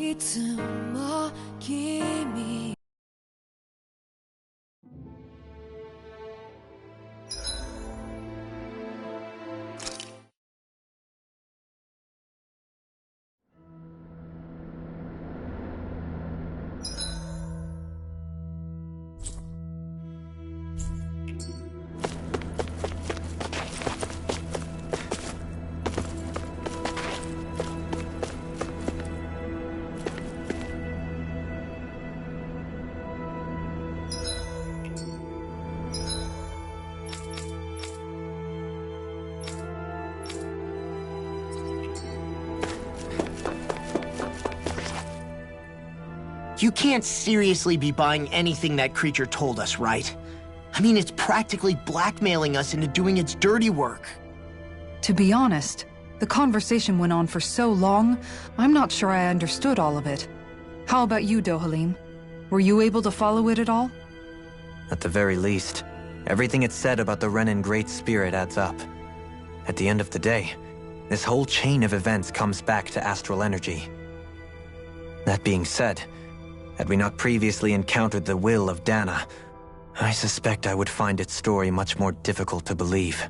いつも君 You can't seriously be buying anything that creature told us, right? I mean, it's practically blackmailing us into doing its dirty work. To be honest, the conversation went on for so long, I'm not sure I understood all of it. How about you, Dohalim? Were you able to follow it at all? At the very least, everything it said about the Renin Great Spirit adds up. At the end of the day, this whole chain of events comes back to astral energy. That being said, had we not previously encountered the will of Dana, I suspect I would find its story much more difficult to believe.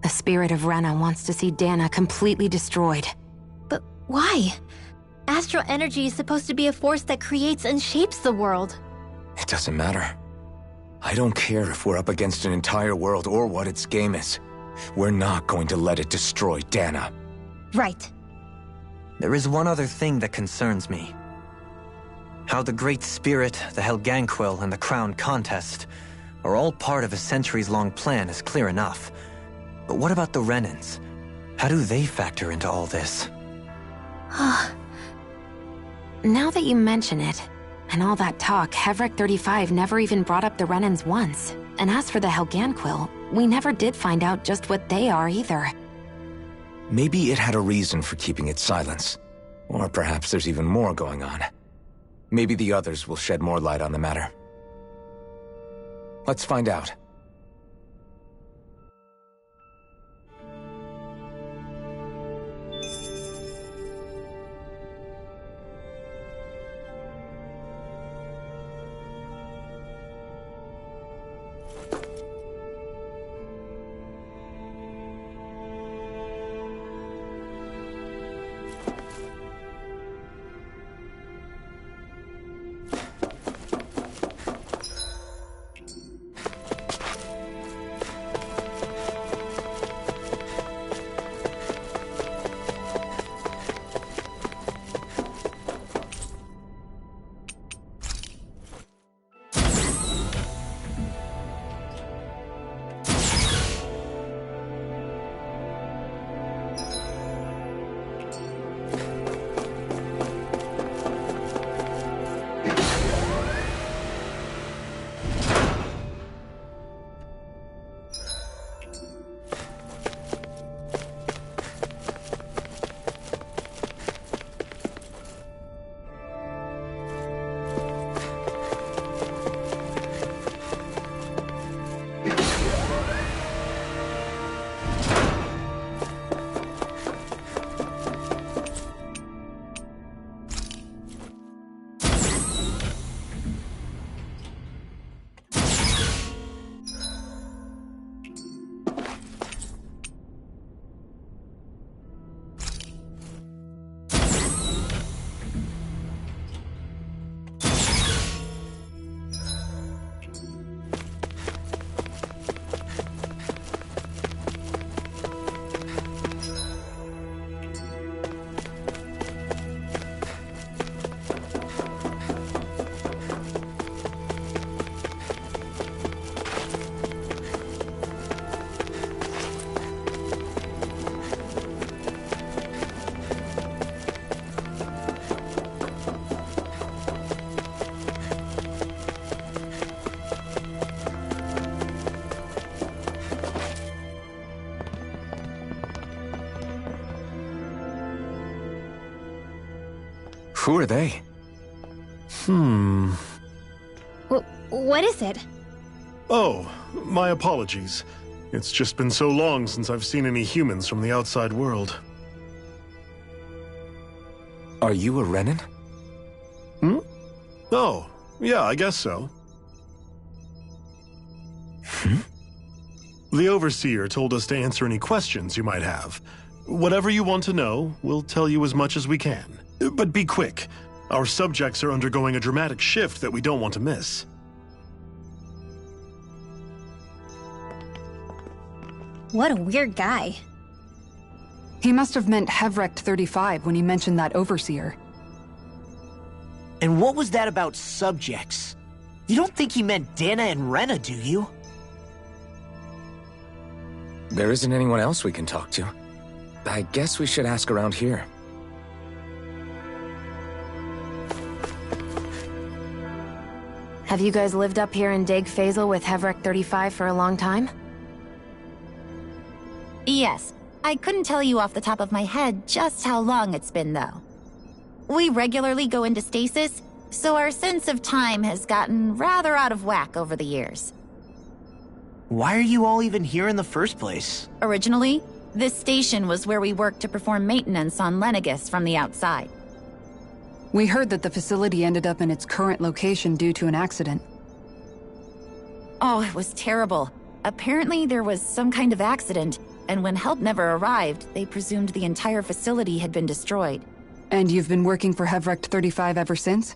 The spirit of Rena wants to see Dana completely destroyed. But why? Astral energy is supposed to be a force that creates and shapes the world. It doesn't matter. I don't care if we're up against an entire world or what its game is. We're not going to let it destroy Dana. Right. There is one other thing that concerns me. How the Great Spirit, the Helganquil, and the Crown Contest are all part of a centuries-long plan is clear enough. But what about the Renins? How do they factor into all this? Now that you mention it, and all that talk, Hevrek 35 never even brought up the Renins once. And as for the Helganquil, we never did find out just what they are either. Maybe it had a reason for keeping its silence. Or perhaps there's even more going on. Maybe the others will shed more light on the matter. Let's find out. Who are they? What is it? Oh, my apologies. It's just been so long since I've seen any humans from the outside world. Are you a Renin? Oh, yeah, I guess so. The Overseer told us to answer any questions you might have. Whatever you want to know, we'll tell you as much as we can. But be quick. Our subjects are undergoing a dramatic shift that we don't want to miss. What a weird guy. He must have meant Hevrecht 35 when he mentioned that Overseer. And what was that about subjects? You don't think he meant Dana and Rena, do you? There isn't anyone else we can talk to. I guess we should ask around here. Have you guys lived up here in Dag Fazel with Hevrecht 35 for a long time? Yes. I couldn't tell you off the top of my head just how long it's been, though. We regularly go into stasis, so our sense of time has gotten rather out of whack over the years. Why are you all even here in the first place? Originally, this station was where we worked to perform maintenance on Lenegis from the outside. We heard that the facility ended up in its current location due to an accident. Oh, it was terrible. Apparently there was some kind of accident, and when help never arrived, they presumed the entire facility had been destroyed. And you've been working for Hevrecht 35 ever since?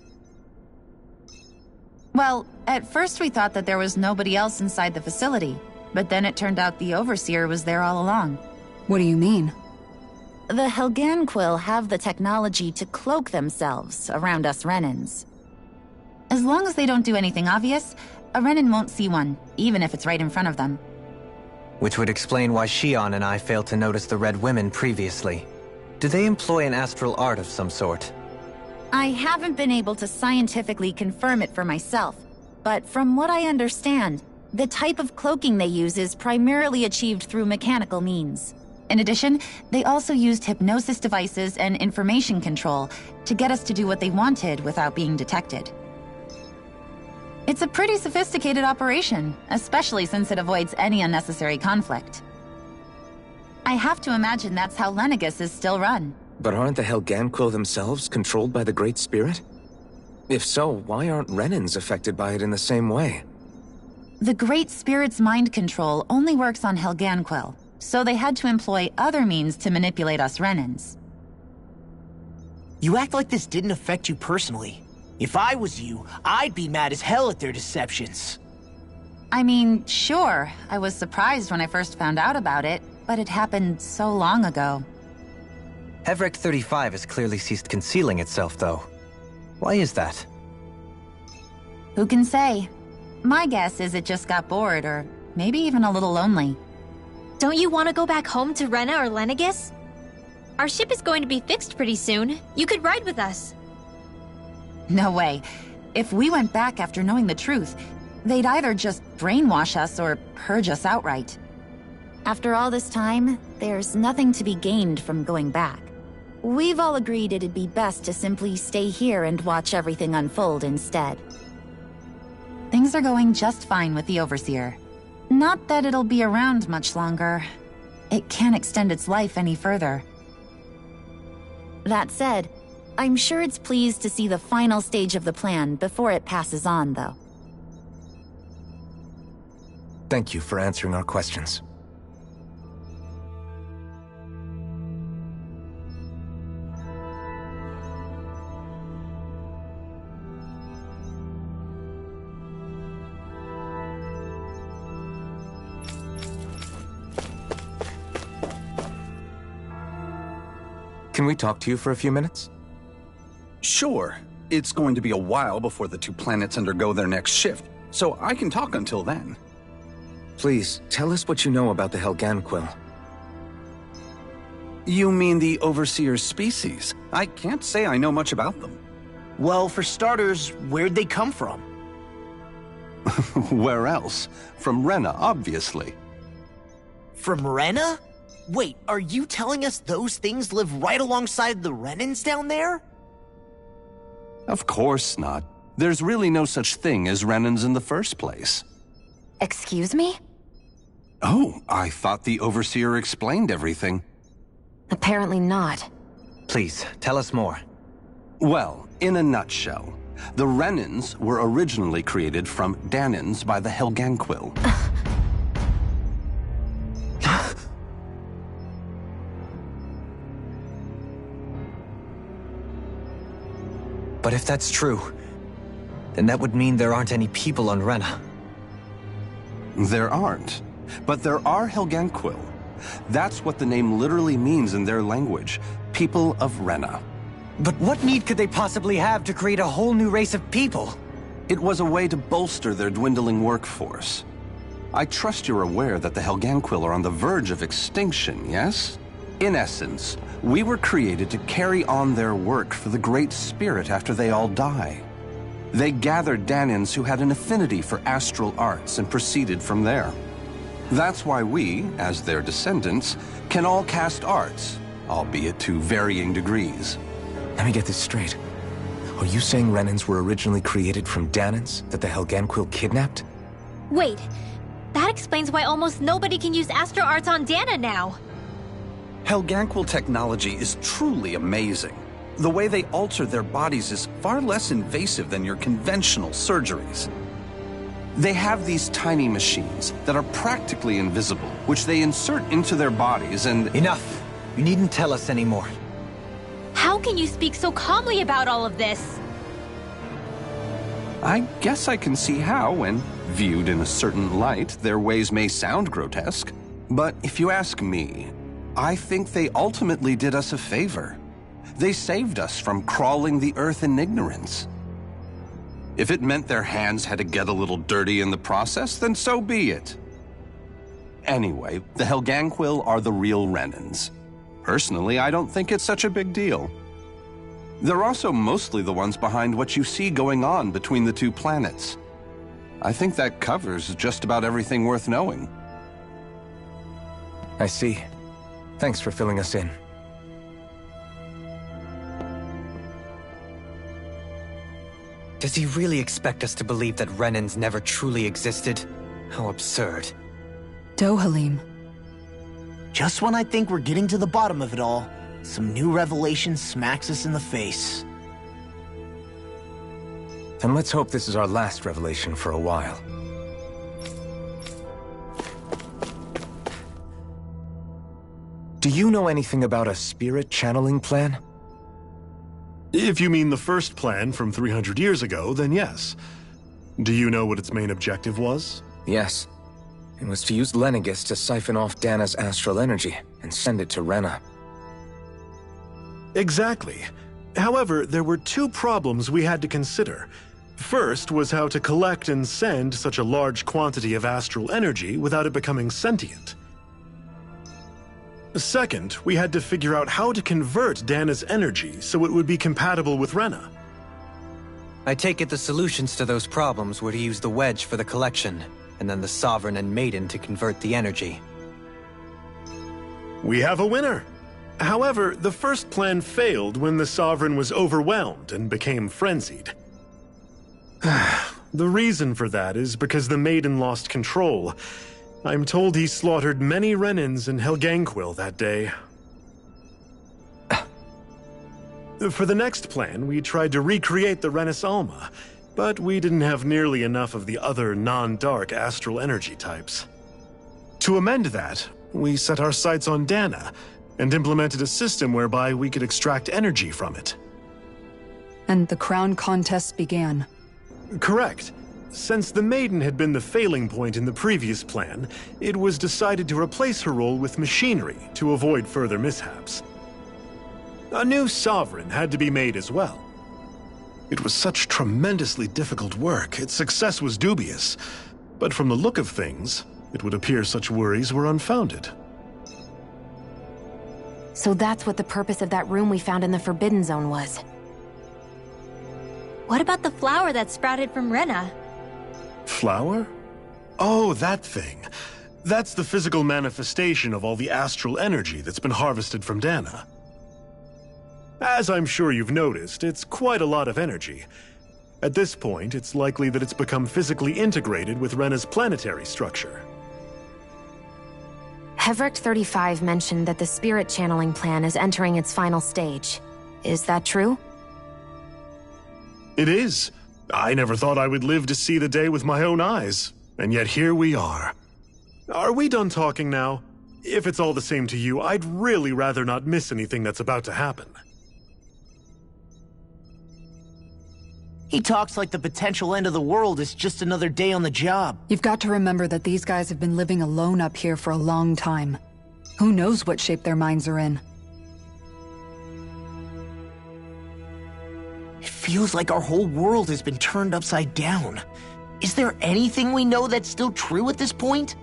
Well, at first we thought that there was nobody else inside the facility, but then it turned out the Overseer was there all along. What do you mean? The Helganquil have the technology to cloak themselves around us Renins. As long as they don't do anything obvious, a Renin won't see one, even if it's right in front of them. Which would explain why Shion and I failed to notice the Red Women previously. Do they employ an astral art of some sort? I haven't been able to scientifically confirm it for myself, but from what I understand, the type of cloaking they use is primarily achieved through mechanical means. In addition, they also used hypnosis devices and information control to get us to do what they wanted without being detected. It's a pretty sophisticated operation, especially since it avoids any unnecessary conflict. I have to imagine that's how Lenegis is still run. But aren't the Helganquil themselves controlled by the Great Spirit? If so, why aren't Renins affected by it in the same way? The Great Spirit's mind control only works on Helganquil, so they had to employ other means to manipulate us Renins. You act like this didn't affect you personally. If I was you, I'd be mad as hell at their deceptions. I mean, sure, I was surprised when I first found out about it, but it happened so long ago. Hevrecht 35 has clearly ceased concealing itself, though. Why is that? Who can say? My guess is it just got bored, or maybe even a little lonely. Don't you want to go back home to Rena or Lenegis? Our ship is going to be fixed pretty soon. You could ride with us. No way. If we went back after knowing the truth, they'd either just brainwash us or purge us outright. After all this time, there's nothing to be gained from going back. We've all agreed it'd be best to simply stay here and watch everything unfold instead. Things are going just fine with the Overseer. Not that it'll be around much longer. It can't extend its life any further. That said, I'm sure it's pleased to see the final stage of the plan before it passes on, though. Thank you for answering our questions. Can we talk to you for a few minutes? Sure. It's going to be a while before the two planets undergo their next shift, so I can talk until then. Please, tell us what you know about the Helganquil. You mean the Overseer's species? I can't say I know much about them. Well, for starters, where'd they come from? Where else? From Rena, obviously. From Rena? Wait, are you telling us those things live right alongside the Renins down there? Of course not. There's really no such thing as Renins in the first place. Excuse me? Oh, I thought the Overseer explained everything. Apparently not. Please, tell us more. Well, in a nutshell, the Renans were originally created from Danans by the Helganquil. But if that's true, then that would mean there aren't any people on Rena. There aren't, but there are Helganquil. That's what the name literally means in their language, people of Rena. But what need could they possibly have to create a whole new race of people? It was a way to bolster their dwindling workforce. I trust you're aware that the Helganquil are on the verge of extinction, yes? In essence, we were created to carry on their work for the Great Spirit after they all die. They gathered Danans who had an affinity for astral arts and proceeded from there. That's why we, as their descendants, can all cast arts, albeit to varying degrees. Let me get this straight. Are you saying Renans were originally created from Danans that the Helganquil kidnapped? Wait, that explains why almost nobody can use astral arts on Dana now. Helganquil technology is truly amazing. The way they alter their bodies is far less invasive than your conventional surgeries. They have these tiny machines that are practically invisible, which they insert into their bodies and— Enough! You needn't tell us anymore. How can you speak so calmly about all of this? I guess I can see how, when viewed in a certain light, their ways may sound grotesque. But if you ask me, I think they ultimately did us a favor. They saved us from crawling the earth in ignorance. If it meant their hands had to get a little dirty in the process, then so be it. Anyway, the Helganquil are the real Renans. Personally, I don't think it's such a big deal. They're also mostly the ones behind what you see going on between the two planets. I think that covers just about everything worth knowing. I see. Thanks for filling us in. Does he really expect us to believe that Renans never truly existed? How absurd. Dohalim. Just when I think we're getting to the bottom of it all, some new revelation smacks us in the face. Then let's hope this is our last revelation for a while. Do you know anything about a spirit channeling plan? If you mean the first plan from 300 years ago, then yes. Do you know what its main objective was? Yes. It was to use Lenegis to siphon off Dana's astral energy and send it to Rena. Exactly. However, there were two problems we had to consider. First was how to collect and send such a large quantity of astral energy without it becoming sentient. Second, we had to figure out how to convert Dana's energy so it would be compatible with Rena. I take it the solutions to those problems were to use the wedge for the collection, and then the Sovereign and Maiden to convert the energy. We have a winner! However, the first plan failed when the Sovereign was overwhelmed and became frenzied. The reason for that is because the Maiden lost control. I'm told he slaughtered many Renans in Helganquil that day. For the next plan, we tried to recreate the Renis Alma, but we didn't have nearly enough of the other non-dark astral energy types. To amend that, we set our sights on Dana, and implemented a system whereby we could extract energy from it. And the crown contest began. Correct. Since the Maiden had been the failing point in the previous plan, it was decided to replace her role with machinery to avoid further mishaps. A new Sovereign had to be made as well. It was such tremendously difficult work, its success was dubious. But from the look of things, it would appear such worries were unfounded. So that's what the purpose of that room we found in the Forbidden Zone was. What about the flower that sprouted from Rena? Flower? Oh, that thing. That's the physical manifestation of all the astral energy that's been harvested from Dana. As I'm sure you've noticed, it's quite a lot of energy. At this point, it's likely that it's become physically integrated with Rena's planetary structure. Heverick 35 mentioned that the spirit channeling plan is entering its final stage. Is that true? It is. I never thought I would live to see the day with my own eyes, and yet here we are. Are we done talking now? If it's all the same to you, I'd really rather not miss anything that's about to happen. He talks like the potential end of the world is just another day on the job. You've got to remember that these guys have been living alone up here for a long time. Who knows what shape their minds are in? It feels like our whole world has been turned upside down. Is there anything we know that's still true at this point?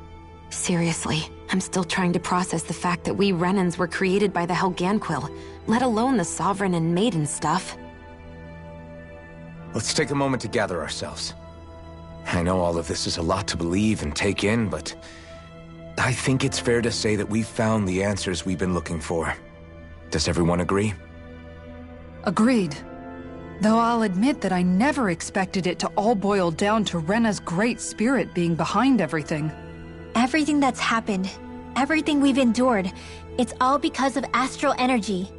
Seriously, I'm still trying to process the fact that we Renans were created by the Helganquil, let alone the Sovereign and Maiden stuff. Let's take a moment to gather ourselves. I know all of this is a lot to believe and take in, but I think it's fair to say that we've found the answers we've been looking for. Does everyone agree? Agreed. Though I'll admit that I never expected it to all boil down to Rena's great spirit being behind everything. Everything that's happened, everything we've endured, it's all because of astral energy.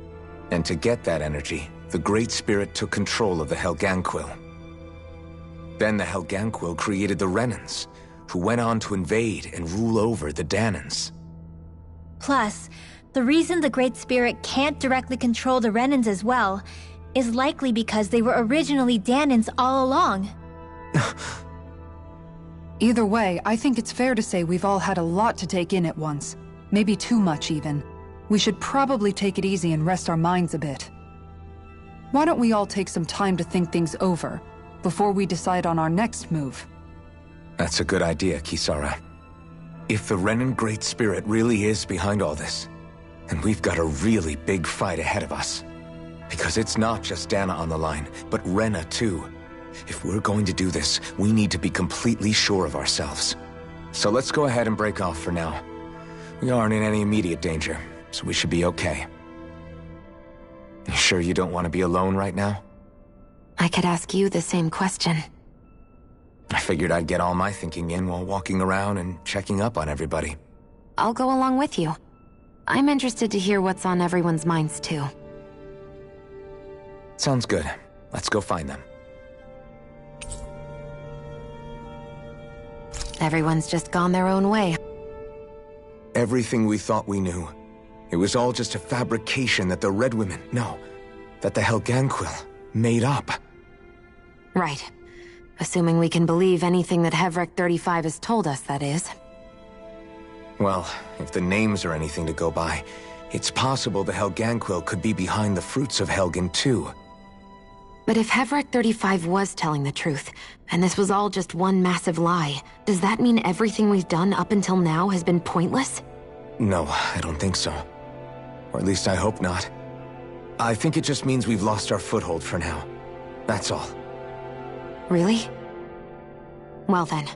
And to get that energy, the Great Spirit took control of the Helganquil. Then the Helganquil created the Renans, who went on to invade and rule over the Danans. Plus, the reason the Great Spirit can't directly control the Renans as well is likely because they were originally Danans all along. Either way, I think it's fair to say we've all had a lot to take in at once. Maybe too much, even. We should probably take it easy and rest our minds a bit. Why don't we all take some time to think things over, before we decide on our next move? That's a good idea, Kisara. If the Renan Great Spirit really is behind all this, then we've got a really big fight ahead of us. Because it's not just Dana on the line, but Rena too. If we're going to do this, we need to be completely sure of ourselves. So let's go ahead and break off for now. We aren't in any immediate danger, so we should be okay. You sure you don't want to be alone right now? I could ask you the same question. I figured I'd get all my thinking in while walking around and checking up on everybody. I'll go along with you. I'm interested to hear what's on everyone's minds too. Sounds good. Let's go find them. Everyone's just gone their own way. Everything we thought we knew. It was all just a fabrication that the Red Women, no, that the Helganquil made up. Right. Assuming we can believe anything that Hevric 35 has told us, that is. Well, if the names are anything to go by, it's possible the Helganquil could be behind the fruits of Helgen too. But if Hevric 35 was telling the truth, and this was all just one massive lie, does that mean everything we've done up until now has been pointless? No, I don't think so. Or at least I hope not. I think it just means we've lost our foothold for now. That's all. Really? Well then,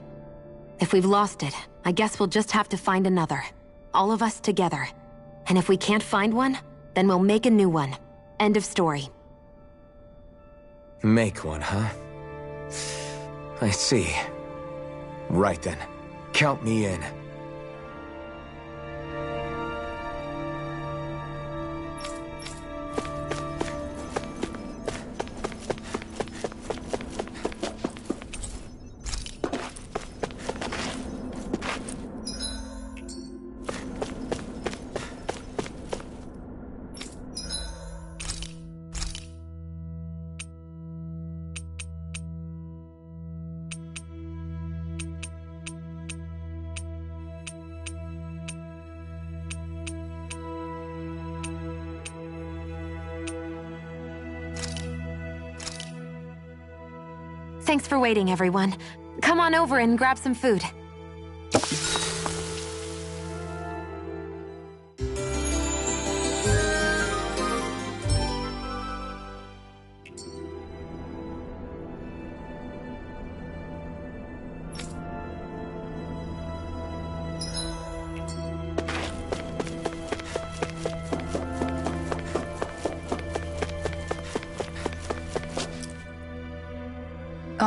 if we've lost it, I guess we'll just have to find another. All of us together. And if we can't find one, then we'll make a new one. End of story. Make one, huh? I see. Right then. Count me in. Thanks for waiting, everyone. Come on over and grab some food.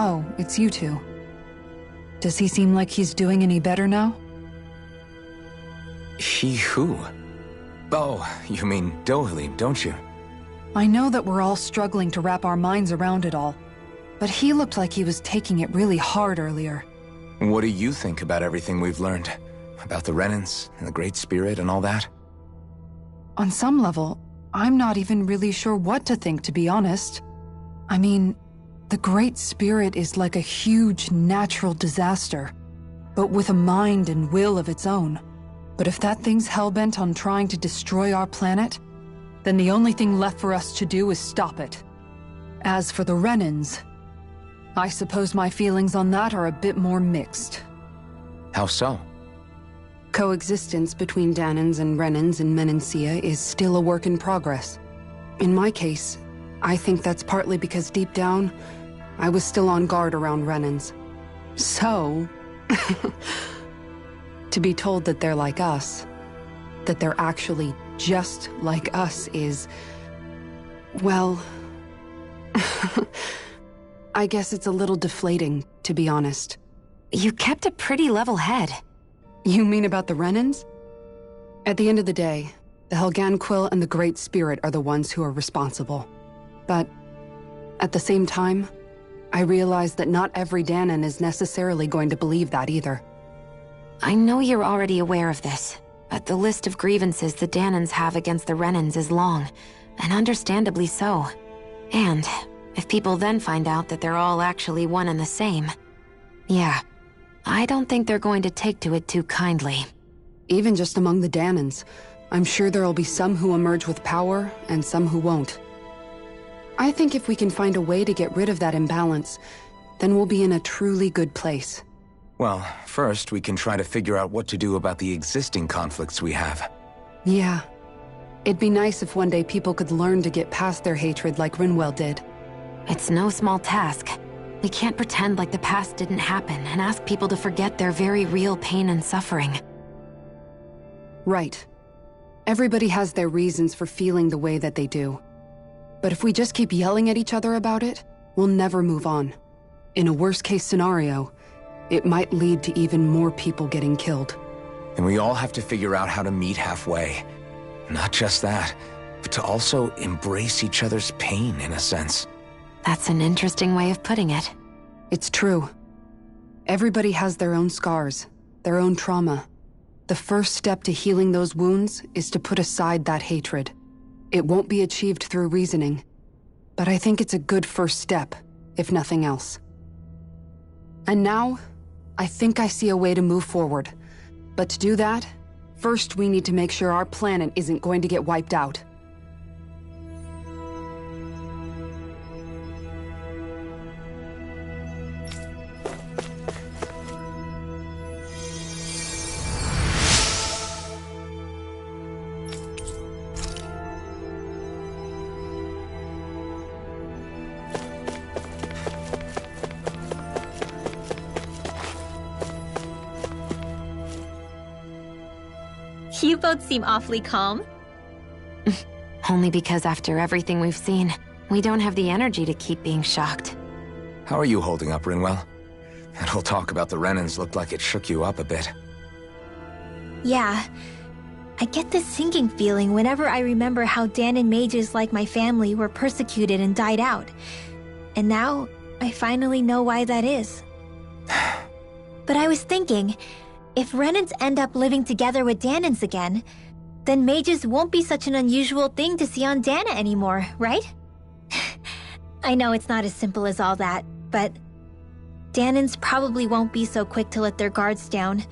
Oh, it's you two. Does he seem like he's doing any better now? He who? Oh, you mean Dohalim, don't you? I know that we're all struggling to wrap our minds around it all. but he looked like he was taking it really hard earlier. What do you think about everything we've learned? About the Renans and the Great Spirit and all that? On some level, I'm not even really sure what to think, to be honest. I mean, the Great Spirit is like a huge natural disaster, but with a mind and will of its own. But if that thing's hellbent on trying to destroy our planet, then the only thing left for us to do is stop it. As for the Renans, I suppose my feelings on that are a bit more mixed. How so? Coexistence between Dahnans and Renans in Menancia is still a work in progress. In my case, I think that's partly because deep down, I was still on guard around Renans. So, to be told that they're like us, that they're actually just like us is, well, I guess it's a little deflating, to be honest. You kept a pretty level head. You mean about the Renans? At the end of the day, the Helgan Quill and the Great Spirit are the ones who are responsible. But at the same time, I realize that not every Dahnan is necessarily going to believe that either. I know you're already aware of this, but the list of grievances the Dahnans have against the Renans is long, and understandably so. And if people then find out that they're all actually one and the same, yeah, I don't think they're going to take to it too kindly. Even just among the Dahnans, I'm sure there'll be some who emerge with power and some who won't. I think if we can find a way to get rid of that imbalance, then we'll be in a truly good place. Well, first we can try to figure out what to do about the existing conflicts we have. Yeah. It'd be nice if one day people could learn to get past their hatred like Rinwell did. It's no small task. We can't pretend like the past didn't happen and ask people to forget their very real pain and suffering. Right. Everybody has their reasons for feeling the way that they do. But if we just keep yelling at each other about it, we'll never move on. In a worst-case scenario, it might lead to even more people getting killed. And we all have to figure out how to meet halfway. Not just that, but to also embrace each other's pain, in a sense. That's an interesting way of putting it. It's true. Everybody has their own scars, their own trauma. The first step to healing those wounds is to put aside that hatred. It won't be achieved through reasoning, but I think it's a good first step, if nothing else. And now, I think I see a way to move forward. But to do that, first we need to make sure our planet isn't going to get wiped out. You both seem awfully calm. Only because after everything we've seen, we don't have the energy to keep being shocked. How are you holding up, Rinwell? That whole talk about the Renans looked like it shook you up a bit. Yeah. I get this sinking feeling whenever I remember how Dahnan mages like my family were persecuted and died out. And now, I finally know why that is. But I was thinking, if Renans end up living together with Dahnans again, then mages won't be such an unusual thing to see on Dahna anymore, right? I know it's not as simple as all that, but Dahnans probably won't be so quick to let their guards down,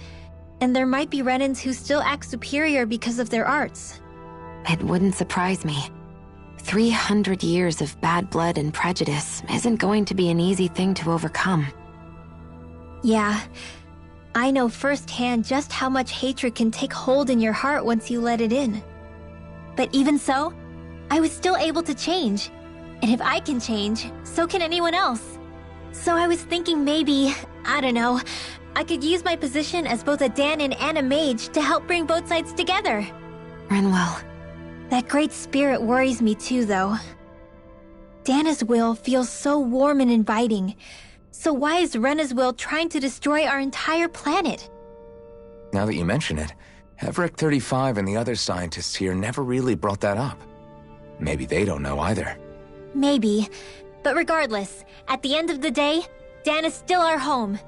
and there might be Renans who still act superior because of their arts. It wouldn't surprise me. 300 years of bad blood and prejudice isn't going to be an easy thing to overcome. Yeah. I know firsthand just how much hatred can take hold in your heart once you let it in. But even so, I was still able to change. And if I can change, so can anyone else. So I was thinking maybe, I don't know, I could use my position as both a Dahnan and a mage to help bring both sides together. Rinwell. That great spirit worries me too, though. Dahna's will feels so warm and inviting. So why is Rena's will trying to destroy our entire planet? Now that you mention it, Everett 35 and the other scientists here never really brought that up. Maybe they don't know either. Maybe, But regardless, at the end of the day, Dan is still our home.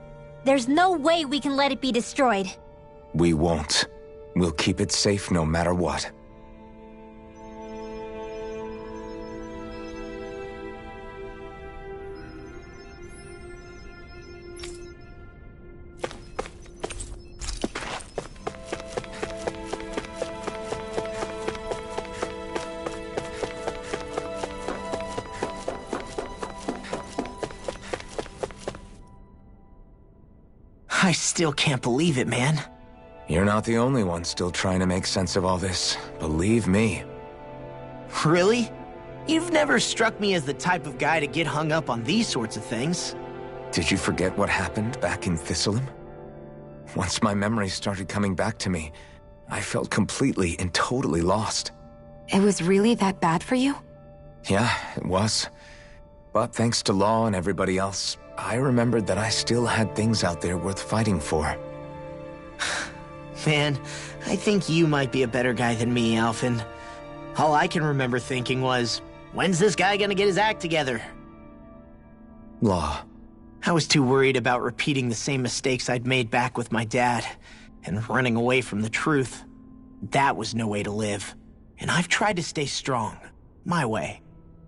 There's no way we can let it be destroyed. We won't. We'll keep it safe no matter what. I still can't believe it, man. You're not the only one still trying to make sense of all this. Believe me. Really? You've never struck me as the type of guy to get hung up on these sorts of things. Did you forget what happened back in Thistleum? Once my memories started coming back to me, I felt completely and totally lost. It was really that bad for you? Yeah, it was. But thanks to Law and everybody else, I remembered that I still had things out there worth fighting for. Man, I think you might be a better guy than me, Alphen. All I can remember thinking was, when's this guy gonna get his act together? Law. I was too worried about repeating the same mistakes I'd made back with my dad, and running away from the truth. That was no way to live. And I've tried to stay strong, my way.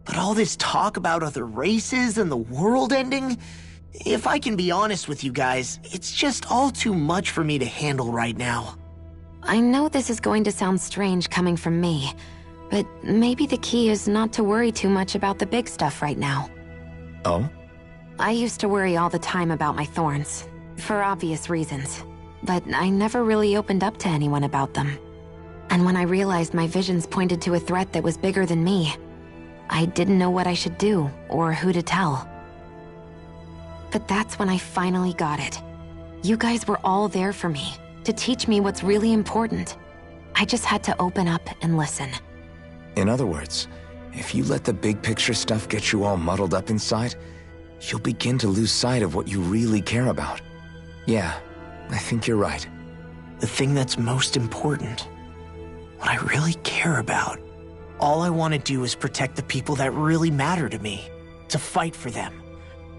But all this talk about other races and the world ending, if I can be honest with you guys, it's just all too much for me to handle right now. I know this is going to sound strange coming from me, but maybe the key is not to worry too much about the big stuff right now. Oh? I used to worry all the time about my thorns, for obvious reasons, but I never really opened up to anyone about them. And when I realized my visions pointed to a threat that was bigger than me, I didn't know what I should do or who to tell. But that's when I finally got it. You guys were all there for me, to teach me what's really important. I just had to open up and listen. In other words, if you let the big picture stuff get you all muddled up inside, you'll begin to lose sight of what you really care about. Yeah, I think you're right. The thing that's most important, what I really care about. All I want to do is protect the people that really matter to me, to fight for them.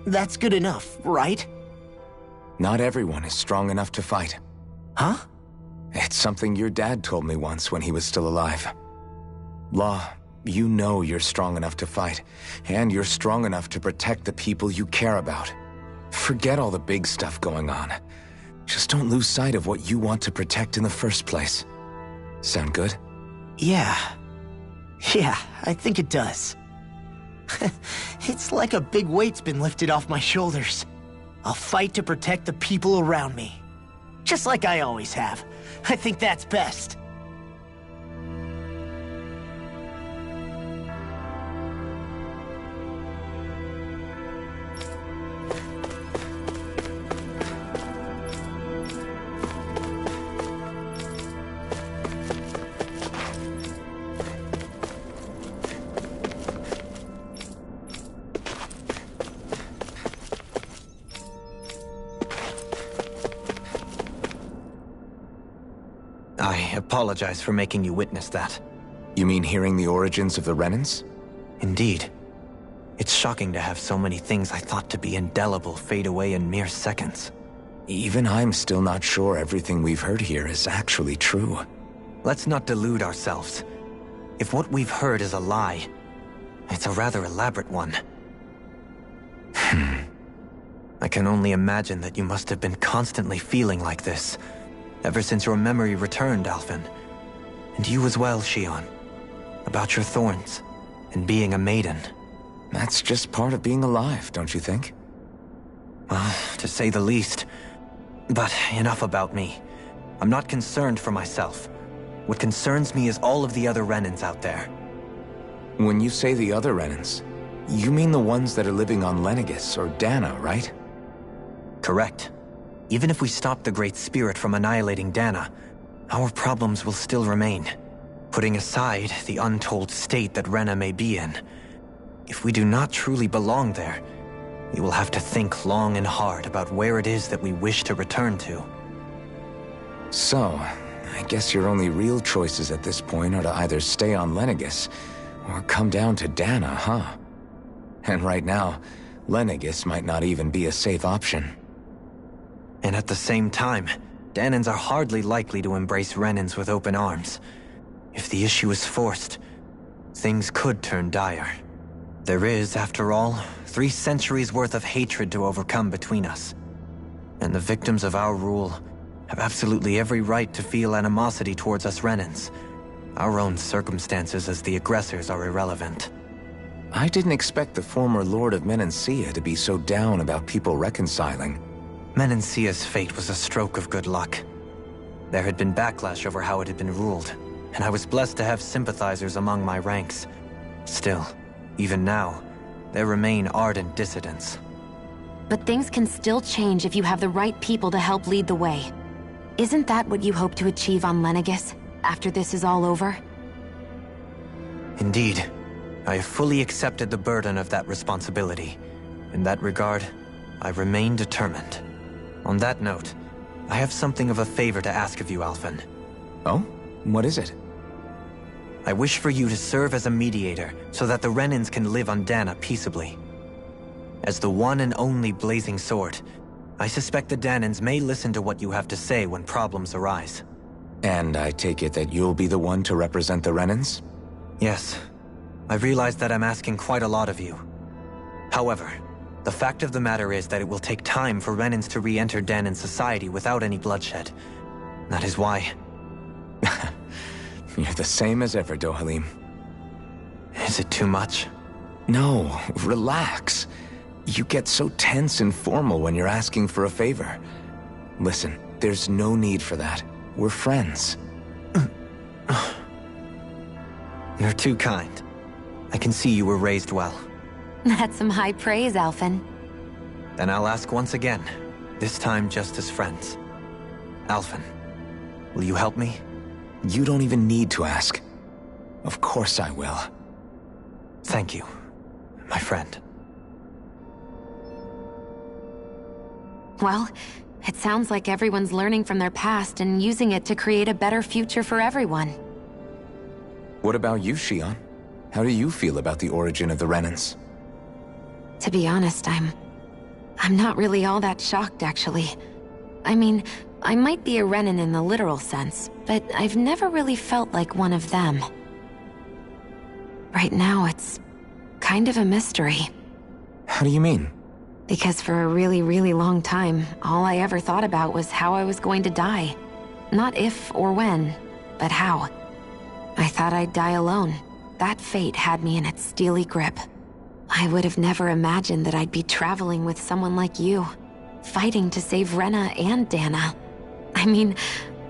That's good enough, right? Not everyone is strong enough to fight. Huh? It's something your dad told me once when he was still alive. Law, you know you're strong enough to fight, and you're strong enough to protect the people you care about. Forget all the big stuff going on. Just don't lose sight of what you want to protect in the first place. Sound good? Yeah, I think it does. It's like a big weight's been lifted off my shoulders. I'll fight to protect the people around me. Just like I always have. I think that's best. I apologize for making you witness that. You mean hearing the origins of the Renans? Indeed. It's shocking to have so many things I thought to be indelible fade away in mere seconds. Even I'm still not sure everything we've heard here is actually true. Let's not delude ourselves. If what we've heard is a lie, it's a rather elaborate one. I can only imagine that you must have been constantly feeling like this, ever since your memory returned, Alphen. And you as well, Shion. About your thorns, and being a maiden. That's just part of being alive, don't you think? Well, to say the least. But enough about me. I'm not concerned for myself. What concerns me is all of the other Renans out there. When you say the other Renans, you mean the ones that are living on Lenegis or Dana, right? Correct. Even if we stop the Great Spirit from annihilating Dana, our problems will still remain. Putting aside the untold state that Rena may be in, if we do not truly belong there, we will have to think long and hard about where it is that we wish to return to. So, I guess your only real choices at this point are to either stay on Lenegis, or come down to Dana, huh? And right now, Lenegis might not even be a safe option. And at the same time, Danans are hardly likely to embrace Renans with open arms. If the issue is forced, things could turn dire. There is, after all, 3 centuries worth of hatred to overcome between us. And the victims of our rule have absolutely every right to feel animosity towards us Renans. Our own circumstances as the aggressors are irrelevant. I didn't expect the former Lord of Menancia to be so down about people reconciling. Menancia's fate was a stroke of good luck. There had been backlash over how it had been ruled, and I was blessed to have sympathizers among my ranks. Still, even now, there remain ardent dissidents. But things can still change if you have the right people to help lead the way. Isn't that what you hope to achieve on Lenegis, after this is all over? Indeed. I have fully accepted the burden of that responsibility. In that regard, I remain determined. On that note, I have something of a favor to ask of you, Alphen. Oh? What is it? I wish for you to serve as a mediator so that the Renans can live on Dana peaceably. As the one and only Blazing Sword, I suspect the Danans may listen to what you have to say when problems arise. And I take it that you'll be the one to represent the Renans? Yes. I realize that I'm asking quite a lot of you. However, the fact of the matter is that it will take time for Renans to re-enter Danan society without any bloodshed. That is why... You're the same as ever, Dohalim. Is it too much? No, relax. You get so tense and formal when you're asking for a favor. Listen, there's no need for that. We're friends. You're too kind. I can see you were raised well. That's some high praise, Alphen. Then I'll ask once again, this time just as friends. Alphen, will you help me? You don't even need to ask. Of course I will. Thank you, my friend. Well, it sounds like everyone's learning from their past and using it to create a better future for everyone. What about you, Shion? How do you feel about the origin of the Renans? To be honest, I'm not really all that shocked, actually. I mean, I might be a Renan in the literal sense, but I've never really felt like one of them. Right now, it's kind of a mystery. How do you mean? Because for a really, really long time, all I ever thought about was how I was going to die. Not if or when, but how. I thought I'd die alone. That fate had me in its steely grip. I would have never imagined that I'd be traveling with someone like you, fighting to save Rena and Dana. I mean,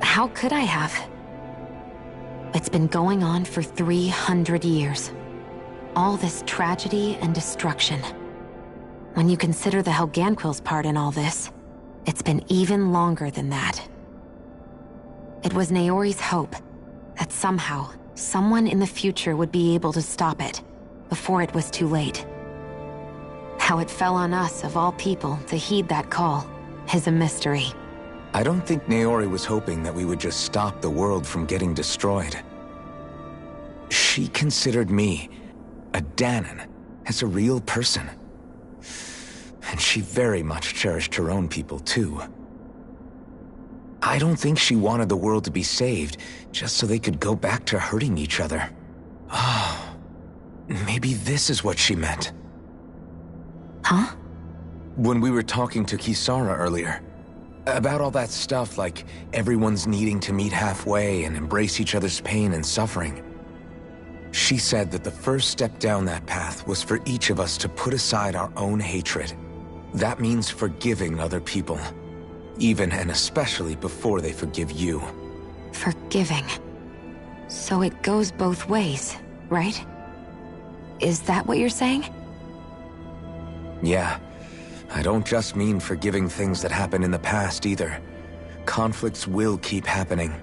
how could I have? It's been going on for 300 years. All this tragedy and destruction. When you consider the Helganquil's part in all this, it's been even longer than that. It was Naori's hope that somehow, someone in the future would be able to stop it, before it was too late. How it fell on us, of all people, to heed that call, is a mystery. I don't think Naori was hoping that we would just stop the world from getting destroyed. She considered me, a Danan, as a real person. And she very much cherished her own people, too. I don't think she wanted the world to be saved, just so they could go back to hurting each other. Oh, maybe this is what she meant. Huh? When we were talking to Kisara earlier, about all that stuff like everyone's needing to meet halfway and embrace each other's pain and suffering. She said that the first step down that path was for each of us to put aside our own hatred. That means forgiving other people, even and especially before they forgive you. Forgiving. So it goes both ways, right? Is that what you're saying? Yeah. I don't just mean forgiving things that happened in the past either. Conflicts will keep happening.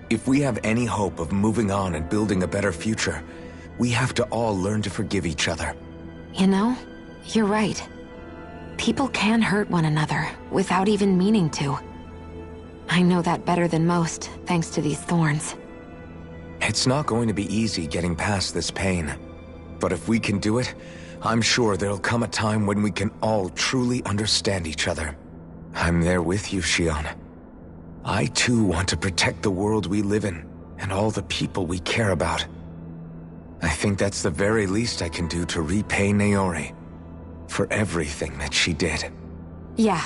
If we have any hope of moving on and building a better future, we have to all learn to forgive each other. You know, you're right. People can hurt one another without even meaning to. I know that better than most, thanks to these thorns. It's not going to be easy getting past this pain. But if we can do it, I'm sure there'll come a time when we can all truly understand each other. I'm there with you, Shion. I too want to protect the world we live in, and all the people we care about. I think that's the very least I can do to repay Naori for everything that she did. Yeah.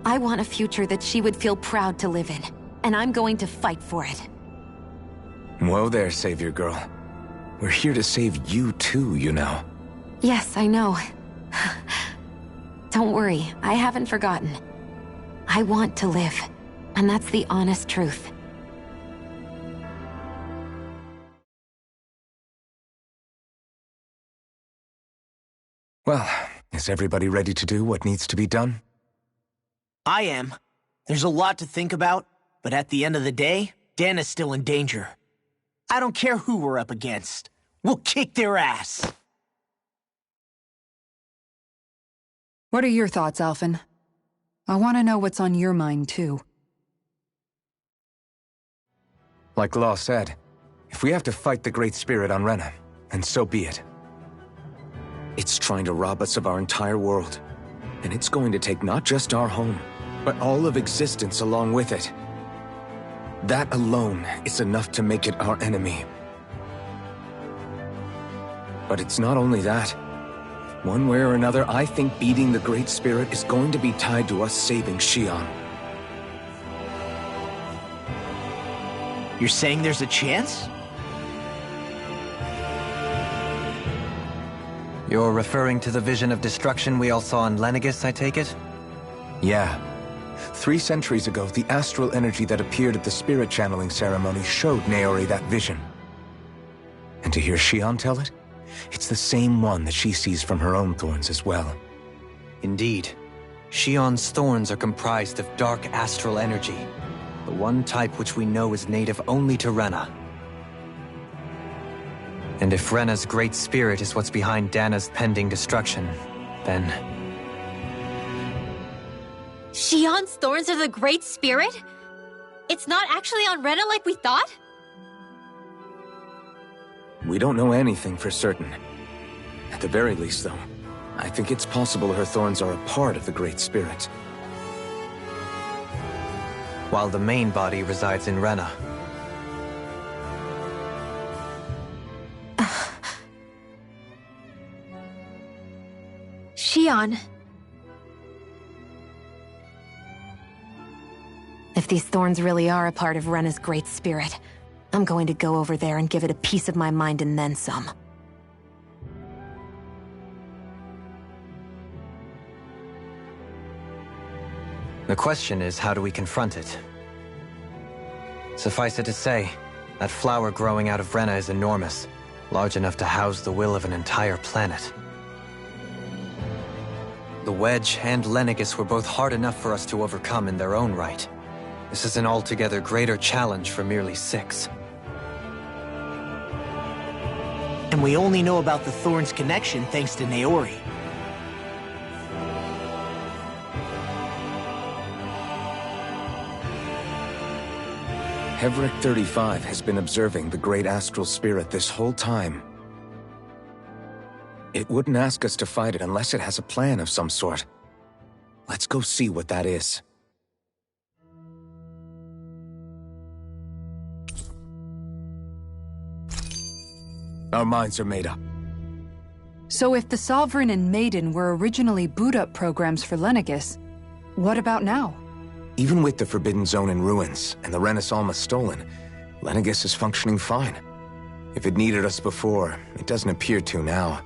I want a future that she would feel proud to live in, and I'm going to fight for it. Whoa there, Savior Girl. We're here to save you too, you know. Yes, I know. Don't worry, I haven't forgotten. I want to live, and that's the honest truth. Well, is everybody ready to do what needs to be done? I am. There's a lot to think about, but at the end of the day, Dan is still in danger. I don't care who we're up against. We'll kick their ass. What are your thoughts, Alphen? I want to know what's on your mind, too. Like Law said, if we have to fight the Great Spirit on Rena, then so be it. It's trying to rob us of our entire world, and it's going to take not just our home, but all of existence along with it. That alone is enough to make it our enemy. But it's not only that. One way or another, I think beating the Great Spirit is going to be tied to us saving Shion. You're saying there's a chance? You're referring to the vision of destruction we all saw in Lenegis, I take it? Yeah. 3 centuries ago, the astral energy that appeared at the spirit channeling ceremony showed Naori that vision. And to hear Shion tell it, it's the same one that she sees from her own thorns as well. Indeed. Shion's thorns are comprised of dark astral energy, the one type which we know is native only to Rena. And if Rena's great spirit is what's behind Dana's pending destruction, then... Shion's thorns are the Great Spirit? It's not actually on Rena like we thought? We don't know anything for certain. At the very least, though, I think it's possible her thorns are a part of the Great Spirit. While the main body resides in Rena. Shion. If these thorns really are a part of Rena's great spirit, I'm going to go over there and give it a piece of my mind and then some. The question is, how do we confront it? Suffice it to say, that flower growing out of Rena is enormous, large enough to house the will of an entire planet. The Wedge and Lenegis were both hard enough for us to overcome in their own right. This is an altogether greater challenge for merely 6. And we only know about the Thorns connection thanks to Naori. Hevric 35 has been observing the Great Astral Spirit this whole time. It wouldn't ask us to fight it unless it has a plan of some sort. Let's go see what that is. Our minds are made up. So if the Sovereign and Maiden were originally boot-up programs for Lenegis, what about now? Even with the Forbidden Zone in ruins and the Renis Alma stolen, Lenegis is functioning fine. If it needed us before, it doesn't appear to now.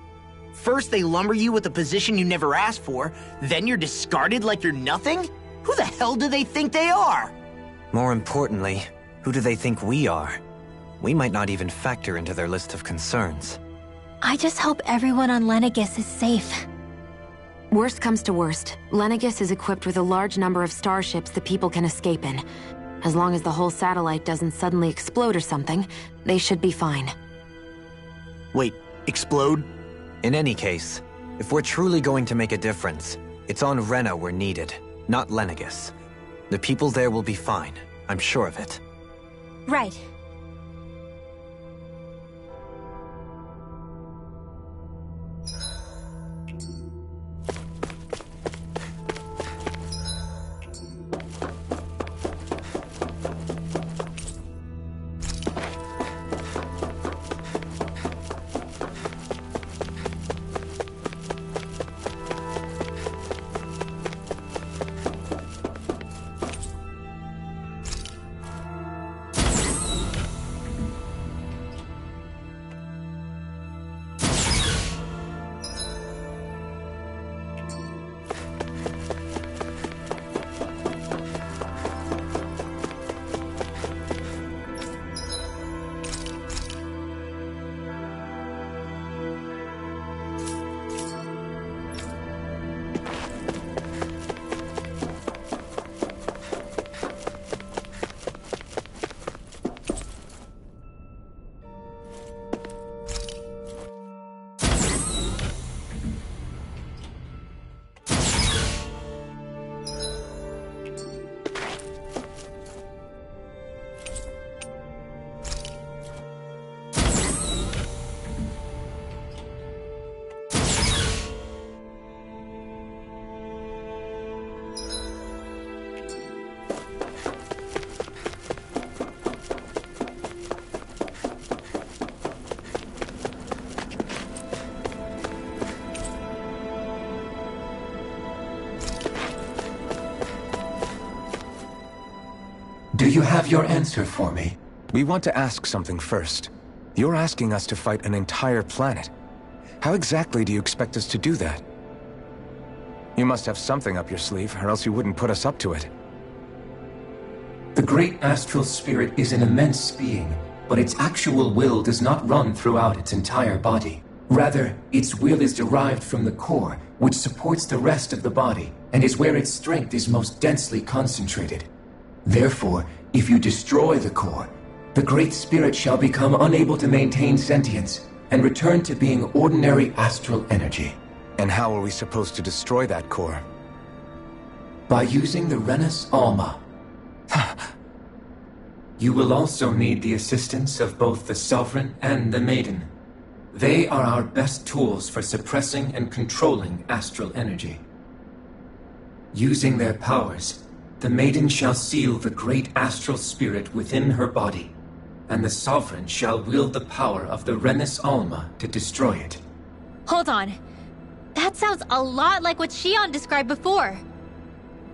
First they lumber you with a position you never asked for, then you're discarded like you're nothing? Who the hell do they think they are? More importantly, who do they think we are? We might not even factor into their list of concerns. I just hope everyone on Lenegis is safe. Worst comes to worst, Lenegis is equipped with a large number of starships that people can escape in. As long as the whole satellite doesn't suddenly explode or something, they should be fine. Wait, explode? In any case, if we're truly going to make a difference, it's on Rena we're needed, not Lenegis. The people there will be fine, I'm sure of it. Right. Do you have your answer for me? We want to ask something first. You're asking us to fight an entire planet. How exactly do you expect us to do that? You must have something up your sleeve, or else you wouldn't put us up to it. The great astral spirit is an immense being, but its actual will does not run throughout its entire body. Rather, its will is derived from the core, which supports the rest of the body, and is where its strength is most densely concentrated. Therefore, if you destroy the core, the Great Spirit shall become unable to maintain sentience, and return to being ordinary astral energy. And how are we supposed to destroy that core? By using the Renus Alma. You will also need the assistance of both the Sovereign and the Maiden. They are our best tools for suppressing and controlling astral energy. Using their powers, the Maiden shall seal the great astral spirit within her body, and the Sovereign shall wield the power of the Renus Alma to destroy it. Hold on. That sounds a lot like what Shion described before.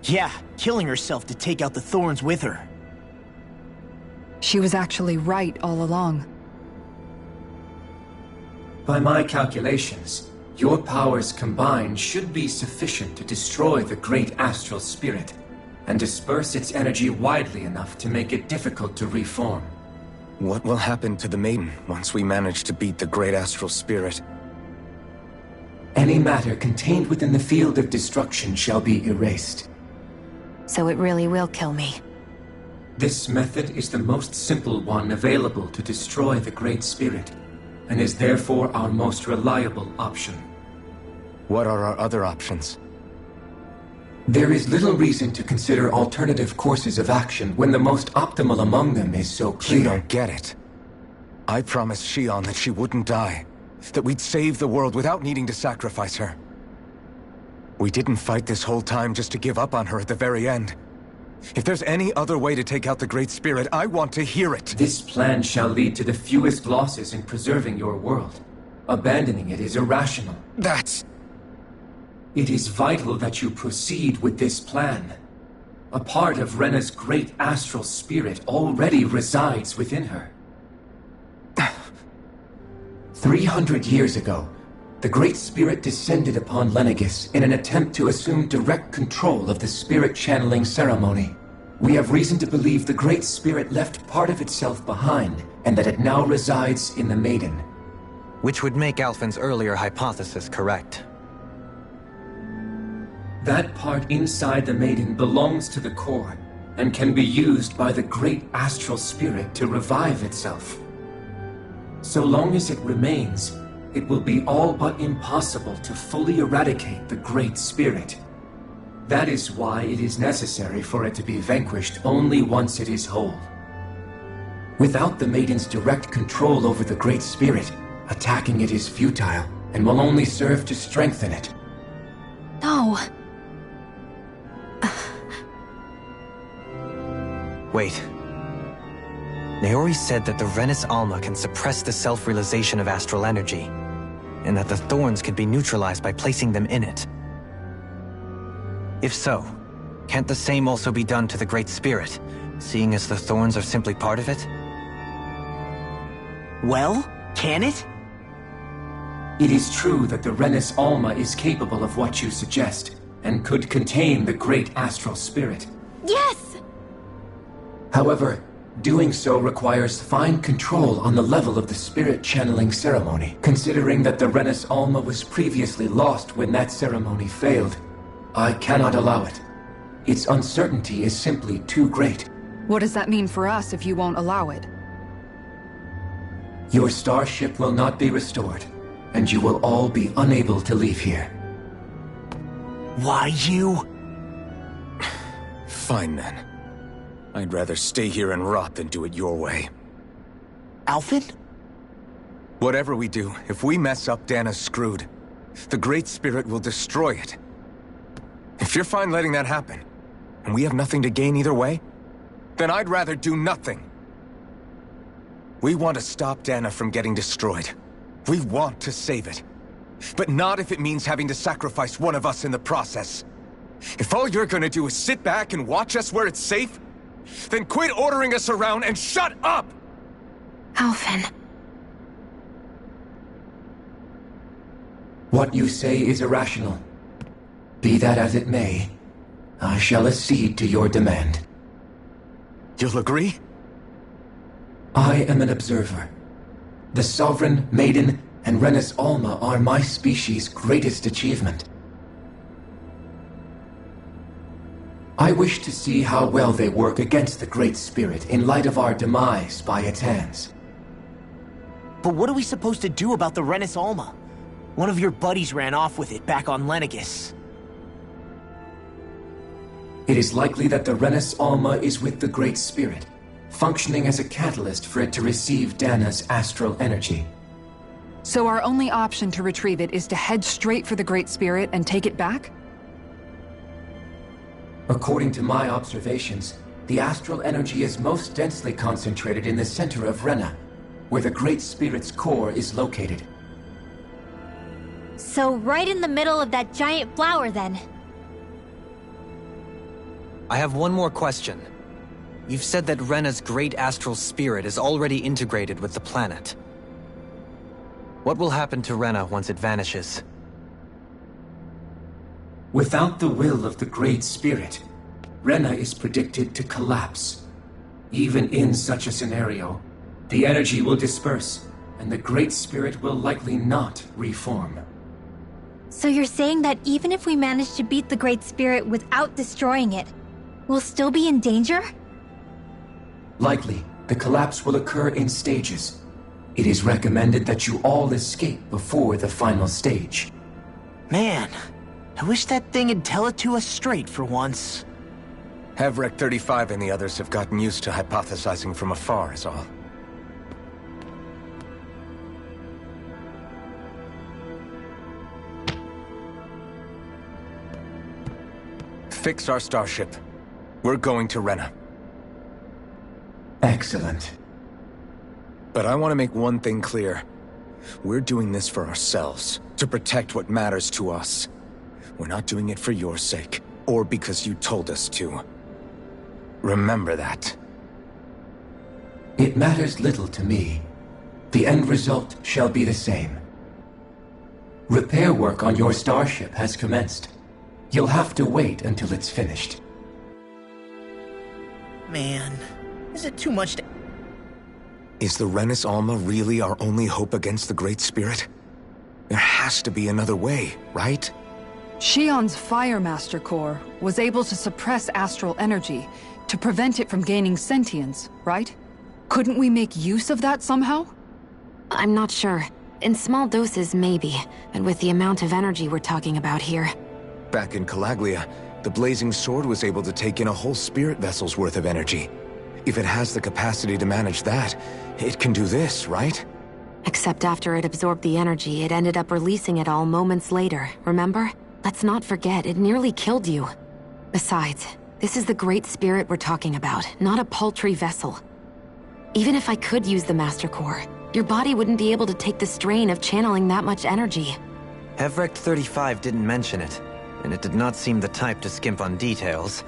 Yeah, killing herself to take out the thorns with her. She was actually right all along. By my calculations, your powers combined should be sufficient to destroy the great astral spirit, and disperse its energy widely enough to make it difficult to reform. What will happen to the Maiden once we manage to beat the great astral spirit? Any matter contained within the field of destruction shall be erased. So it really will kill me. This method is the most simple one available to destroy the Great Spirit, and is therefore our most reliable option. What are our other options? There is little reason to consider alternative courses of action when the most optimal among them is so clear. You don't get it. I promised Shion that she wouldn't die, that we'd save the world without needing to sacrifice her. We didn't fight this whole time just to give up on her at the very end. If there's any other way to take out the Great Spirit, I want to hear it. This plan shall lead to the fewest losses in preserving your world. Abandoning it is irrational. It is vital that you proceed with this plan. A part of Rena's great astral spirit already resides within her. 300 years ago, the Great Spirit descended upon Lenegis in an attempt to assume direct control of the spirit channeling ceremony. We have reason to believe the Great Spirit left part of itself behind, and that it now resides in the Maiden. Which would make Alphen's earlier hypothesis correct. That part inside the Maiden belongs to the core, and can be used by the great astral spirit to revive itself. So long as it remains, it will be all but impossible to fully eradicate the Great Spirit. That is why it is necessary for it to be vanquished only once it is whole. Without the Maiden's direct control over the Great Spirit, attacking it is futile, and will only serve to strengthen it. No. Wait. Naori said that the Renus Alma can suppress the self-realization of astral energy, and that the thorns could be neutralized by placing them in it. If so, can't the same also be done to the Great Spirit, seeing as the thorns are simply part of it? Well, can it? It is true that the Renus Alma is capable of what you suggest, and could contain the great astral spirit. Yes! However, doing so requires fine control on the level of the spirit channeling ceremony, considering that the Renus Alma was previously lost when that ceremony failed. I cannot allow it. Its uncertainty is simply too great. What does that mean for us if you won't allow it? Your starship will not be restored, and you will all be unable to leave here. Why you? Fine then. I'd rather stay here and rot than do it your way. Alphen? Whatever we do, if we mess up, Dana's screwed. The Great Spirit will destroy it. If you're fine letting that happen, and we have nothing to gain either way, then I'd rather do nothing. We want to stop Dana from getting destroyed. We want to save it. But not if it means having to sacrifice one of us in the process. If all you're gonna do is sit back and watch us where it's safe, Then quit ordering us around and shut up! Alphen. What you say is irrational. Be that as it may, I shall accede to your demand. You'll agree? I am an observer. The Sovereign, Maiden, and Renis Alma are my species' greatest achievement. I wish to see how well they work against the Great Spirit in light of our demise by its hands. But what are we supposed to do about the Renis Alma? One of your buddies ran off with it back on Lenegis. It is likely that the Renis Alma is with the Great Spirit, functioning as a catalyst for it to receive Dana's astral energy. So our only option to retrieve it is to head straight for the Great Spirit and take it back? According to my observations, the astral energy is most densely concentrated in the center of Rena, where the Great Spirit's core is located. So right in the middle of that giant flower, then. I have one more question. You've said that Rena's great astral spirit is already integrated with the planet. What will happen to Rena once it vanishes? Without the will of the Great Spirit, Rena is predicted to collapse. Even in such a scenario, the energy will disperse, and the Great Spirit will likely not reform. So you're saying that even if we manage to beat the Great Spirit without destroying it, we'll still be in danger? Likely, the collapse will occur in stages. It is recommended that you all escape before the final stage. Man, I wish that thing would tell it to us straight for once. Hevrek 35 and the others have gotten used to hypothesizing from afar is all. Fix our starship. We're going to Rena. Excellent. But I want to make one thing clear. We're doing this for ourselves, to protect what matters to us. We're not doing it for your sake, or because you told us to. Remember that. It matters little to me. The end result shall be the same. Repair work on your starship has commenced. You'll have to wait until it's finished. Man, is it too much to... Is the Renis Alma really our only hope against the Great Spirit? There has to be another way, right? Shion's Fire Master Core was able to suppress astral energy to prevent it from gaining sentience, right? Couldn't we make use of that somehow? I'm not sure. In small doses, maybe. But with the amount of energy we're talking about here. Back in Calaglia, the Blazing Sword was able to take in a whole spirit vessel's worth of energy. If it has the capacity to manage that, it can do this, right? Except after it absorbed the energy, it ended up releasing it all moments later, remember? Let's not forget, it nearly killed you. Besides, this is the Great Spirit we're talking about, not a paltry vessel. Even if I could use the Master Core, your body wouldn't be able to take the strain of channeling that much energy. Hevrek 35 didn't mention it, and it did not seem the type to skimp on details.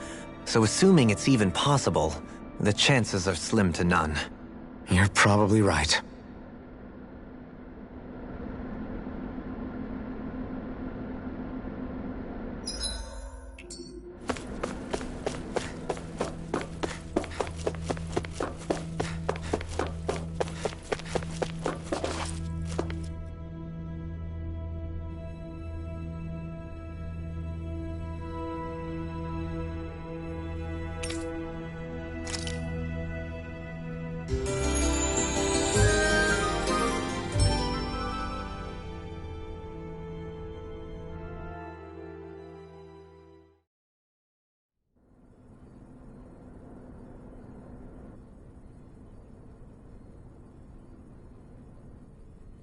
So assuming it's even possible, the chances are slim to none. You're probably right.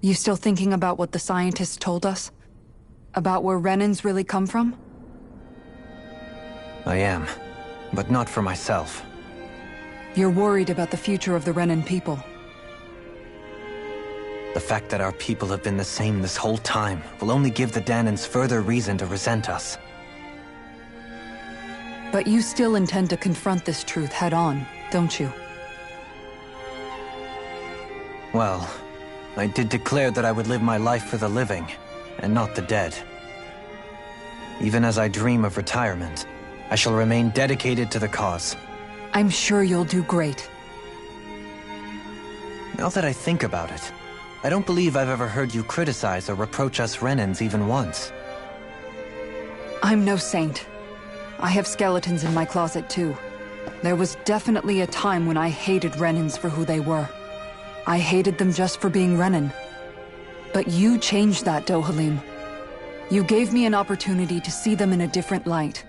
You still thinking about what the scientists told us? About where Renans really come from? I am, but not for myself. You're worried about the future of the Renan people. The fact that our people have been the same this whole time will only give the Danans further reason to resent us. But you still intend to confront this truth head-on, don't you? Well, I did declare that I would live my life for the living, and not the dead. Even as I dream of retirement, I shall remain dedicated to the cause. I'm sure you'll do great. Now that I think about it, I don't believe I've ever heard you criticize or reproach us Renans even once. I'm no saint. I have skeletons in my closet too. There was definitely a time when I hated Renans for who they were. I hated them just for being Renan. But you changed that, Dohalim. You gave me an opportunity to see them in a different light.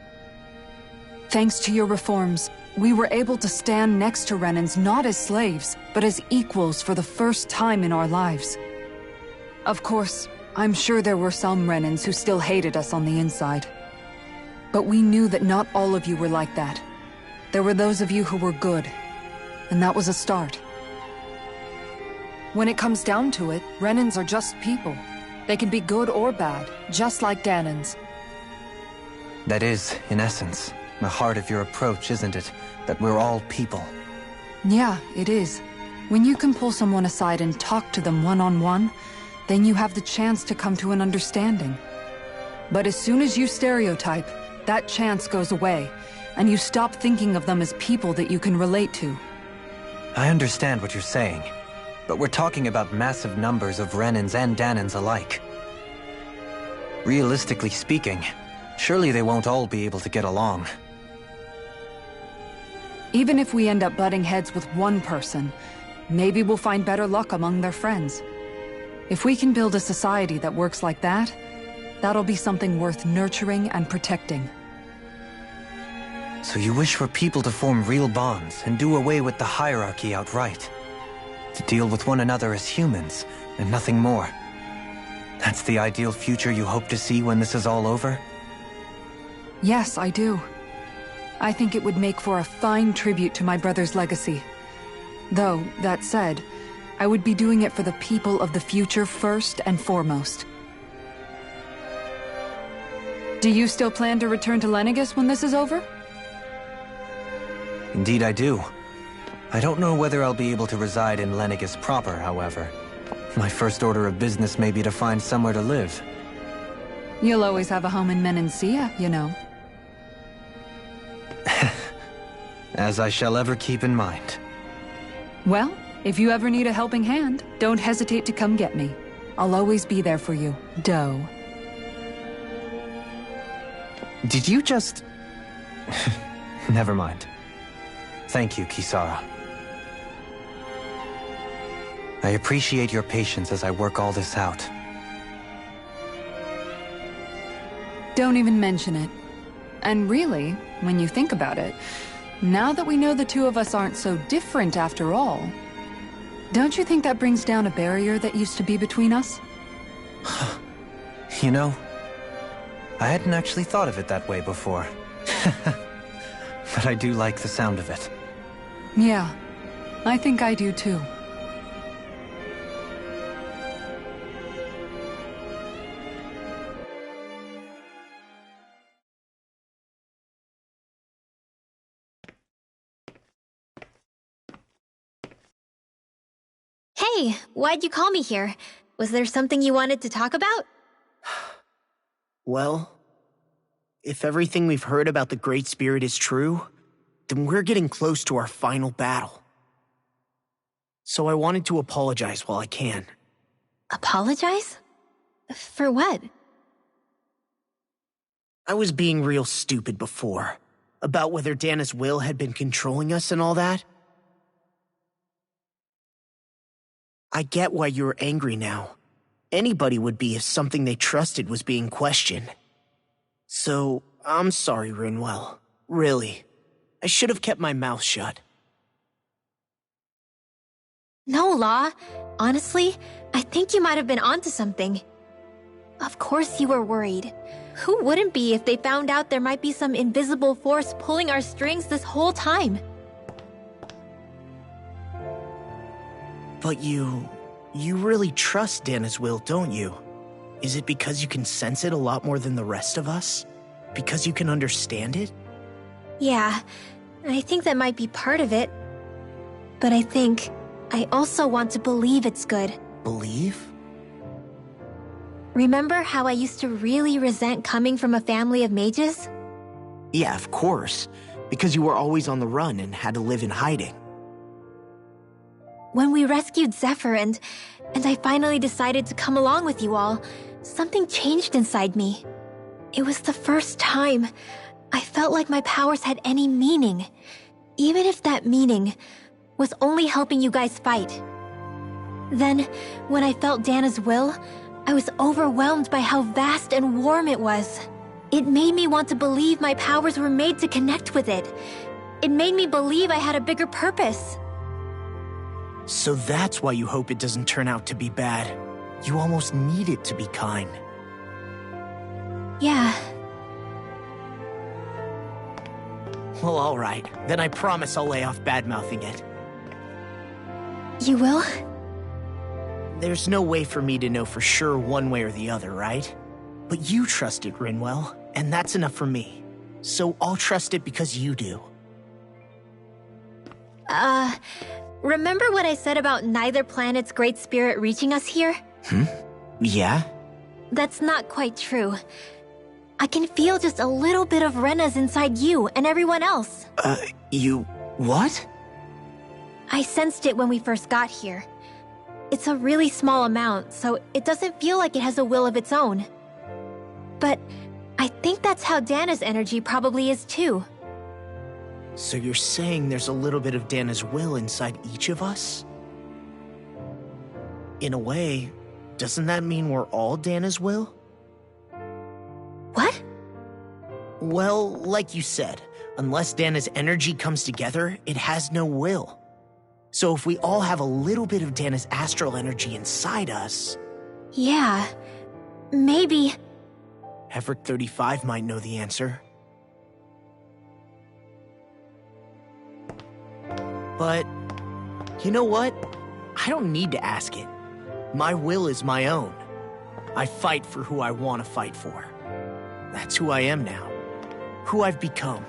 Thanks to your reforms, we were able to stand next to Renans not as slaves, but as equals for the first time in our lives. Of course, I'm sure there were some Renans who still hated us on the inside. But we knew that not all of you were like that. There were those of you who were good, and that was a start. When it comes down to it, Renans are just people. They can be good or bad, just like Danans. That is, in essence, the heart of your approach, isn't it? That we're all people. Yeah, it is. When you can pull someone aside and talk to them one-on-one, then you have the chance to come to an understanding. But as soon as you stereotype, that chance goes away, and you stop thinking of them as people that you can relate to. I understand what you're saying, but we're talking about massive numbers of Renans and Danans alike. Realistically speaking, surely they won't all be able to get along. Even if we end up butting heads with one person, maybe we'll find better luck among their friends. If we can build a society that works like that, that'll be something worth nurturing and protecting. So you wish for people to form real bonds and do away with the hierarchy outright? To deal with one another as humans, and nothing more? That's the ideal future you hope to see when this is all over? Yes, I do. I think it would make for a fine tribute to my brother's legacy. Though, that said, I would be doing it for the people of the future first and foremost. Do you still plan to return to Lenegis when this is over? Indeed I do. I don't know whether I'll be able to reside in Lenegis proper, however. My first order of business may be to find somewhere to live. You'll always have a home in Menancia, you know. As I shall ever keep in mind. Well, if you ever need a helping hand, don't hesitate to come get me. I'll always be there for you, Doe. Did you just... Never mind. Thank you, Kisara. I appreciate your patience as I work all this out. Don't even mention it. And really, when you think about it, now that we know the two of us aren't so different after all, don't you think that brings down a barrier that used to be between us? You know, I hadn't actually thought of it that way before. But I do like the sound of it. Yeah, I think I do too. Hey, why'd you call me here? Was there something you wanted to talk about? Well, if everything we've heard about the Great Spirit is true, then we're getting close to our final battle. So I wanted to apologize while I can. Apologize? For what? I was being real stupid before, about whether Dana's will had been controlling us and all that. I get why you're angry now. Anybody would be if something they trusted was being questioned. So, I'm sorry, Rinwell. Really. I should have kept my mouth shut. No, Law. Honestly, I think you might have been onto something. Of course you were worried. Who wouldn't be if they found out there might be some invisible force pulling our strings this whole time? But you really trust Dana's will, don't you? Is it because you can sense it a lot more than the rest of us? Because you can understand it? Yeah, I think that might be part of it. But I think I also want to believe it's good. Believe? Remember how I used to really resent coming from a family of mages? Yeah, of course. Because you were always on the run and had to live in hiding. When we rescued Zephyr and I finally decided to come along with you all, something changed inside me. It was the first time I felt like my powers had any meaning, even if that meaning was only helping you guys fight. Then, when I felt Dana's will, I was overwhelmed by how vast and warm it was. It made me want to believe my powers were made to connect with it. It made me believe I had a bigger purpose. So that's why you hope it doesn't turn out to be bad. You almost need it to be kind. Yeah. Well, alright. Then I promise I'll lay off bad-mouthing it. You will? There's no way for me to know for sure one way or the other, right? But you trust it, Rinwell, and that's enough for me. So I'll trust it because you do. Remember what I said about neither planet's great spirit reaching us here? Yeah? That's not quite true. I can feel just a little bit of Rena's inside you and everyone else. You... what? I sensed it when we first got here. It's a really small amount, so it doesn't feel like it has a will of its own. But I think that's how Dana's energy probably is too. So you're saying there's a little bit of Dana's will inside each of us? In a way, doesn't that mean we're all Dana's will? What? Well, like you said, unless Dana's energy comes together, it has no will. So if we all have a little bit of Dana's astral energy inside us... Yeah, maybe... Everett 35 might know the answer. But, you know what? I don't need to ask it. My will is my own. I fight for who I want to fight for. That's who I am now. Who I've become.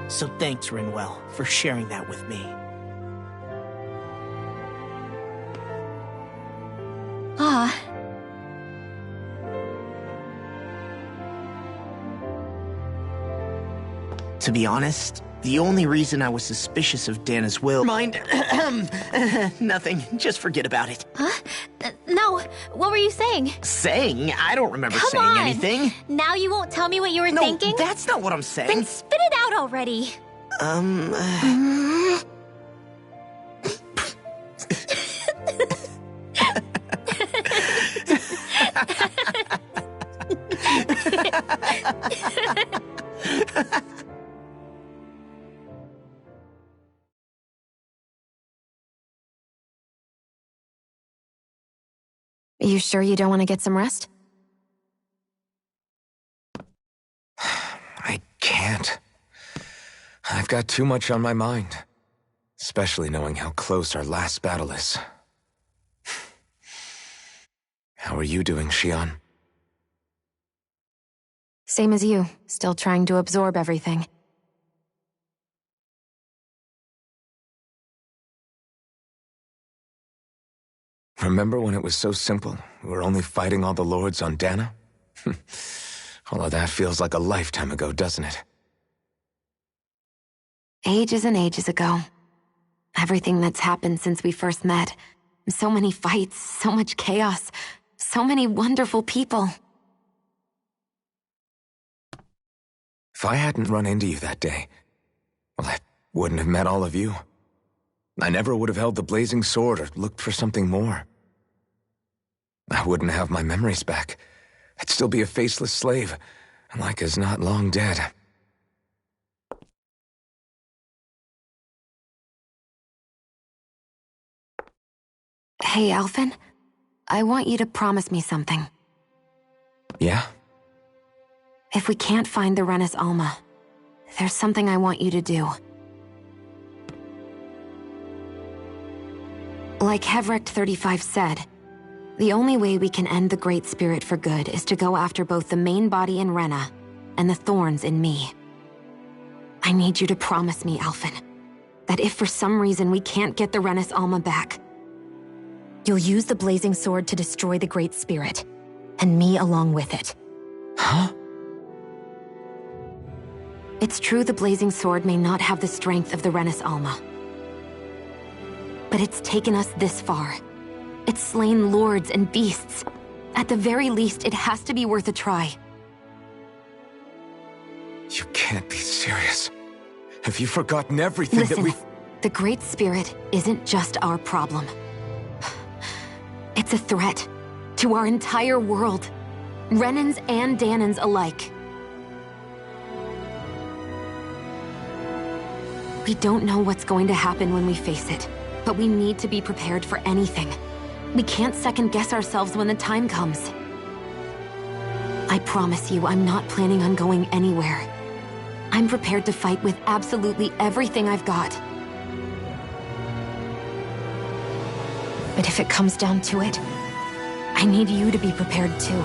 So thanks, Rinwell, for sharing that with me. To be honest, the only reason I was suspicious of Dana's will... Mind... nothing. Just forget about it. Huh? No, what were you saying? Saying? I don't remember saying anything. Now you won't tell me what you were thinking? No, that's not what I'm saying. Then spit it out already. You sure you don't want to get some rest? I can't. I've got too much on my mind. Especially knowing how close our last battle is. How are you doing, Xion? Same as you, still trying to absorb everything. Remember when it was so simple? We were only fighting all the lords on Dana? All of that feels like a lifetime ago, doesn't it? Ages and ages ago. Everything that's happened since we first met. So many fights, so much chaos, so many wonderful people. If I hadn't run into you that day, well, I wouldn't have met all of you. I never would have held the blazing sword or looked for something more. I wouldn't have my memories back. I'd still be a faceless slave, like as not long dead. Hey, Alphen. I want you to promise me something. Yeah? If we can't find the Renis Alma, there's something I want you to do. Like Hevrect 35 said, The only way we can end the Great Spirit for good is to go after both the main body in Rena and the thorns in me. I need you to promise me, Alphen, that if for some reason we can't get the Renis Alma back, you'll use the Blazing Sword to destroy the Great Spirit, and me along with it. Huh? It's true the Blazing Sword may not have the strength of the Renis Alma, but it's taken us this far. It's slain lords and beasts. At the very least, it has to be worth a try. You can't be serious. Have you forgotten everything Listen, that we've... the Great Spirit isn't just our problem. It's a threat to our entire world. Renans and Danans alike. We don't know what's going to happen when we face it, but we need to be prepared for anything. We can't second-guess ourselves when the time comes. I promise you, I'm not planning on going anywhere. I'm prepared to fight with absolutely everything I've got. But if it comes down to it, I need you to be prepared too.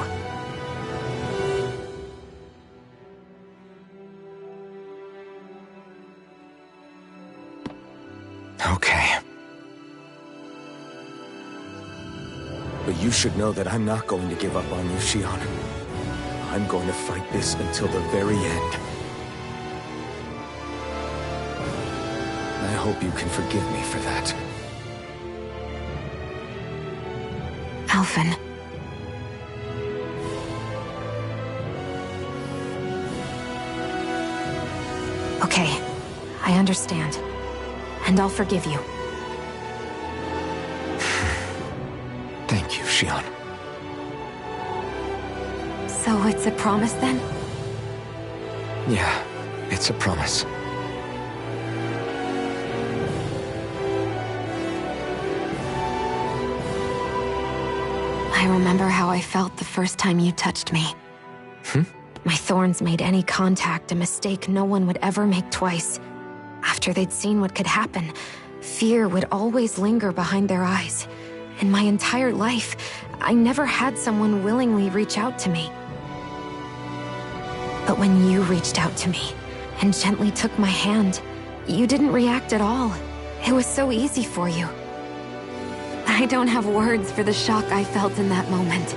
Okay. But you should know that I'm not going to give up on you, Shion. I'm going to fight this until the very end. I hope you can forgive me for that. Alphen. Okay, I understand. And I'll forgive you. Thank you, Shion. So it's a promise then? Yeah, it's a promise. I remember how I felt the first time you touched me. My thorns made any contact a mistake no one would ever make twice. After they'd seen what could happen, fear would always linger behind their eyes. In my entire life, I never had someone willingly reach out to me. But when you reached out to me and gently took my hand, you didn't react at all. It was so easy for you. I don't have words for the shock I felt in that moment.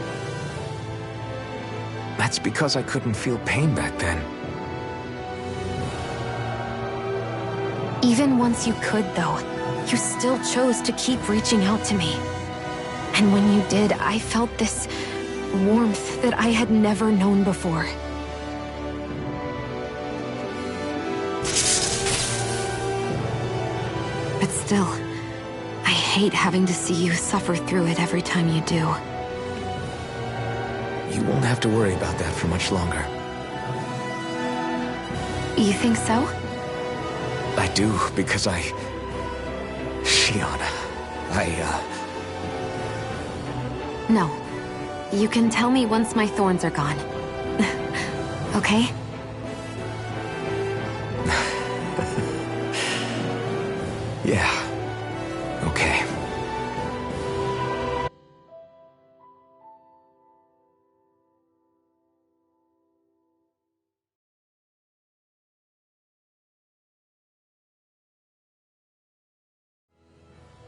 That's because I couldn't feel pain back then. Even once you could, though, you still chose to keep reaching out to me. And when you did, I felt this warmth that I had never known before. But still, I hate having to see you suffer through it every time you do. You won't have to worry about that for much longer. You think so? I do, because Shion, No. You can tell me once my thorns are gone. Okay? Yeah. Okay.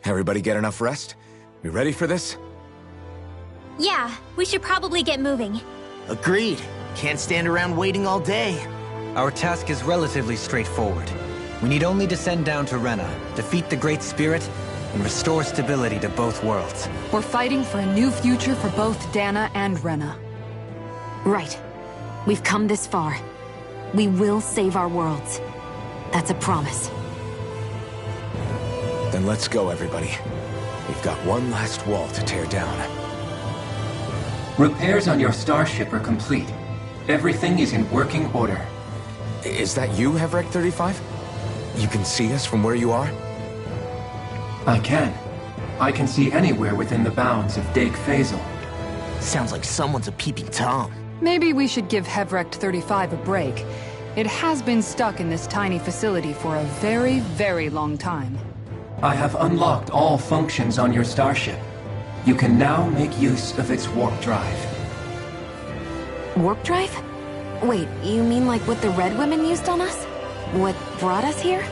Everybody get enough rest? We ready for this? Yeah, we should probably get moving. Agreed. Can't stand around waiting all day. Our task is relatively straightforward. We need only descend down to Rena, defeat the Great Spirit, and restore stability to both worlds. We're fighting for a new future for both Dana and Rena. Right. We've come this far. We will save our worlds. That's a promise. Then let's go, everybody. We've got one last wall to tear down. Repairs on your starship are complete. Everything is in working order. Is that you, Hevrek 35? You can see us from where you are? I can. I can see anywhere within the bounds of Dake Faisal. Sounds like someone's a peeping Tom. Maybe we should give Hevrek 35 a break. It has been stuck in this tiny facility for a very, very long time. I have unlocked all functions on your starship. you can now make use of its warp drive. Warp drive? Wait, you mean like what the Red Women used on us? What brought us here?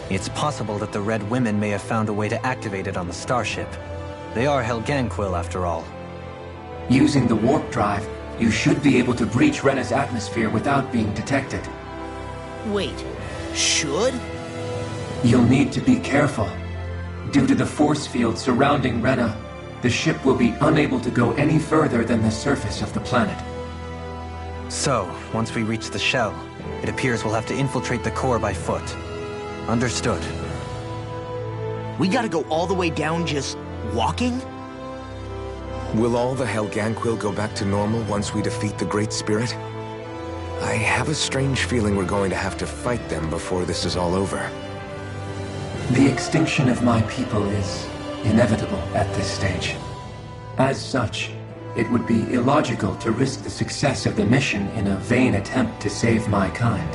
It's possible that the Red Women may have found a way to activate it on the starship. They are Helganquil, after all. Using the warp drive, you should be able to breach Rena's atmosphere without being detected. Wait, should? You'll need to be careful. Due to the force field surrounding Rena, the ship will be unable to go any further than the surface of the planet. So, once we reach the shell, it appears we'll have to infiltrate the core by foot. Understood. We gotta go all the way down just walking? Will all the Helganquil go back to normal once we defeat the Great Spirit? I have a strange feeling we're going to have to fight them before this is all over. The extinction of my people is inevitable at this stage. As such, it would be illogical to risk the success of the mission in a vain attempt to save my kind.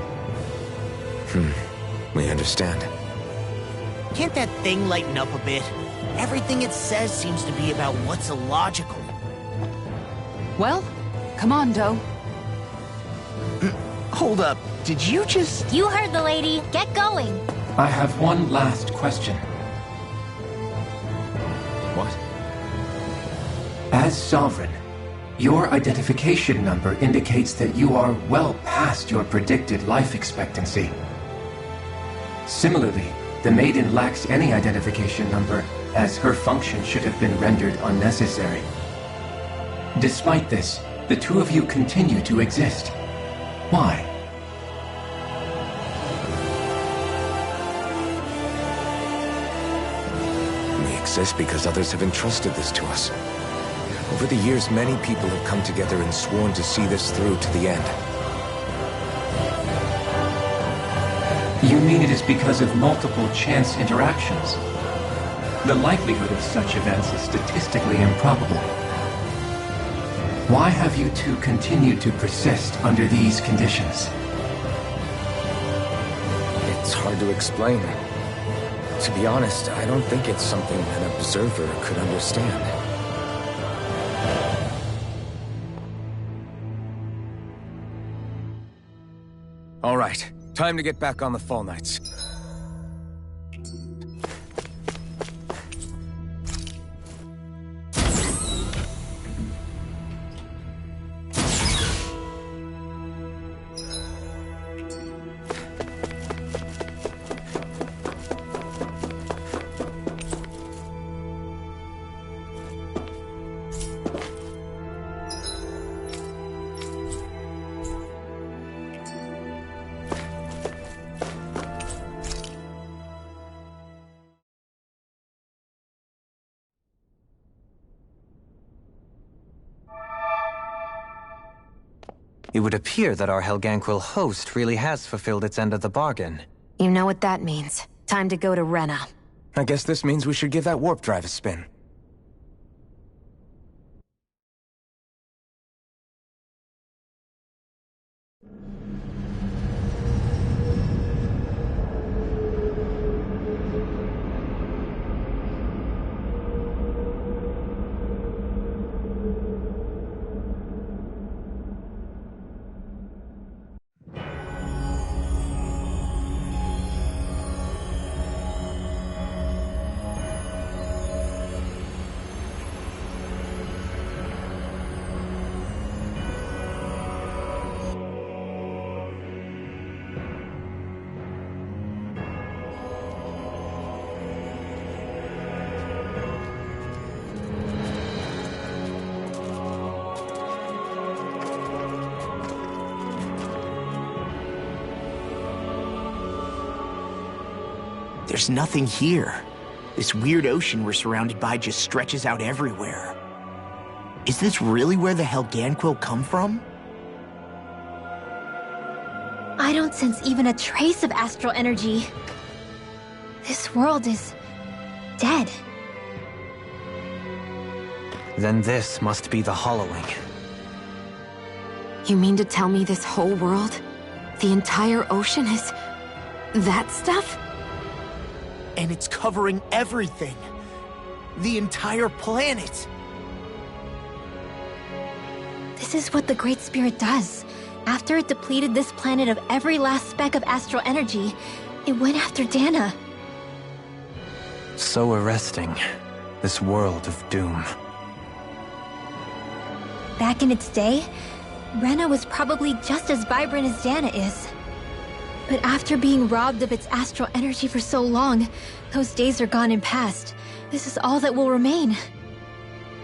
We understand. Can't that thing lighten up a bit? Everything it says seems to be about what's illogical. Well, come on, Doe. Hold up, did you just... You heard the lady. Get going. I have one last question. What? As Sovereign, your identification number indicates that you are well past your predicted life expectancy. Similarly, the Maiden lacks any identification number, as her function should have been rendered unnecessary. Despite this, the two of you continue to exist. Why? We exist because others have entrusted this to us. Over the years, many people have come together and sworn to see this through to the end. You mean it is because of multiple chance interactions? The likelihood of such events is statistically improbable. Why have you two continued to persist under these conditions? It's hard to explain. To be honest, I don't think it's something an observer could understand. All right, time to get back on the Fall Knights. It would appear that our Helganquil host really has fulfilled its end of the bargain. You know what that means. Time to go to Rena. I guess this means we should give that warp drive a spin. There's nothing here. This weird ocean we're surrounded by just stretches out everywhere. Is this really where the Helganquil come from? I don't sense even a trace of astral energy. This world is dead. Then this must be the hollowing. You mean to tell me this whole world, the entire ocean is that stuff? And it's covering everything. The entire planet! This is what the Great Spirit does. After it depleted this planet of every last speck of astral energy, it went after Dana. So arresting. This world of doom. Back in its day, Rena was probably just as vibrant as Dana is. But after being robbed of its astral energy for so long, those days are gone and past. This is all that will remain.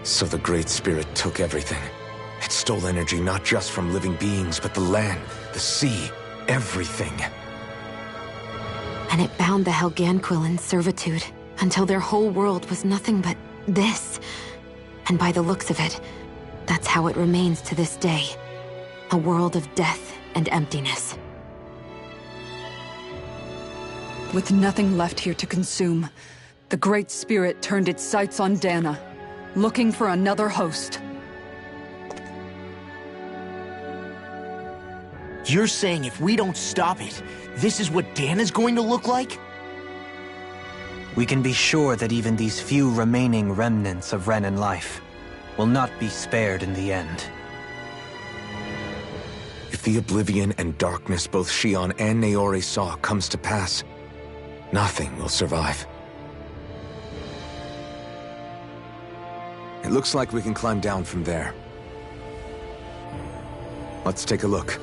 So the Great Spirit took everything. It stole energy not just from living beings, but the land, the sea, everything. And it bound the Helganquil in servitude, until their whole world was nothing but this. And by the looks of it, that's how it remains to this day. A world of death and emptiness. With nothing left here to consume, the Great Spirit turned its sights on Dana, looking for another host. You're saying if we don't stop it, this is what Dana's going to look like? We can be sure that even these few remaining remnants of Renan life will not be spared in the end. If the oblivion and darkness both Shion and Naori saw comes to pass, nothing will survive. It looks like we can climb down from there. Let's take a look.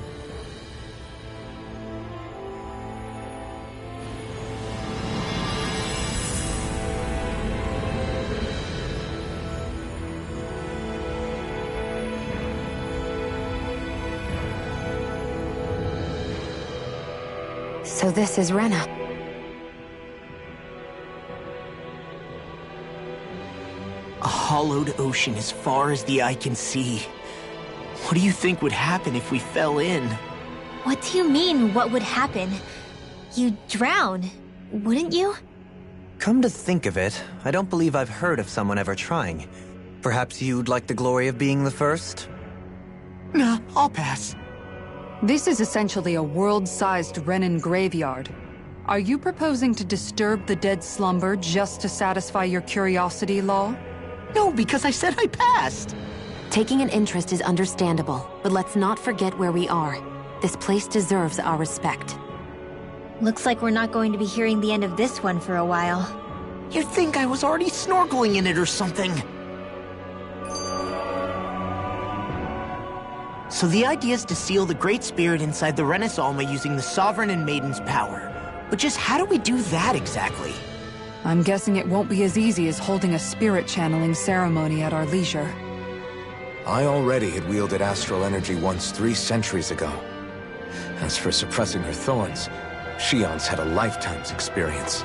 So this is Rena. A hollowed ocean as far as the eye can see. What do you think would happen if we fell in? What do you mean, what would happen? You'd drown, wouldn't you? Come to think of it, I don't believe I've heard of someone ever trying. Perhaps you'd like the glory of being the first? Nah, I'll pass. This is essentially a world-sized Renan graveyard. Are you proposing to disturb the dead slumber just to satisfy your curiosity, Law? No, because I said I passed. Taking an interest is understandable, but let's not forget where we are. This place deserves our respect. Looks like we're not going to be hearing the end of this one for a while. You'd think I was already snorkeling in it or something. So the idea is to seal the Great Spirit inside the Renis Alma using the Sovereign and Maiden's power. But just how do we do that exactly? I'm guessing it won't be as easy as holding a spirit channeling ceremony at our leisure. I already had wielded astral energy once 3 centuries ago. As for suppressing her thorns, Shion's had a lifetime's experience.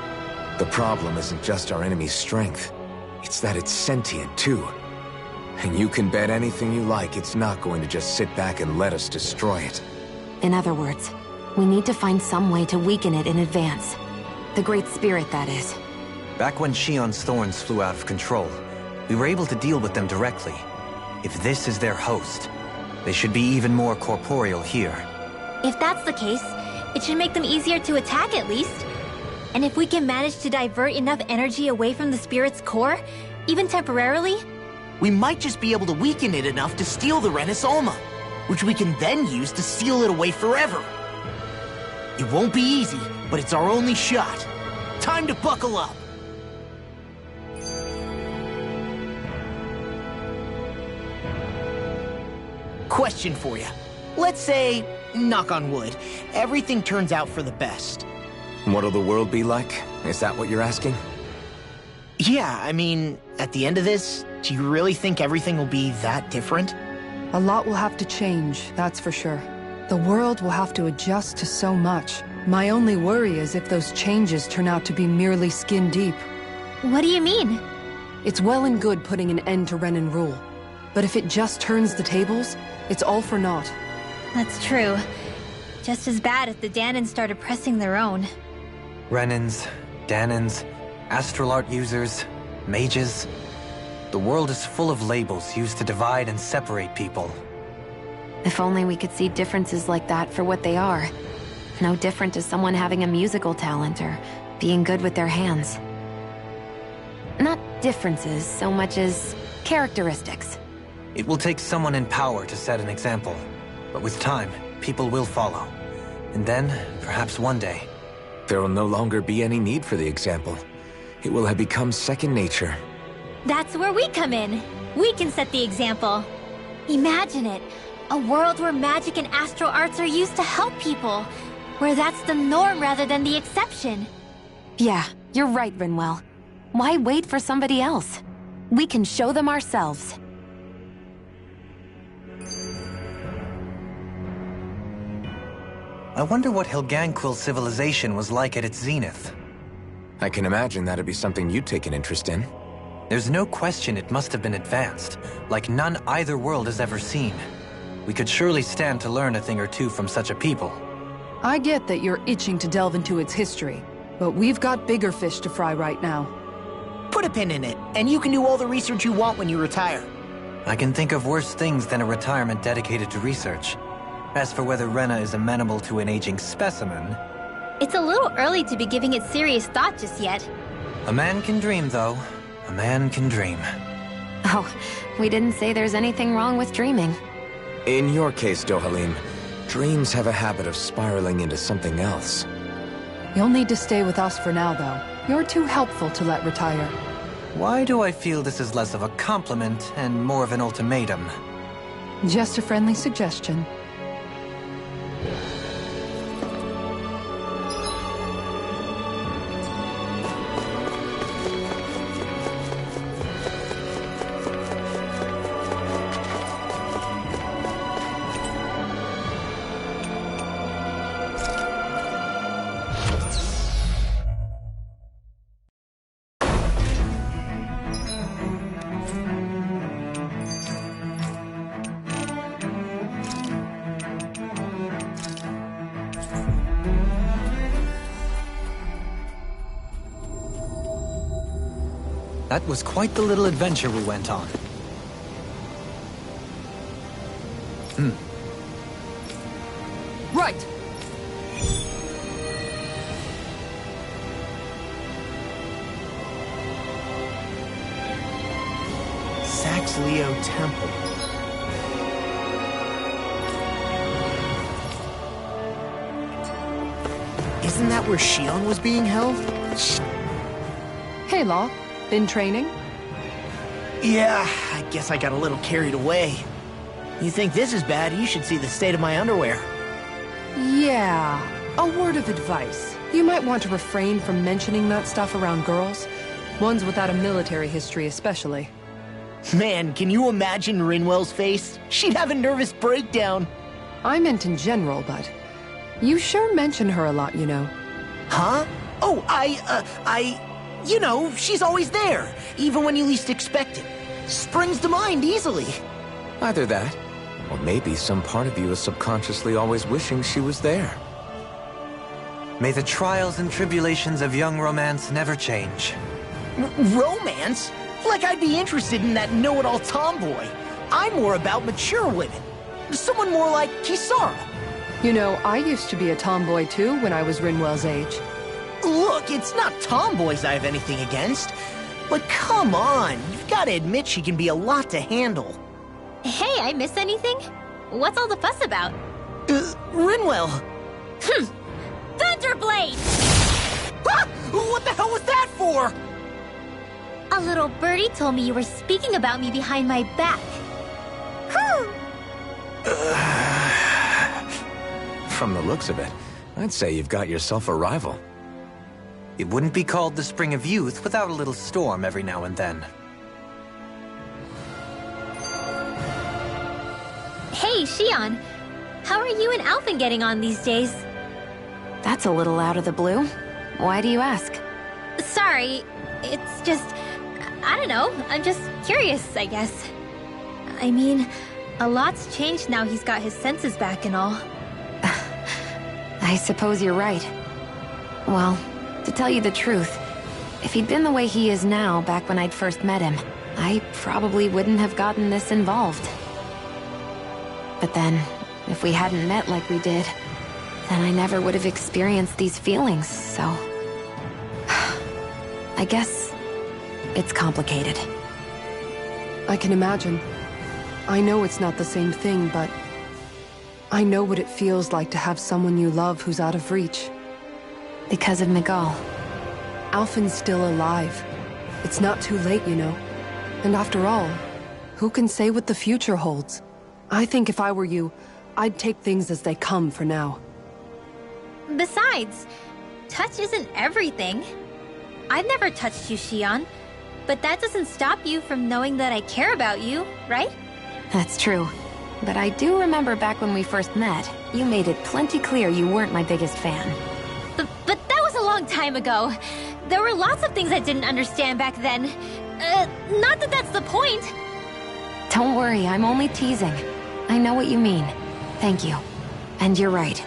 The problem isn't just our enemy's strength. It's that it's sentient, too. And you can bet anything you like it's not going to just sit back and let us destroy it. In other words, we need to find some way to weaken it in advance. The Great Spirit, that is. Back when Shion's thorns flew out of control, we were able to deal with them directly. If this is their host, they should be even more corporeal here. If that's the case, it should make them easier to attack at least. And if we can manage to divert enough energy away from the spirit's core, even temporarily, we might just be able to weaken it enough to steal the Renis Alma, which we can then use to seal it away forever. It won't be easy, but it's our only shot. Time to buckle up. Question for you. Let's say, knock on wood, everything turns out for the best. What'll the world be like? Is that what you're asking? Yeah, I mean, at the end of this, do you really think everything will be that different? A lot will have to change, that's for sure. The world will have to adjust to so much. My only worry is if those changes turn out to be merely skin deep. What do you mean? It's well and good putting an end to Renan rule. But if it just turns the tables, it's all for naught. That's true. Just as bad if the Danans started pressing their own. Renans, Danans, astral art users, mages. The world is full of labels used to divide and separate people. If only we could see differences like that for what they are. No different to someone having a musical talent or being good with their hands. Not differences so much as characteristics. It will take someone in power to set an example. But with time, people will follow. And then, perhaps one day... There will no longer be any need for the example. It will have become second nature. That's where we come in. We can set the example. Imagine it. A world where magic and astral arts are used to help people. Where that's the norm rather than the exception. Yeah, you're right, Rinwell. Why wait for somebody else? We can show them ourselves. I wonder what Hilganquil's civilization was like at its zenith. I can imagine that'd be something you'd take an interest in. There's no question it must have been advanced, like none either world has ever seen. We could surely stand to learn a thing or two from such a people. I get that you're itching to delve into its history, but we've got bigger fish to fry right now. Put a pin in it, and you can do all the research you want when you retire. I can think of worse things than a retirement dedicated to research. As for whether Rena is amenable to an aging specimen... It's a little early to be giving it serious thought just yet. A man can dream, though. A man can dream. Oh, we didn't say there's anything wrong with dreaming. In your case, Dohalim, dreams have a habit of spiraling into something else. You'll need to stay with us for now, though. You're too helpful to let retire. Why do I feel this is less of a compliment and more of an ultimatum? Just a friendly suggestion. That was quite the little adventure we went on. Right! Sax-Leo Temple. Isn't that where Shion was being held? Hey, Law. Been training? Yeah, I guess I got a little carried away. You think this is bad, you should see the state of my underwear. Yeah. A word of advice. You might want to refrain from mentioning that stuff around girls. Ones without a military history especially. Man, can you imagine Rinwell's face? She'd have a nervous breakdown. I meant in general, but... You sure mention her a lot, you know. Huh? Oh, You know, she's always there, even when you least expect it. Springs to mind easily. Either that, or maybe some part of you is subconsciously always wishing she was there. May the trials and tribulations of young romance never change. Romance? Like I'd be interested in that know-it-all tomboy. I'm more about mature women. Someone more like Kisara. You know, I used to be a tomboy too when I was Rinwell's age. Look, it's not tomboys I have anything against. But come on, you've got to admit she can be a lot to handle. Hey, I miss anything? What's all the fuss about? Rinwell. Thunderblade! Ah! What the hell was that for? A little birdie told me you were speaking about me behind my back. From the looks of it, I'd say you've got yourself a rival. It wouldn't be called the Spring of Youth without a little storm every now and then. Hey, Shion. How are you and Alphen getting on these days? That's a little out of the blue. Why do you ask? Sorry, it's just... I don't know, I'm just curious, I guess. I mean, a lot's changed now he's got his senses back and all. I suppose you're right. Well, to tell you the truth, if he'd been the way he is now back when I'd first met him, I probably wouldn't have gotten this involved. But then, if we hadn't met like we did, then I never would have experienced these feelings, so... I guess It's complicated. I can imagine. I know it's not the same thing, but I know what it feels like to have someone you love who's out of reach. Because of Miguel. Alphen's still alive. It's not too late, you know. And after all, who can say what the future holds? I think if I were you, I'd take things as they come for now. Besides, touch isn't everything. I've never touched you, Xion, but that doesn't stop you from knowing that I care about you, right? That's true. But I do remember back when we first met, you made it plenty clear you weren't my biggest fan. But that was a long time ago. There were lots of things I didn't understand back then. Not that that's the point. Don't worry, I'm only teasing. I know what you mean. Thank you. And you're right.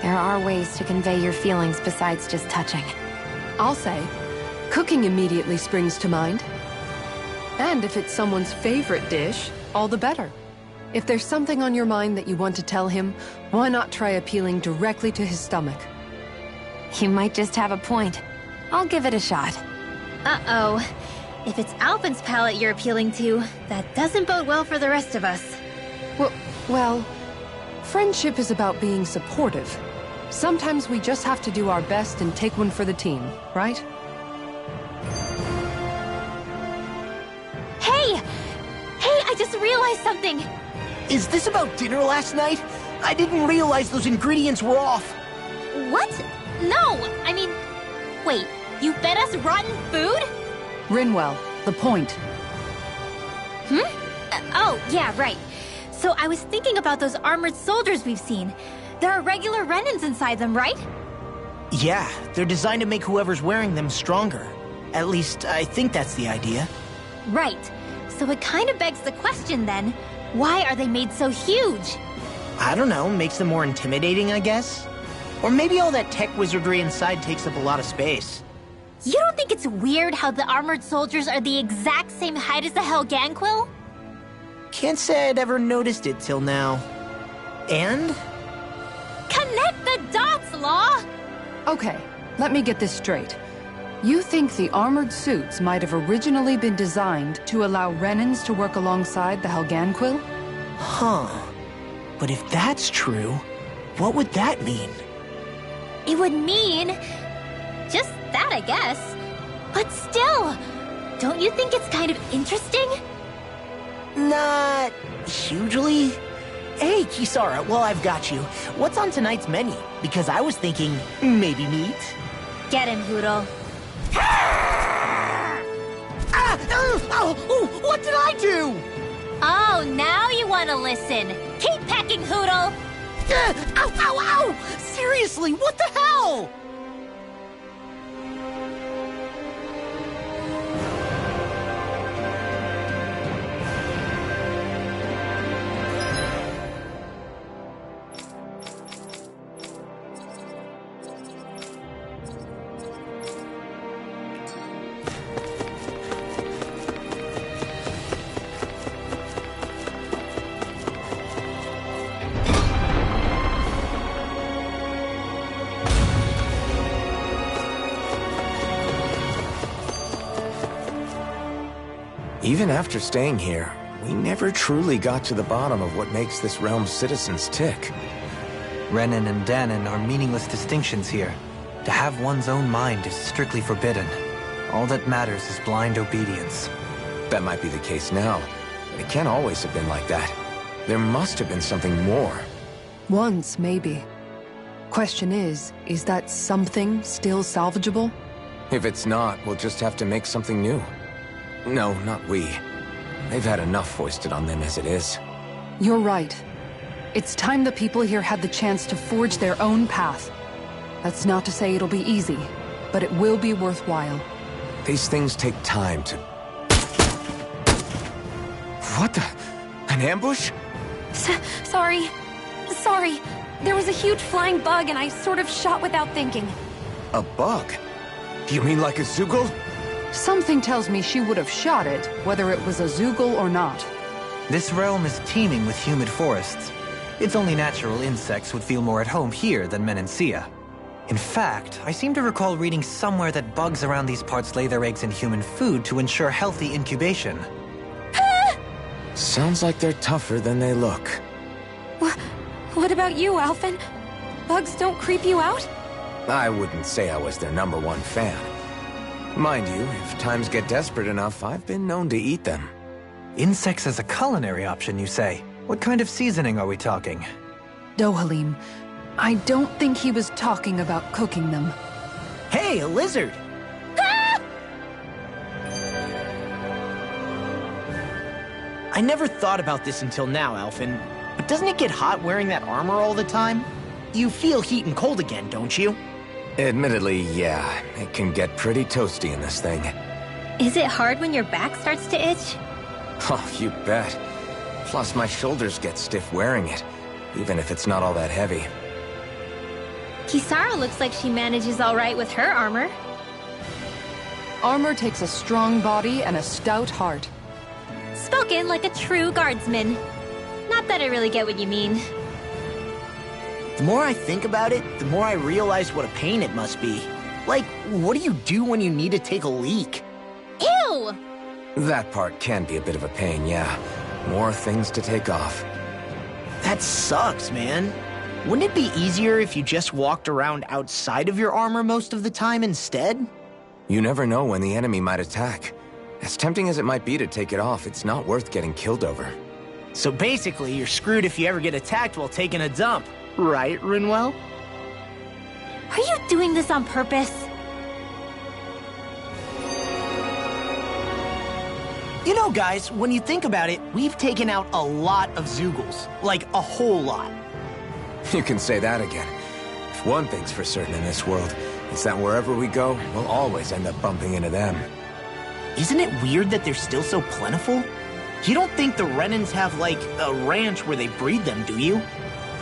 There are ways to convey your feelings besides just touching. I'll say, cooking immediately springs to mind. And if it's someone's favorite dish, all the better. If there's something on your mind that you want to tell him, why not try appealing directly to his stomach? You might just have a point. I'll give it a shot. Uh-oh. If it's Alphen's palate you're appealing to, that doesn't bode well for the rest of us. Well, friendship is about being supportive. Sometimes we just have to do our best and take one for the team, right? Hey! I just realized something! Is this about dinner last night? I didn't realize those ingredients were off. What? No! I mean, wait, you fed us rotten food? Rinwell, the point. Oh, yeah, right. So I was thinking about those armored soldiers we've seen. There are regular Renans inside them, right? Yeah, they're designed to make whoever's wearing them stronger. At least, I think that's the idea. Right. So it kind of begs the question then, why are they made so huge? I don't know, makes them more intimidating, I guess? Or maybe all that tech wizardry inside takes up a lot of space. You don't think it's weird how the armored soldiers are the exact same height as the Helganquil? Can't say I'd ever noticed it till now. And? Connect the dots, Law! Okay, let me get this straight. You think the armored suits might have originally been designed to allow Renans to work alongside the Helganquil? Huh. But if that's true, what would that mean? It would mean... just that, I guess. But still, don't you think it's kind of interesting? Not hugely. Hey, Kisara, while I've got you, what's on tonight's menu? Because I was thinking, maybe meat? Get him, Hoodle. What did I do? Oh, now you want to listen. Keep pecking, Hoodle! Ow! Seriously, what the hell? Even after staying here, we never truly got to the bottom of what makes this realm's citizens tick. Renan and Danon are meaningless distinctions here. To have one's own mind is strictly forbidden. All that matters is blind obedience. That might be the case now, but it can't always have been like that. There must have been something more. Once, maybe. Question is that something still salvageable? If it's not, we'll just have to make something new. No, not we. They've had enough foisted on them as it is. You're right. It's time the people here had the chance to forge their own path. That's not to say it'll be easy, but it will be worthwhile. These things take time to... What the... An ambush? Sorry. There was a huge flying bug and I sort of shot without thinking. A bug? You mean like a Zoogle? Something tells me she would have shot it, whether it was a Zoogle or not. This realm is teeming with humid forests. It's only natural insects would feel more at home here than Menancia. In fact, I seem to recall reading somewhere that bugs around these parts lay their eggs in human food to ensure healthy incubation. Sounds like they're tougher than they look. What about you, Alphen? Bugs don't creep you out? I wouldn't say I was their #1 fan. Mind you, if times get desperate enough, I've been known to eat them. Insects as a culinary option, you say? What kind of seasoning are we talking? Dohalim, I don't think he was talking about cooking them. Hey, a lizard! I never thought about this until now, Alphen, but doesn't it get hot wearing that armor all the time? You feel heat and cold again, don't you? Admittedly, yeah. It can get pretty toasty in this thing. Is it hard when your back starts to itch? Oh, you bet. Plus, my shoulders get stiff wearing it, even if it's not all that heavy. Kisara looks like she manages all right with her armor. Armor takes a strong body and a stout heart. Spoken like a true guardsman. Not that I really get what you mean. The more I think about it, the more I realize what a pain it must be. Like, what do you do when you need to take a leak? Ew! That part can be a bit of a pain, yeah. More things to take off. That sucks, man. Wouldn't it be easier if you just walked around outside of your armor most of the time instead? You never know when the enemy might attack. As tempting as it might be to take it off, it's not worth getting killed over. So basically, you're screwed if you ever get attacked while taking a dump. Right, Rinwell? Are you doing this on purpose? You know, guys, when you think about it, we've taken out a lot of Zeugles. Like, a whole lot. You can say that again. If one thing's for certain in this world, it's that wherever we go, we'll always end up bumping into them. Isn't it weird that they're still so plentiful? You don't think the Renans have, like, a ranch where they breed them, do you?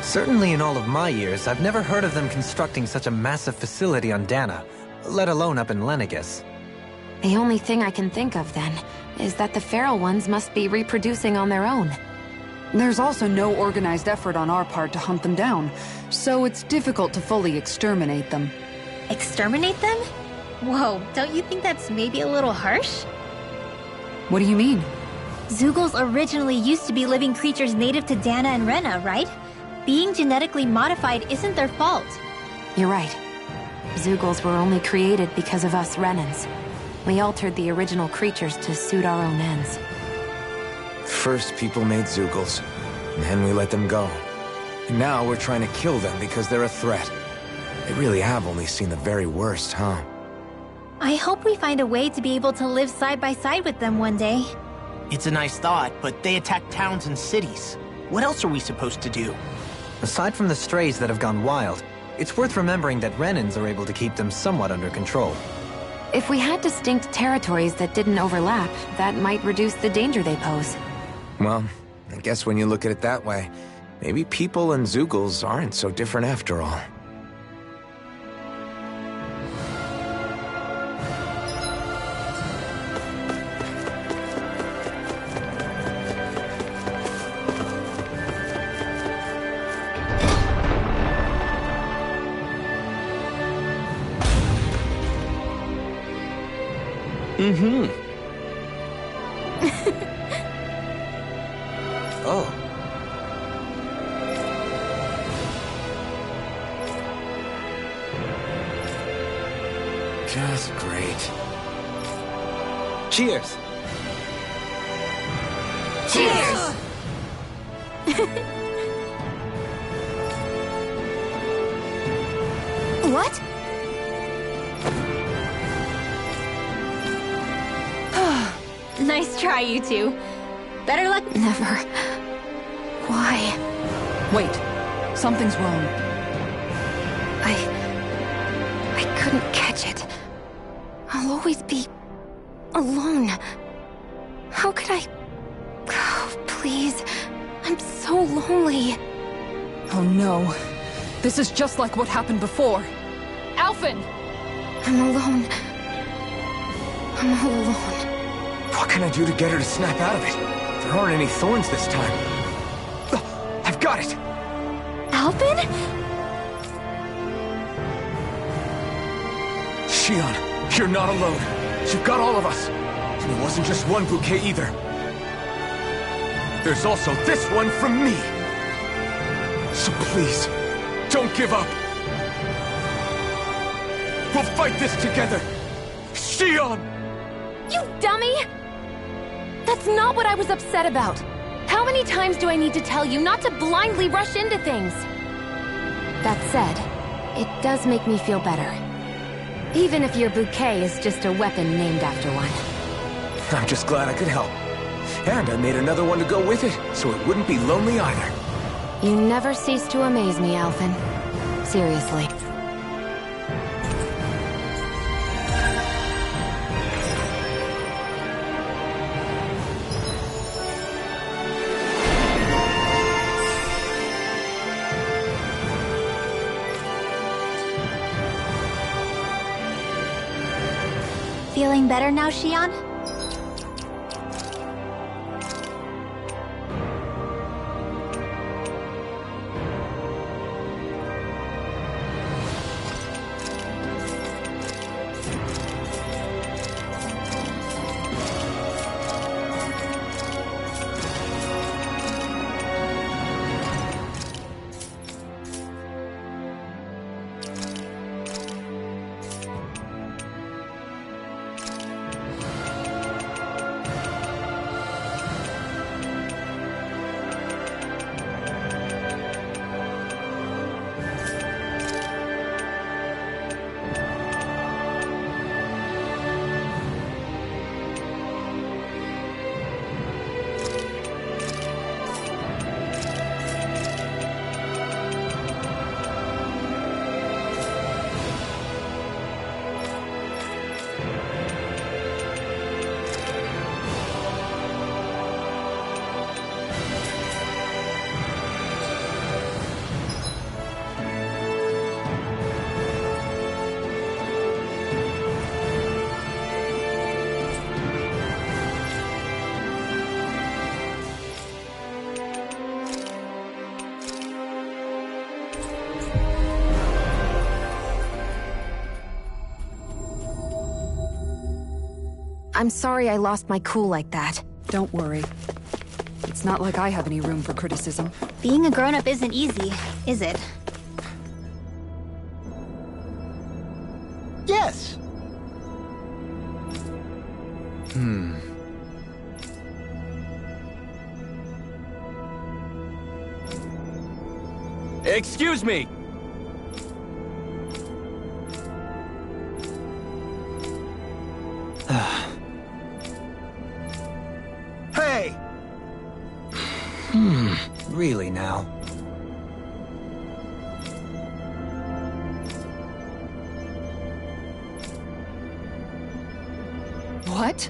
Certainly in all of my years, I've never heard of them constructing such a massive facility on Dana, let alone up in Lenegus. The only thing I can think of, then, is that the feral ones must be reproducing on their own. There's also no organized effort on our part to hunt them down, so it's difficult to fully exterminate them. Exterminate them? Whoa, don't you think that's maybe a little harsh? What do you mean? Zeugles originally used to be living creatures native to Dana and Rena, right? Being genetically modified isn't their fault. You're right. Zeugles were only created because of us Renans. We altered the original creatures to suit our own ends. First, people made Zeugles, and then we let them go. And now we're trying to kill them because they're a threat. They really have only seen the very worst, huh? I hope we find a way to be able to live side by side with them one day. It's a nice thought, but they attack towns and cities. What else are we supposed to do? Aside from the strays that have gone wild, it's worth remembering that Renans are able to keep them somewhat under control. If we had distinct territories that didn't overlap, that might reduce the danger they pose. Well, I guess when you look at it that way, maybe people and Zeugles aren't so different after all. Mm-hmm. Oh. Just great. Cheers! Cheers! What? Nice try, you two. Better luck. Never. Why? Wait. Something's wrong. I couldn't catch it. I'll always be alone. How could I... Oh, please. I'm so lonely. Oh no. This is just like what happened before. Alphen! I'm alone. I'm all alone. What can I do to get her to snap out of it? There aren't any thorns this time. I've got it! Alphen? Shion, you're not alone. You've got all of us. And it wasn't just one bouquet either. There's also this one from me. So please, don't give up. We'll fight this together. Shion! You dummy! That's not what I was upset about. How many times do I need to tell you not to blindly rush into things? That said, it does make me feel better. Even if your bouquet is just a weapon named after one. I'm just glad I could help. And I made another one to go with it, so it wouldn't be lonely either. You never cease to amaze me, Alphen. Seriously. Feeling better now, Shion? I'm sorry I lost my cool like that. Don't worry. It's not like I have any room for criticism. Being a grown-up isn't easy, is it? Yes! Excuse me! Hey! Really now? What?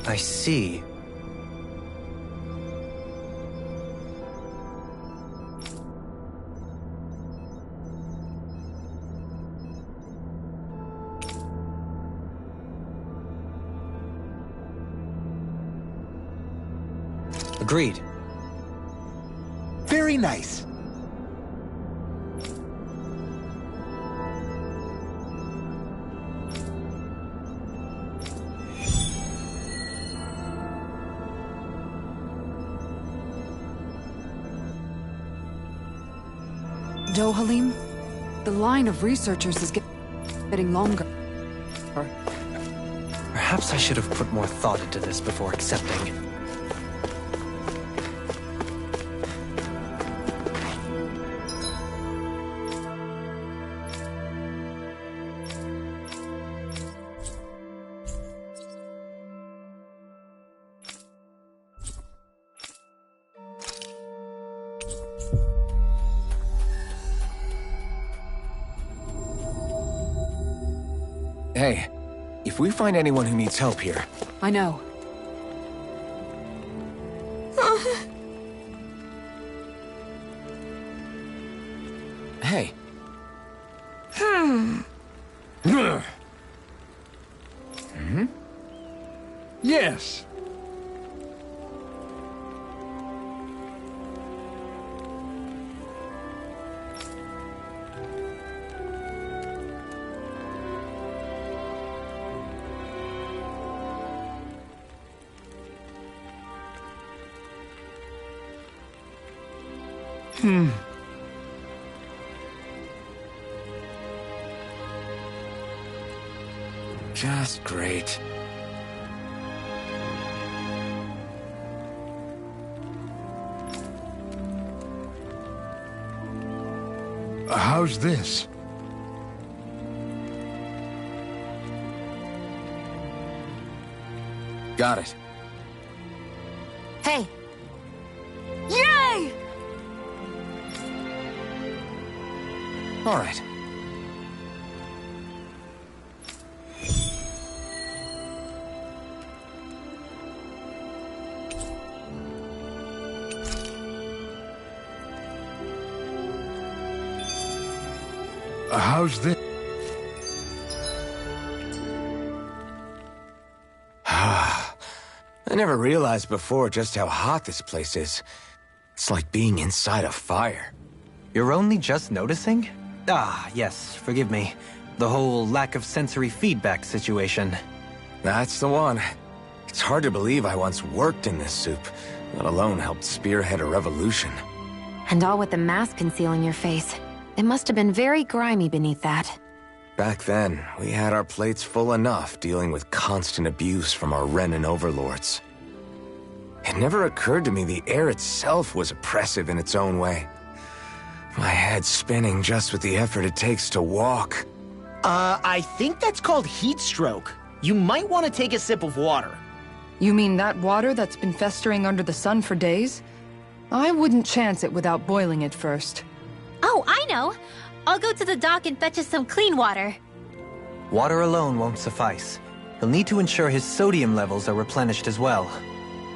I see. Agreed. Very nice. Dohalim? The line of researchers is getting longer. Perhaps I should have put more thought into this before accepting. Hey, if we find anyone who needs help here... I know. Hey. Yes. Just great. How's this? Got it. Hey! Yay! All right. How's this? I never realized before just how hot this place is. It's like being inside a fire. You're only just noticing? Ah, yes, forgive me. The whole lack of sensory feedback situation. That's the one. It's hard to believe I once worked in this soup, let alone helped spearhead a revolution. And all with the mask concealing your face. It must have been very grimy beneath that. Back then, we had our plates full enough dealing with constant abuse from our Renan overlords. It never occurred to me the air itself was oppressive in its own way. My head's spinning just with the effort it takes to walk. I think that's called heat stroke. You might want to take a sip of water. You mean that water that's been festering under the sun for days? I wouldn't chance it without boiling it first. Oh, I know! I'll go to the dock and fetch us some clean water. Water alone won't suffice. He'll need to ensure his sodium levels are replenished as well.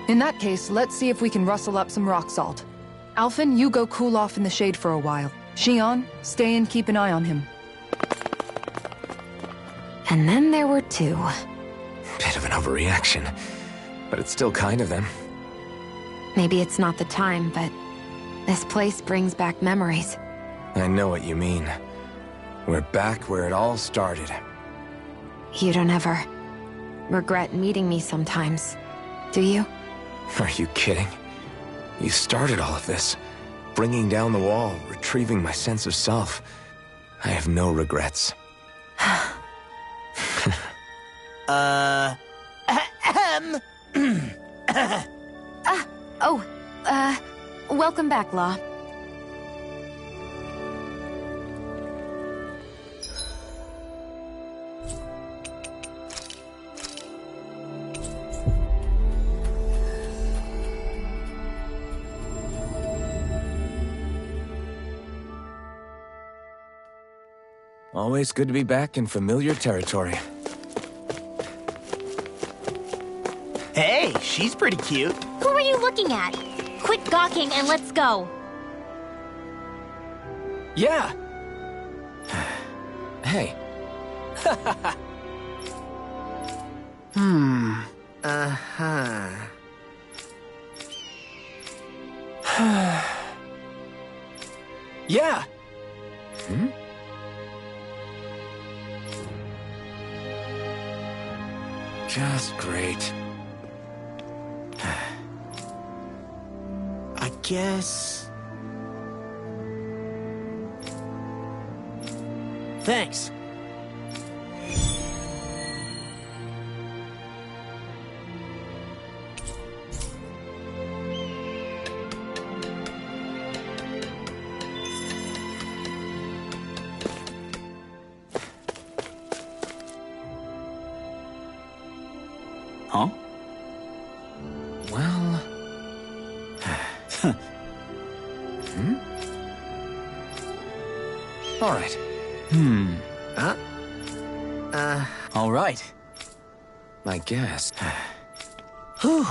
In that case, let's see if we can rustle up some rock salt. Alphen, you go cool off in the shade for a while. Xion, stay and keep an eye on him. And then there were two. Bit of an overreaction, but it's still kind of them. Maybe it's not the time, but this place brings back memories. I know what you mean. We're back where it all started. You don't ever regret meeting me sometimes, do you? Are you kidding? You started all of this. Bringing down the wall, retrieving my sense of self. I have no regrets. Welcome back, Law. Always good to be back in familiar territory. Hey, she's pretty cute. Who are you looking at? Quit gawking and let's go. Yeah! Hey. Uh-huh. Yeah! Just great. I guess... Thanks. Huh? Well... All right. All right. I guess. Whew.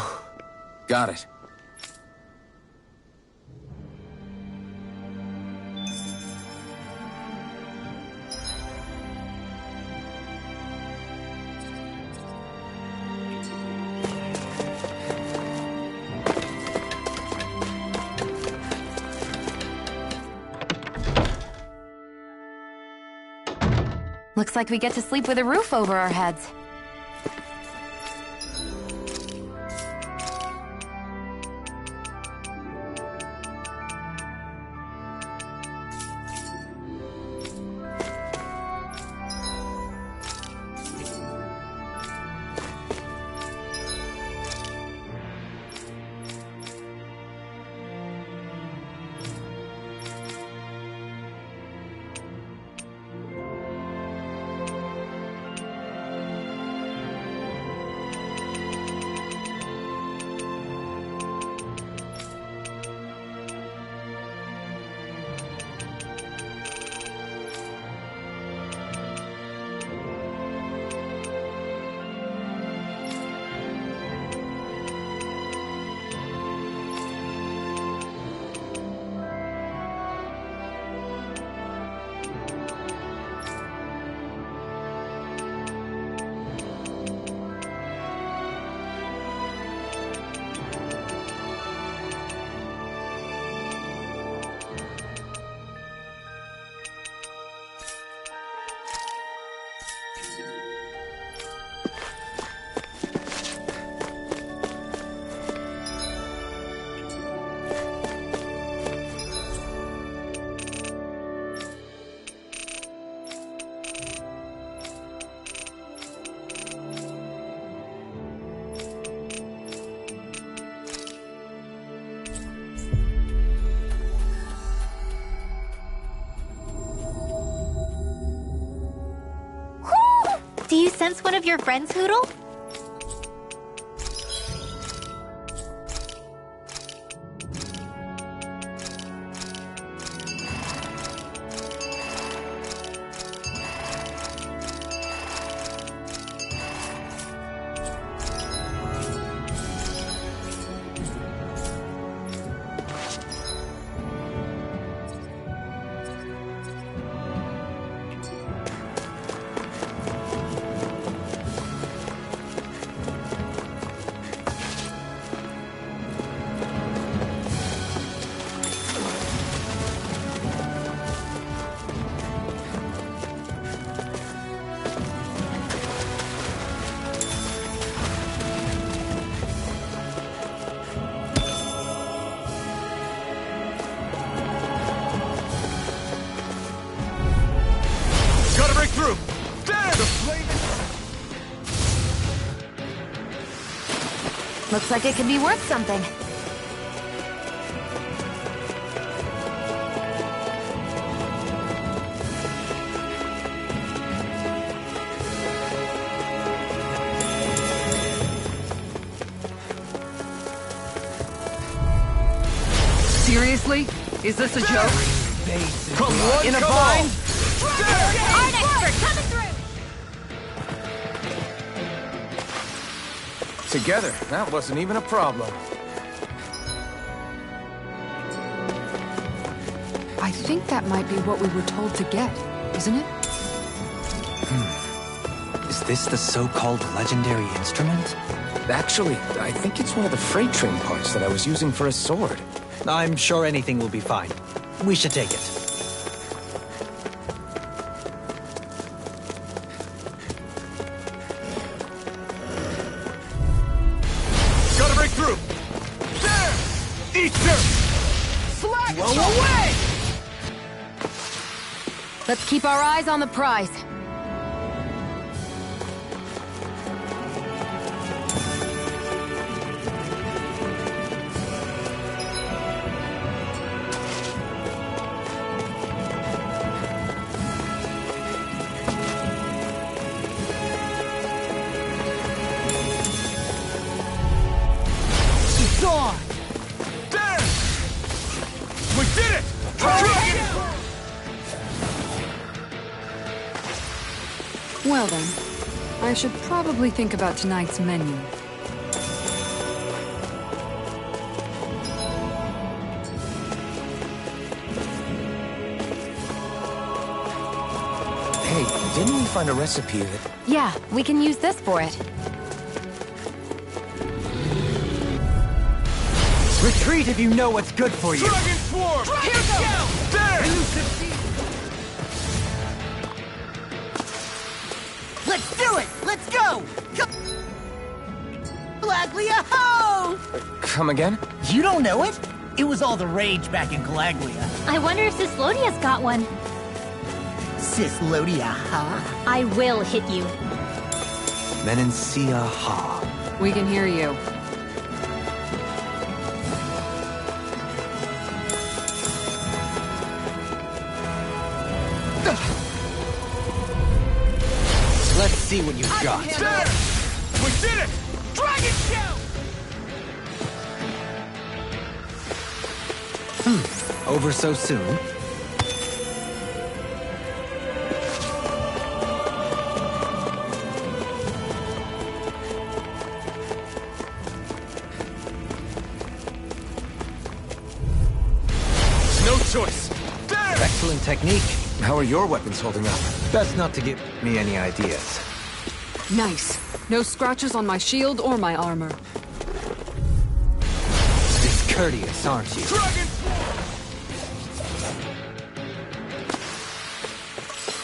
Got it. Looks like we get to sleep with a roof over our heads. Do you sense one of your friends, Hootle? Looks like it could be worth something. Seriously? Is this a joke? Come on, In a come bind? on! Art expert coming through! Together, that wasn't even a problem. I think that might be what we were told to get, isn't it? Is this the so-called legendary instrument? Actually, I think it's one of the freight train parts that I was using for a sword. I'm sure anything will be fine. We should take it. Gotta break through! There! Eat them! Slack! Whoa, away! Let's keep our eyes on the prize. Well then, I should probably think about tonight's menu. Hey, didn't we find a recipe that... Yeah, we can use this for it. Retreat if you know what's good for you! Dragon Swarm! Here goes! There! Let's do it! Let's go! Galaglia ho! Come again? You don't know it? It was all the rage back in Galaglia. I wonder if Cyslodia's got one. Cyslodia, huh? I will hit you. Menencia Ha. We can hear you. Let's see what you've got. There! We did it! Dragon Shout! Over so soon? No choice. There! Excellent technique. How are your weapons holding up? Best not to give me any ideas. Nice. No scratches on my shield or my armor. Discourteous, aren't you? Dragon!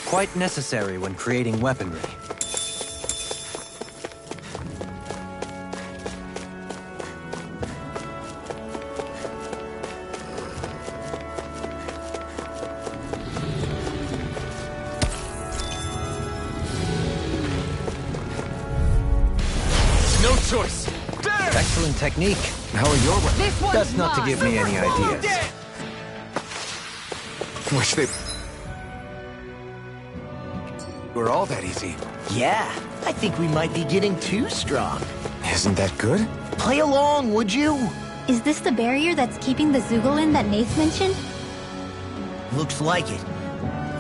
Quite necessary when creating weaponry. No choice. There! Excellent technique. How are your weapons? This one's Best not to give me any ideas. Wish they were all that easy. Yeah, I think we might be getting too strong. Isn't that good? Play along, would you? Is this the barrier that's keeping the Zoogle in that Nath mentioned? Looks like it.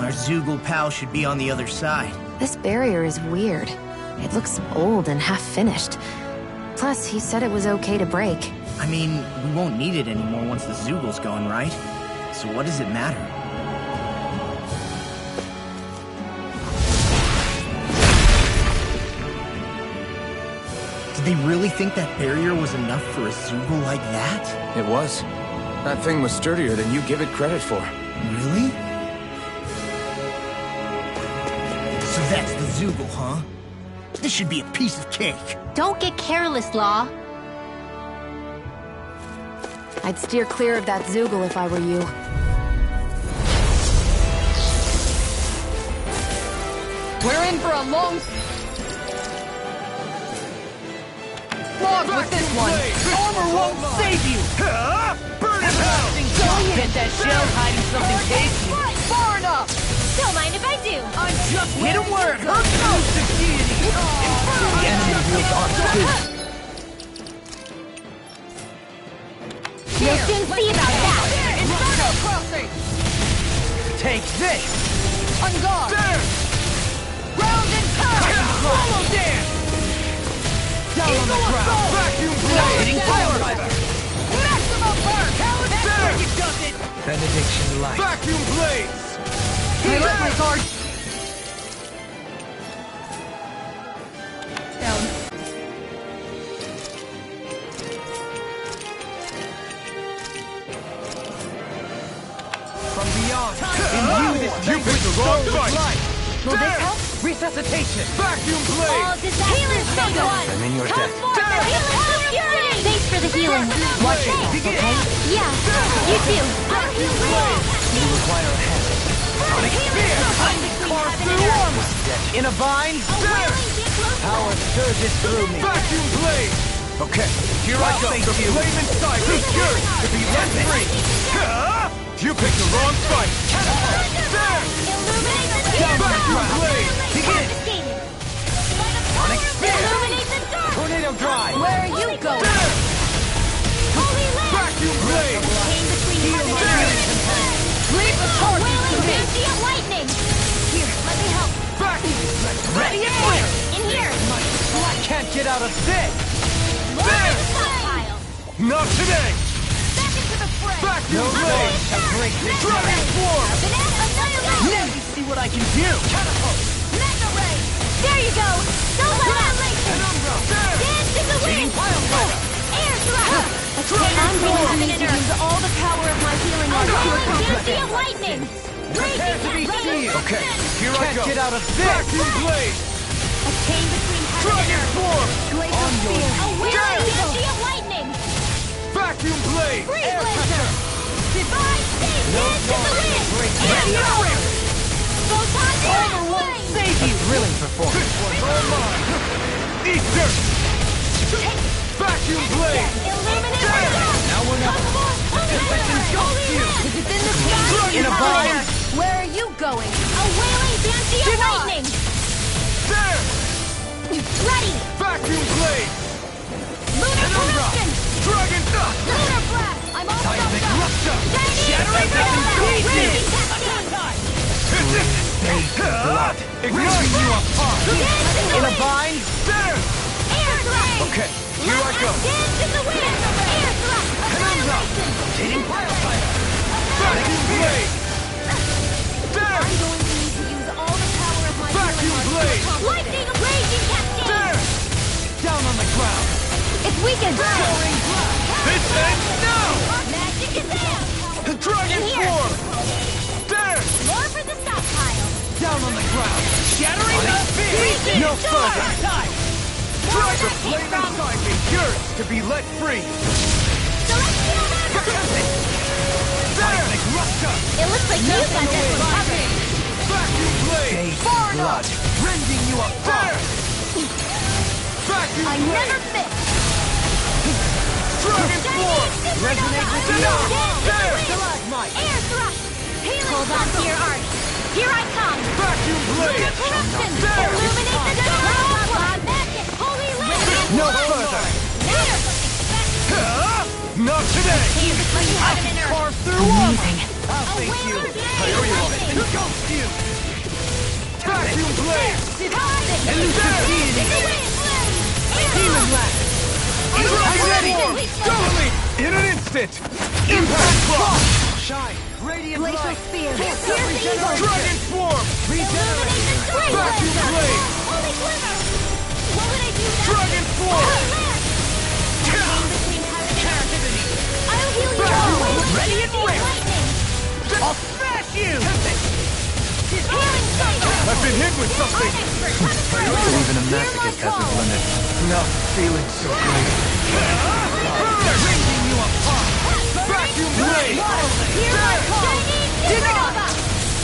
Our Zoogle pal should be on the other side. This barrier is weird. It looks old and half-finished. Plus, he said it was okay to break. I mean, we won't need it anymore once the Zoogle's gone, right? So what does it matter? Did they really think that barrier was enough for a Zoogle like that? It was. That thing was sturdier than you give it credit for. Really? So that's the Zoogle, huh? This should be a piece of cake. Don't get careless, Law. I'd steer clear of that Zoogle if I were you. We're in for a long... Log with this one! Armor won't save you! Burn it out! Bet that shell's hiding something tasty. Far enough! Don't mind if I do. I'm just hit him where it hurts most of deity. The enemy wields arms too. You'll soon see about that. Inferno crossing! Take this! On guard! There! Round and time! Follow dance! Down on the ground! Vacuum blade! Hitting fire driver! Maximum burn! That's where you does it! Benediction light. Vacuum blades! I let my guard... Down. From beyond, imbue this You picked the wrong fight! Will this help? Resuscitation! Vacuum All blade! disasters may go on. I'm in your Come debt. forth and heal us with fury. Thanks for the healing. Watch it! Begin! Yeah, you too. You require a hand. Sonic spear! Carve through armor! In a vine? Power surges through me! Vacuum blade! Okay, here I go. The flame inside is yours to be let free. You picked the wrong fight. There! Illuminate the dark. Vacuum blade! Begin! Sonic spear! Illuminate the dark. Tornado drive! Where are you going? There! Holy land. Vacuum blade! Came between heaven and There! earth. Leave the charges to Wailing me! Radiant lightning. Here, let me help. Vacuum! Ready and clear! In here. I can't get out of this! More in the stockpile. Not today! Back into the fray. Vacuum blade! Dragon swarm! Annihilate. Let me see what I can do! Mega ray. There you go. Don't let up. There! Dance in the wind. Air thrust. I'm going to need to use all the power of my healing arts to accomplish it. Lightning. Prepare to be sealed! Okay, here I Can't go. get out of this! Vacuum blade! A chain between heaven and earth. Form! Glacial spear. A wailing banshee of lightning. Vacuum blade! Freeze laser. Divine state. Dance in the wind. Photon flame. Save you! Thrilling performance. This one's all mine! Eat dirt! Vacuum blade! Illuminate the dark. Now we're not. Is it in the sky? In a bind. Where are you going? A wailing banshee of lightning. There! Ready. Vacuum blade! Lunar corruption. Dragon dust! Lunar blast. I'm all Seismic stuffed up. rupture! Shattering Pieces! Blood. Ignite you apart! In a bind. There! Air thrust. Okay, here I go! Dance in the wind. Air thrust. Annihilation. Rotating wildfire. Vacuum blade! There! I'm going to need to use all the power of my Vacuum healing blade! arts to lightning raging cascade. There! Down on the ground. It's weakened. This ends now! Magic is there. Dragon In here. form! There! More for the stockpile. Down on the ground. Shattering the Freezing No storm. further. Try the flame inside me yearns to be let free! Celestial magnetism. Seismic rupture! It looks like you got this one covered. Vacuum blade! Blood. Rending you apart. There! Vacuum I blade! never miss. Dragon form! Resonate with the There! earth. There! Stalagmite. Air thrust. Hold on to your art. Here I come. Vacuum blade! Lunar corruption. There! Illuminate the dark. Magic. Holy land. No further. Not today! Carve through one. I'll A face you. wailing I owe you one. Who goes you? Vacuum blade! Elusive deity. Demon Land. I'm ready! Totally! In an instant! Impact block! Shine. Radiant Glacial light. spear. Dragon swarm! Regeneration. Vacuum blade! Holy glimmer. What would I do now? Dragon form! Holy land. Between heaven and earth. I'll heal you Vacuum. all. Ready and Wailing ready. lightning. I'll smash you. Healing cycle. I've been hit with something! Even a masochist has his limits. Not feeling so great. Rending you apart! Vacuum blade! Hear my call. Supernova.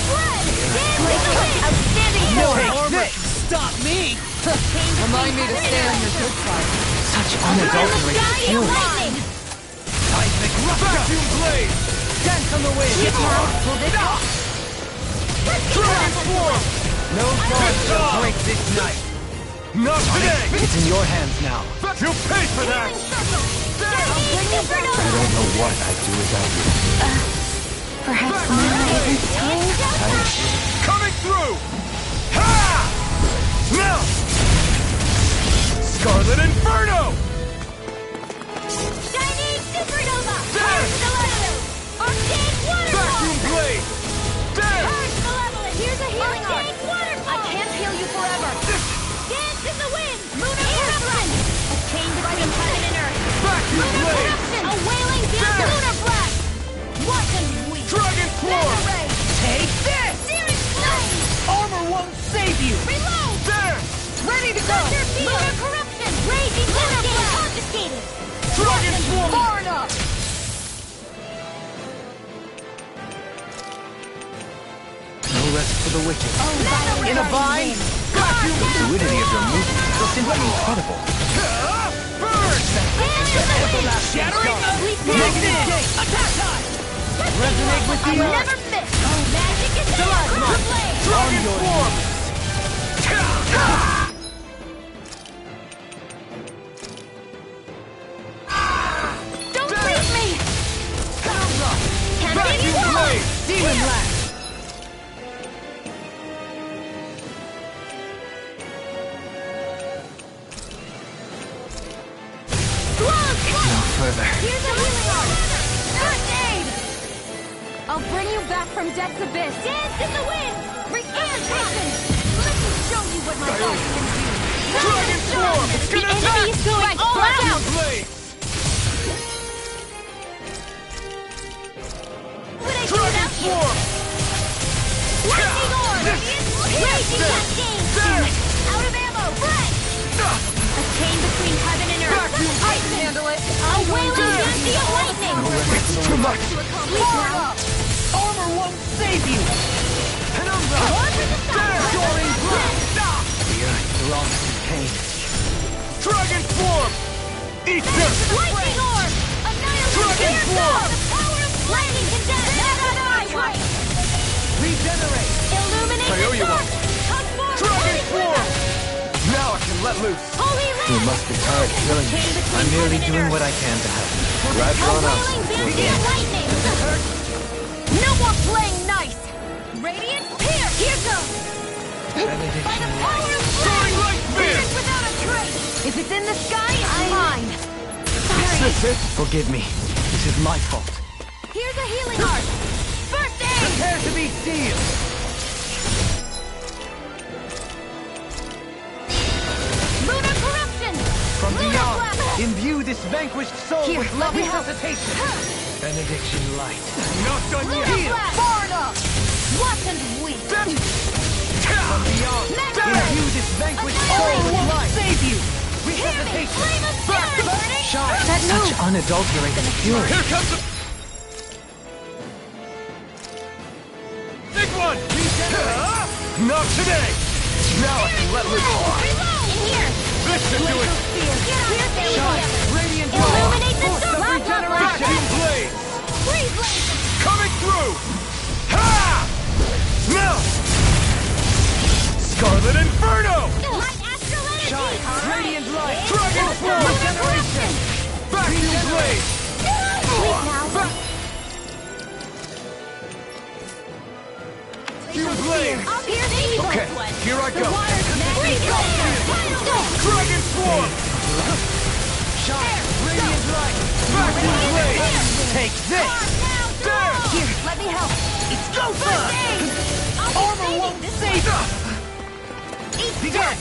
Flood. Dance in the wind. Outstanding form. Take this. Stop me. Remind me to stay on your good side. Such unadulterated Sky of fury. lightning. Seismic rupture. Vacuum blade! Dance on the wind. Hold it up. Dragon form! No God shall break this night. Not today! It's in your hands now. You'll pay for that! Supernova. I don't know what I'd do without you. Perhaps now isn't time. Coming through! Ha! Now! Scarlet Inferno! Shining supernova. There! Urge malevolent. Arcane waterfall. Vacuum blade! There! Urge malevolent. Here's a healing art. Waterfall. I can't heal you forever. Dance in the wind. Lunar corruption. A chain between heaven and earth. Vacuum Lunar blade! corruption. A wailing dance. There! Lunar blast. What can we? Dragon form! Lunar ray. Take this. Searing flame. Armor won't save you. Reload. There! Ready to go. Thunder field. Lunar corruption. Raging lunar blast. Confiscated. Dragon form! Far enough. No rest for the wicked. In a bind. The fluidity of your movements is simply incredible. Burn! Shattering Magnet. Attack time. Resonate with I the earth. never miss. Magic is there. Stalagmite. Blade. Dragon form! Don't leave me. Can't leave you Vacuum alone. blade! Demon Land. No further. Here's a healing art. First aid. I'll bring you back from Death's abyss. Dance in the wind. Recantation. Let me show you what my body can do. Dragon form! It's The gonna enemy is going all out. blade! Would I do Dragon without you? form! Lightning orb. Raging cascade. There! Out of ammo. much! Armor won't save you! Penumbra! Soaring blast! Stop! The earth throbs in pain. Dragon form! Ether! Lightning orb! Dragon form! The power of lightning condemned! Regenerate! Illuminate I owe you the one. dark! Transform! Dragon Holy form! River! Now I can let loose! Holy You Land! must be tired of killing me. I'm merely doing what I can to help. Rather on us. Wailing Byzantine lightning! No more playing nice! Radiant here! Here goes! By the power of Soaring flame! light spear! Fierce without a trace! If it's in the sky, it's mine! Is this it? Forgive me. This is my fault. Here's a healing art! First aid! Prepare to be sealed! Lunar corruption! From Lunar beyond, blast! imbue this vanquished soul Here, with let love me help. resuscitation! Benediction light. Not done Lunar yet! blast! Far enough! Watch and weep! From beyond, Next imbue this vanquished soul with light! Save you! Hear me! Flame of spirit! Burning! Shine! That Such move! unadulterated fury. Here comes the big one! Not today! Now I can let loose! Reload! In here! This should do it! Shine! Radiant Illuminate the Force of dark! regeneration! Vacuum blades! Freeze laser! Coming through! Ha! Now! Scarlet Inferno! Light astral energy! Shine! Radiant light! It's Dragon the form! lunar Regeneration! corruption! Vacuum blades! Sleep now! Vacuum blades! I'll pierce the evil Okay, one! here I The go! water's freeze laser! Final dose! Dragon form! Shine! Radiant light! Vacuum blades! Take this! There! Here, let me help! It's go First time! aid! I'll be Armor saving won't this save one! us! Eat Begin!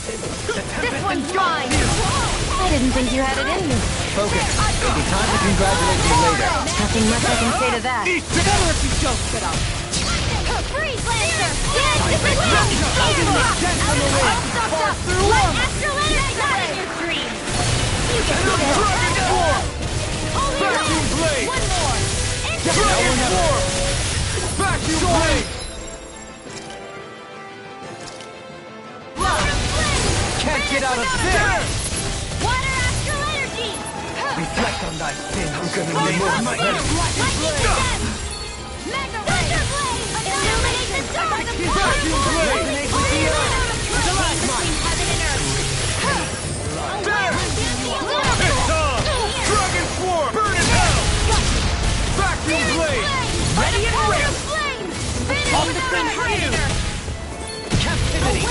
This one's mine! I didn't think you had it in you. Focus. It'll be time to congratulate you later. Nothing much I can say to that. Better if you don't get up! Freeze laser! Yes, this is Stop! Let astral energy not in your dreams! You can do this! Dragon form! Holy Vacuum Land! blade! One more! Dragon form! Vacuum blade! Can't get out of this! Water astral energy! Reflect on thy sins. I'm gonna Holy need more Land! money. Lightning condemned! Mega Thunder Blade! Illuminate the dark! Vacuum blade! Holy Land! Between heaven and earth! There! It's on! Dragon form! Burn it out! Vacuum blade! Ready and real! On the fence for you! Captivity!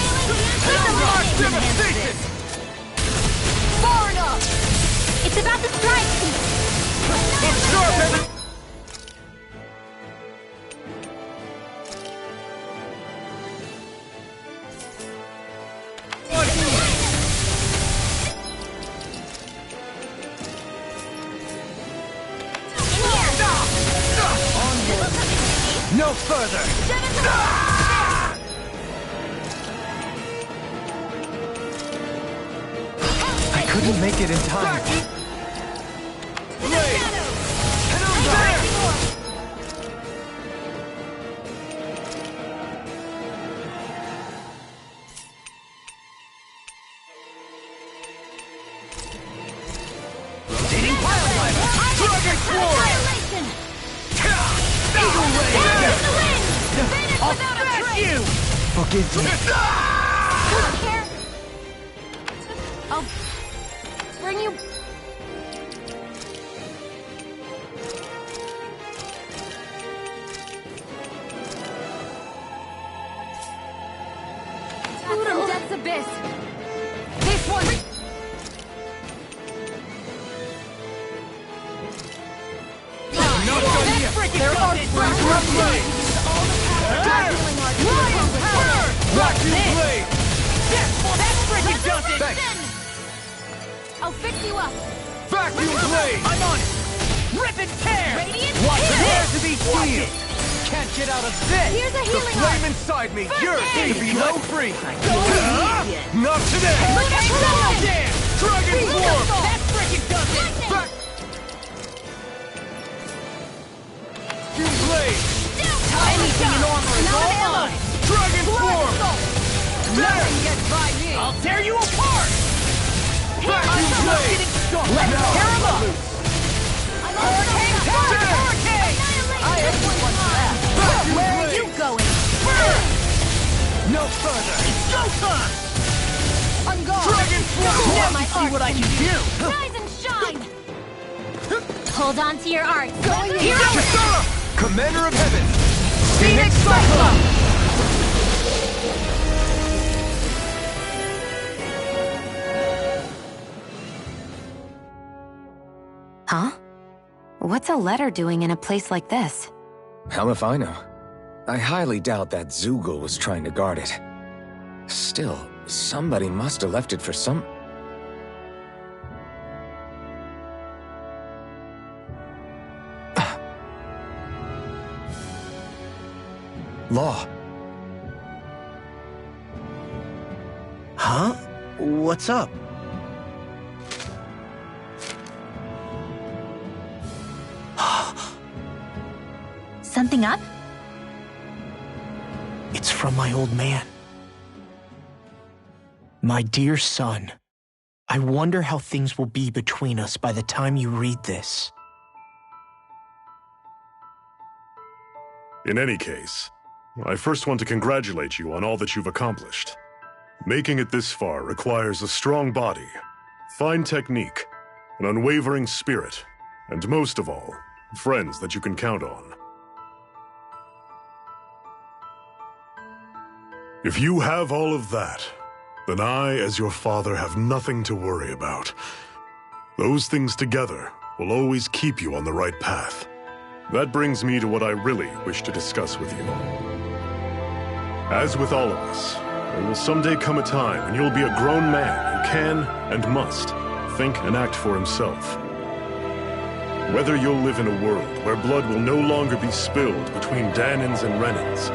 Unlock devastation! Far enough! It's about to strike! It's sharp as a... No further! I couldn't make it in time. Blade! Rotating pile driver! Dragon form! Eagle ray! I'll smash you! Forgive me. I'll bring you... Food from Death's Abyss! This one! Not done yet! There are vacuum blade! Vacuum blade! That's freaking does it! Thanks. I'll fix you up! Vacuum blade! I'm on it! Rip and tear! Radiant Prepare to be sealed! Can't get out of this! Here's a The healing flame art. inside me! First Yours aid. to be let free! Not today! Lunar Damn! Dragon form! That freaking does it! Nothing gets by me! I'll tear you apart! Let's tear him up! Hurricane counter hurricane! I am what's left. Where are you going? No further! It's go time! I'm gone! Dragon Flow! Now my See art what I can do! rise and shine! Hold on to your art. Going Here! Commander of Heaven! Phoenix Cyclone! Huh? What's a letter doing in a place like this? Hell if I know. I highly doubt that Zoogle was trying to guard it. Still, somebody must have left it for some... Law. Huh? What's up? Something up? It's from my old man. My dear son, I wonder how things will be between us by the time you read this. In any case, I first want to congratulate you on all that you've accomplished. Making it this far requires a strong body, fine technique, an unwavering spirit, and most of all, friends that you can count on. If you have all of that, then I, as your father, have nothing to worry about. Those things together will always keep you on the right path. That brings me to what I really wish to discuss with you. As with all of us, there will someday come a time when you'll be a grown man who can and must think and act for himself. Whether you'll live in a world where blood will no longer be spilled between Danins and Renins,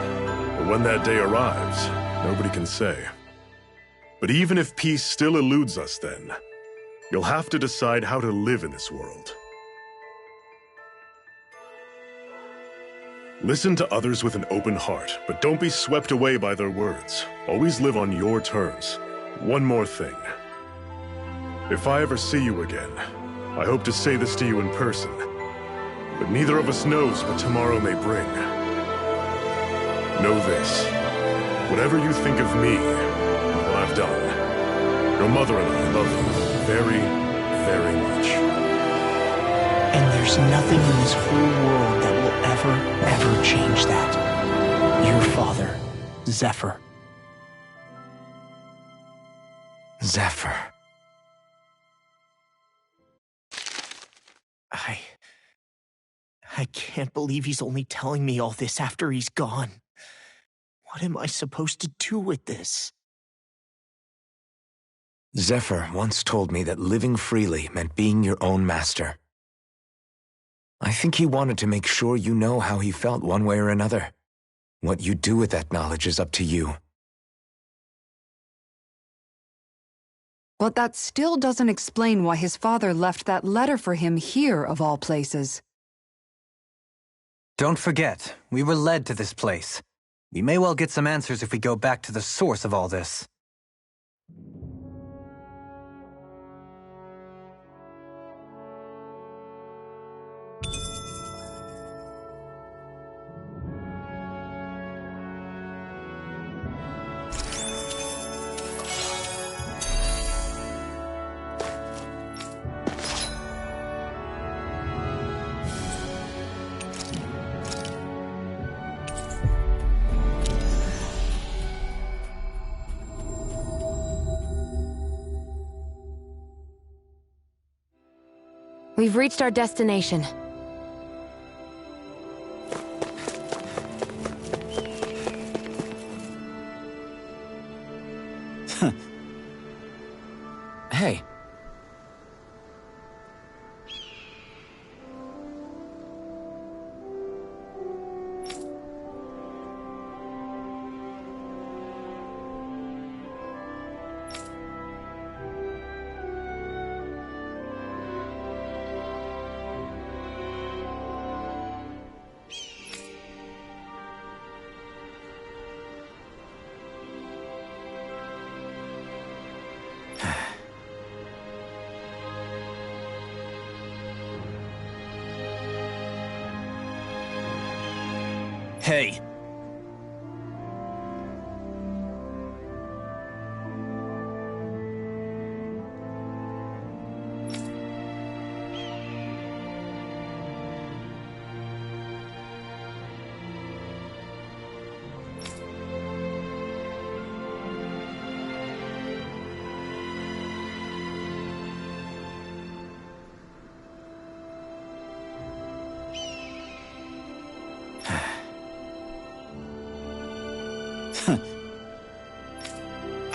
or when that day arrives, nobody can say. But even if peace still eludes us then, you'll have to decide how to live in this world. Listen to others with an open heart, but don't be swept away by their words. Always live on your terms. One more thing. If I ever see you again, I hope to say this to you in person, but neither of us knows what tomorrow may bring. Know this. Whatever you think of me, and what I've done, your mother and I love you very, very much. And there's nothing in this whole world that will ever change that. Your father, Zephyr. Zephyr. I can't believe he's only telling me all this after he's gone. What am I supposed to do with this? Zephyr once told me that living freely meant being your own master. I think he wanted to make sure you know how he felt one way or another. What you do with that knowledge is up to you. But that still doesn't explain why his father left that letter for him here, of all places. Don't forget, we were led to this place. We may well get some answers if we go back to the source of all this. We've reached our destination. Hey. Hey.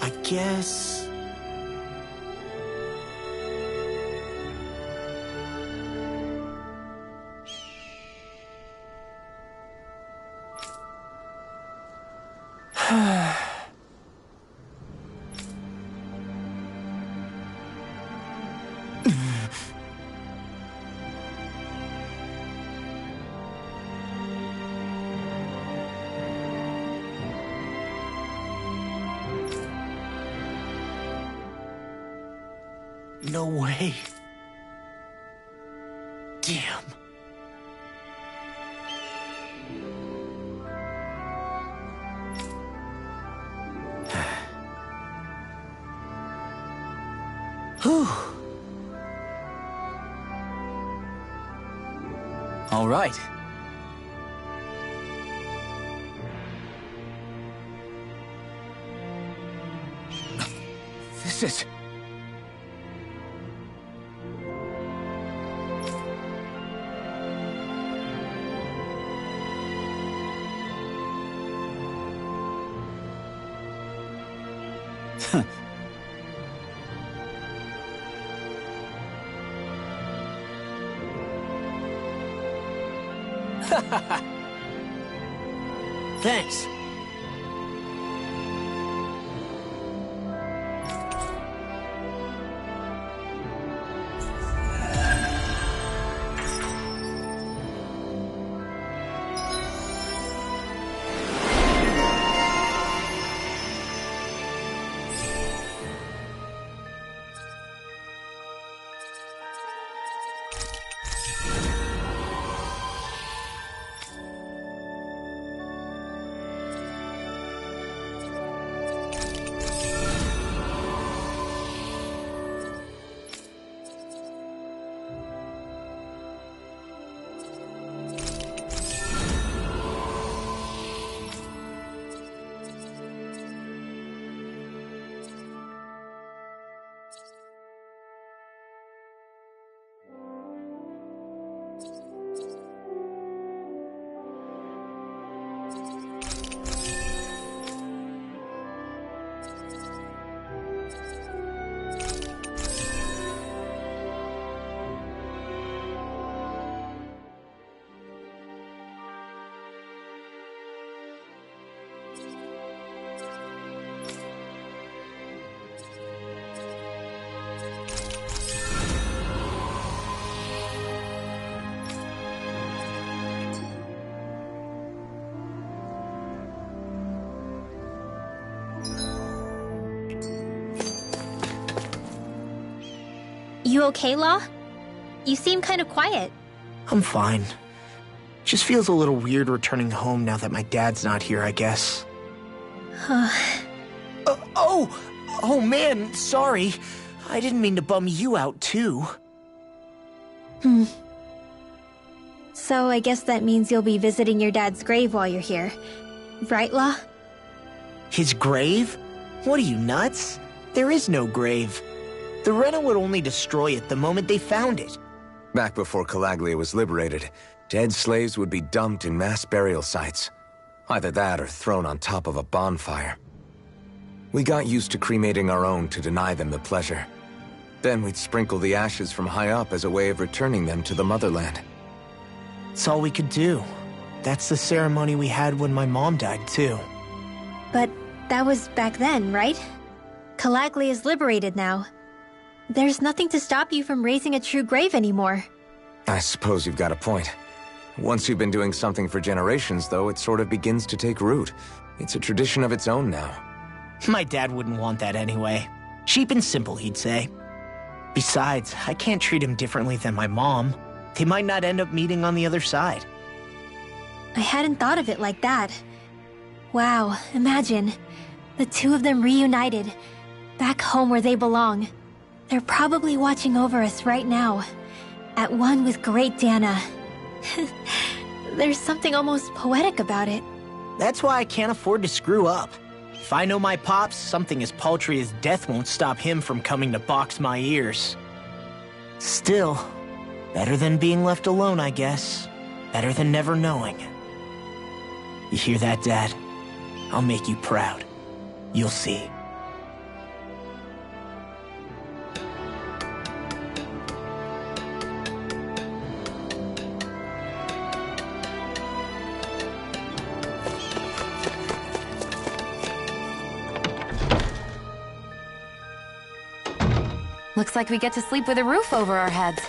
I guess... No way. Damn. Whew. All right. This is... Thanks. You okay, Law? You seem kind of quiet. I'm fine. Just feels a little weird returning home now that my dad's not here, I guess. Oh man, sorry. I didn't mean to bum you out, too. So I guess that means you'll be visiting your dad's grave while you're here. Right, Law? His grave? What are you, nuts? There is no grave. The Rena would only destroy it the moment they found it. Back before Calaglia was liberated, dead slaves would be dumped in mass burial sites. Either that or thrown on top of a bonfire. We got used to cremating our own to deny them the pleasure. Then we'd sprinkle the ashes from high up as a way of returning them to the motherland. It's all we could do. That's the ceremony we had when my mom died, too. But that was back then, right? Calaglia is liberated now. There's nothing to stop you from raising a true grave anymore. I suppose you've got a point. Once you've been doing something for generations, though, it sort of begins to take root. It's a tradition of its own now. My dad wouldn't want that anyway. Cheap and simple, he'd say. Besides, I can't treat him differently than my mom. They might not end up meeting on the other side. I hadn't thought of it like that. Wow, imagine. The two of them reunited, back home where they belong. They're probably watching over us right now, at one with Great Dana. There's something almost poetic about it. That's why I can't afford to screw up. If I know my pops, something as paltry as death won't stop him from coming to box my ears. Still, better than being left alone, I guess. Better than never knowing. You hear that, Dad? I'll make you proud. You'll see. Looks like we get to sleep with a roof over our heads.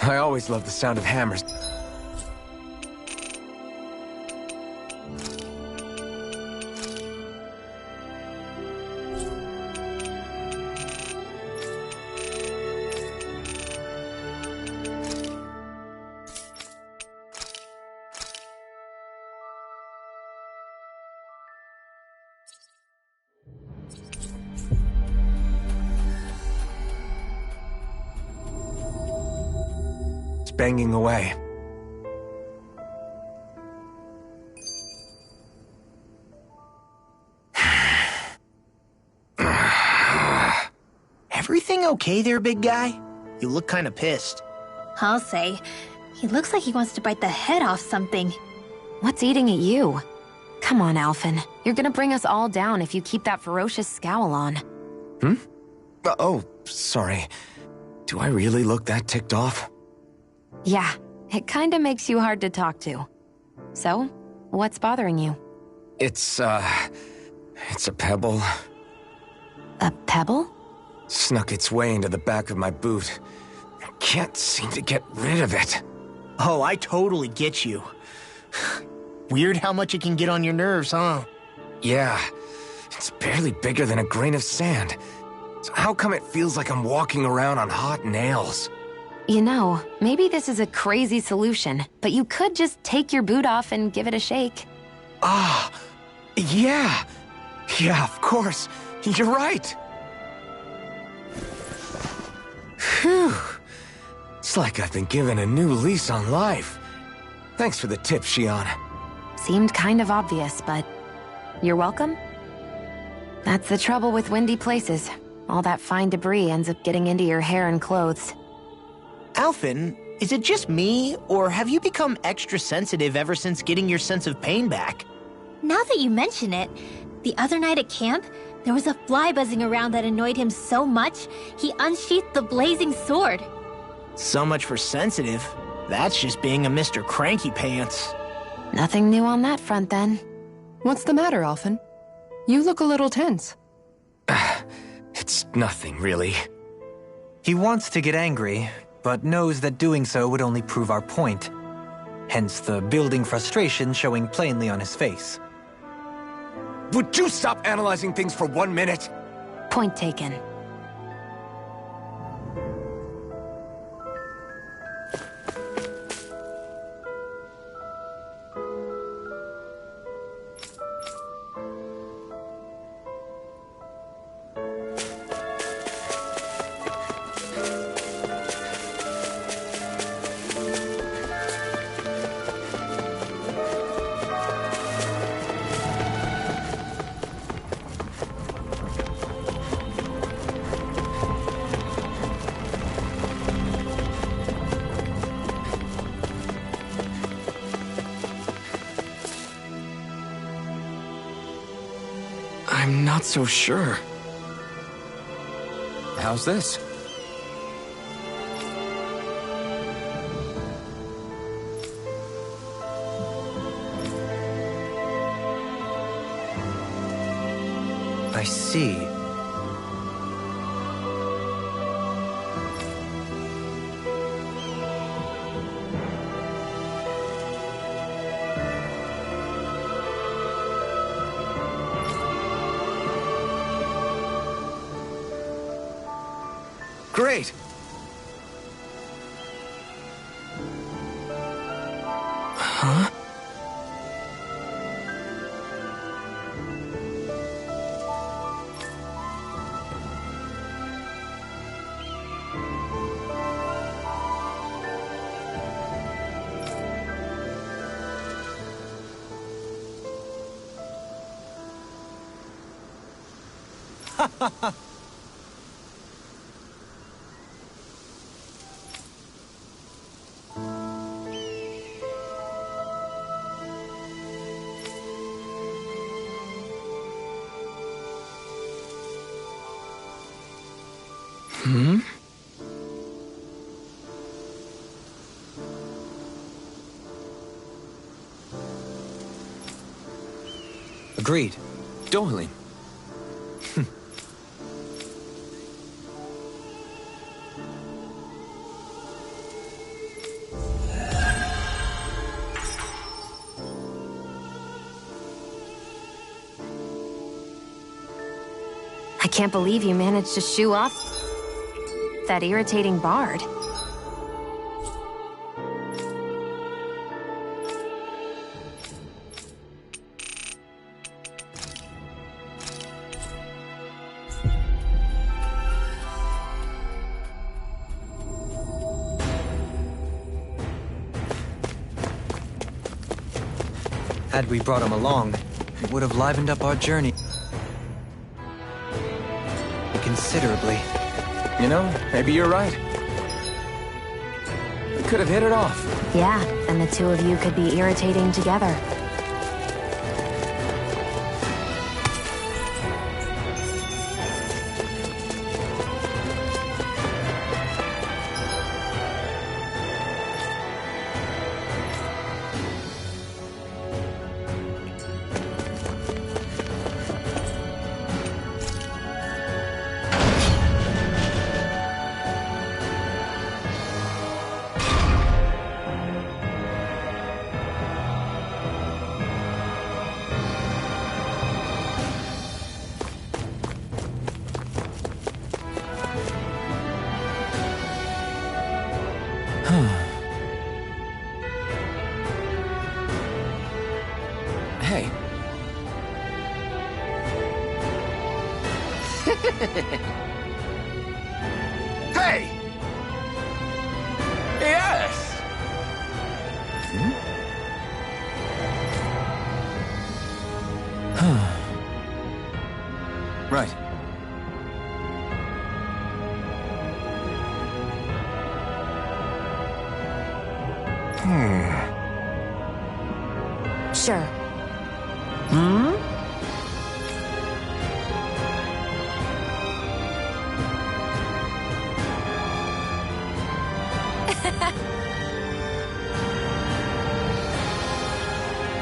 I always love the sound of hammers. Banging away. Everything okay there, big guy? You look kinda pissed. I'll say. He looks like he wants to bite the head off something. What's eating at you? Come on, Alphen. You're gonna bring us all down if you keep that ferocious scowl on. Oh, sorry. Do I really look that ticked off? Yeah, it kinda makes you hard to talk to. So, what's bothering you? It's a pebble. A pebble? Snuck its way into the back of my boot. I can't seem to get rid of it. Oh, I totally get you. Weird how much it can get on your nerves, huh? Yeah, it's barely bigger than a grain of sand. So how come it feels like I'm walking around on hot nails? You know, maybe this is a crazy solution, but you could just take your boot off and give it a shake. Ah, yeah. Yeah, of course. You're right. Phew. It's like I've been given a new lease on life. Thanks for the tip, Shion. Seemed kind of obvious, but you're welcome? That's the trouble with windy places. All that fine debris ends up getting into your hair and clothes. Alphen, is it just me, or have you become extra sensitive ever since getting your sense of pain back? Now that you mention it, the other night at camp, there was a fly buzzing around that annoyed him so much, he unsheathed the blazing sword. So much for sensitive. That's just being a Mr. Cranky Pants. Nothing new on that front, then. What's the matter, Alphen? You look a little tense. It's nothing, really. He wants to get angry, but knows that doing so would only prove our point. Hence the building frustration showing plainly on his face. Would you stop analyzing things for 1 minute? Point taken. I'm not so sure. How's this? I see. Great! Huh? Ha ha ha! Hmm? Agreed. Darling. I can't believe you managed to shoo off that irritating bard. Had we brought him along, it would have livened up our journey considerably. You know, maybe you're right. We could have hit it off. Yeah, and the two of you could be irritating together. Hey. Hey! Yes! Right. Sure. Hmm?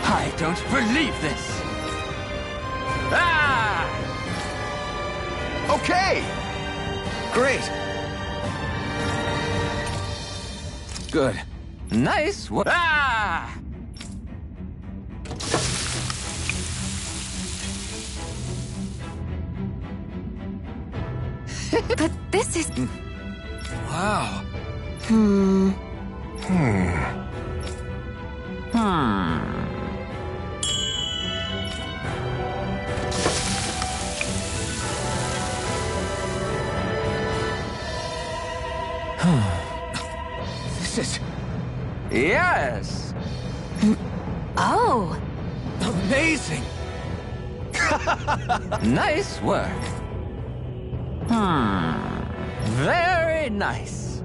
I don't believe this! Ah! Okay! Great! Good. Nice work! Ah! But this is... Wow. This is Yes! Oh! amazing! Nice work. Very nice.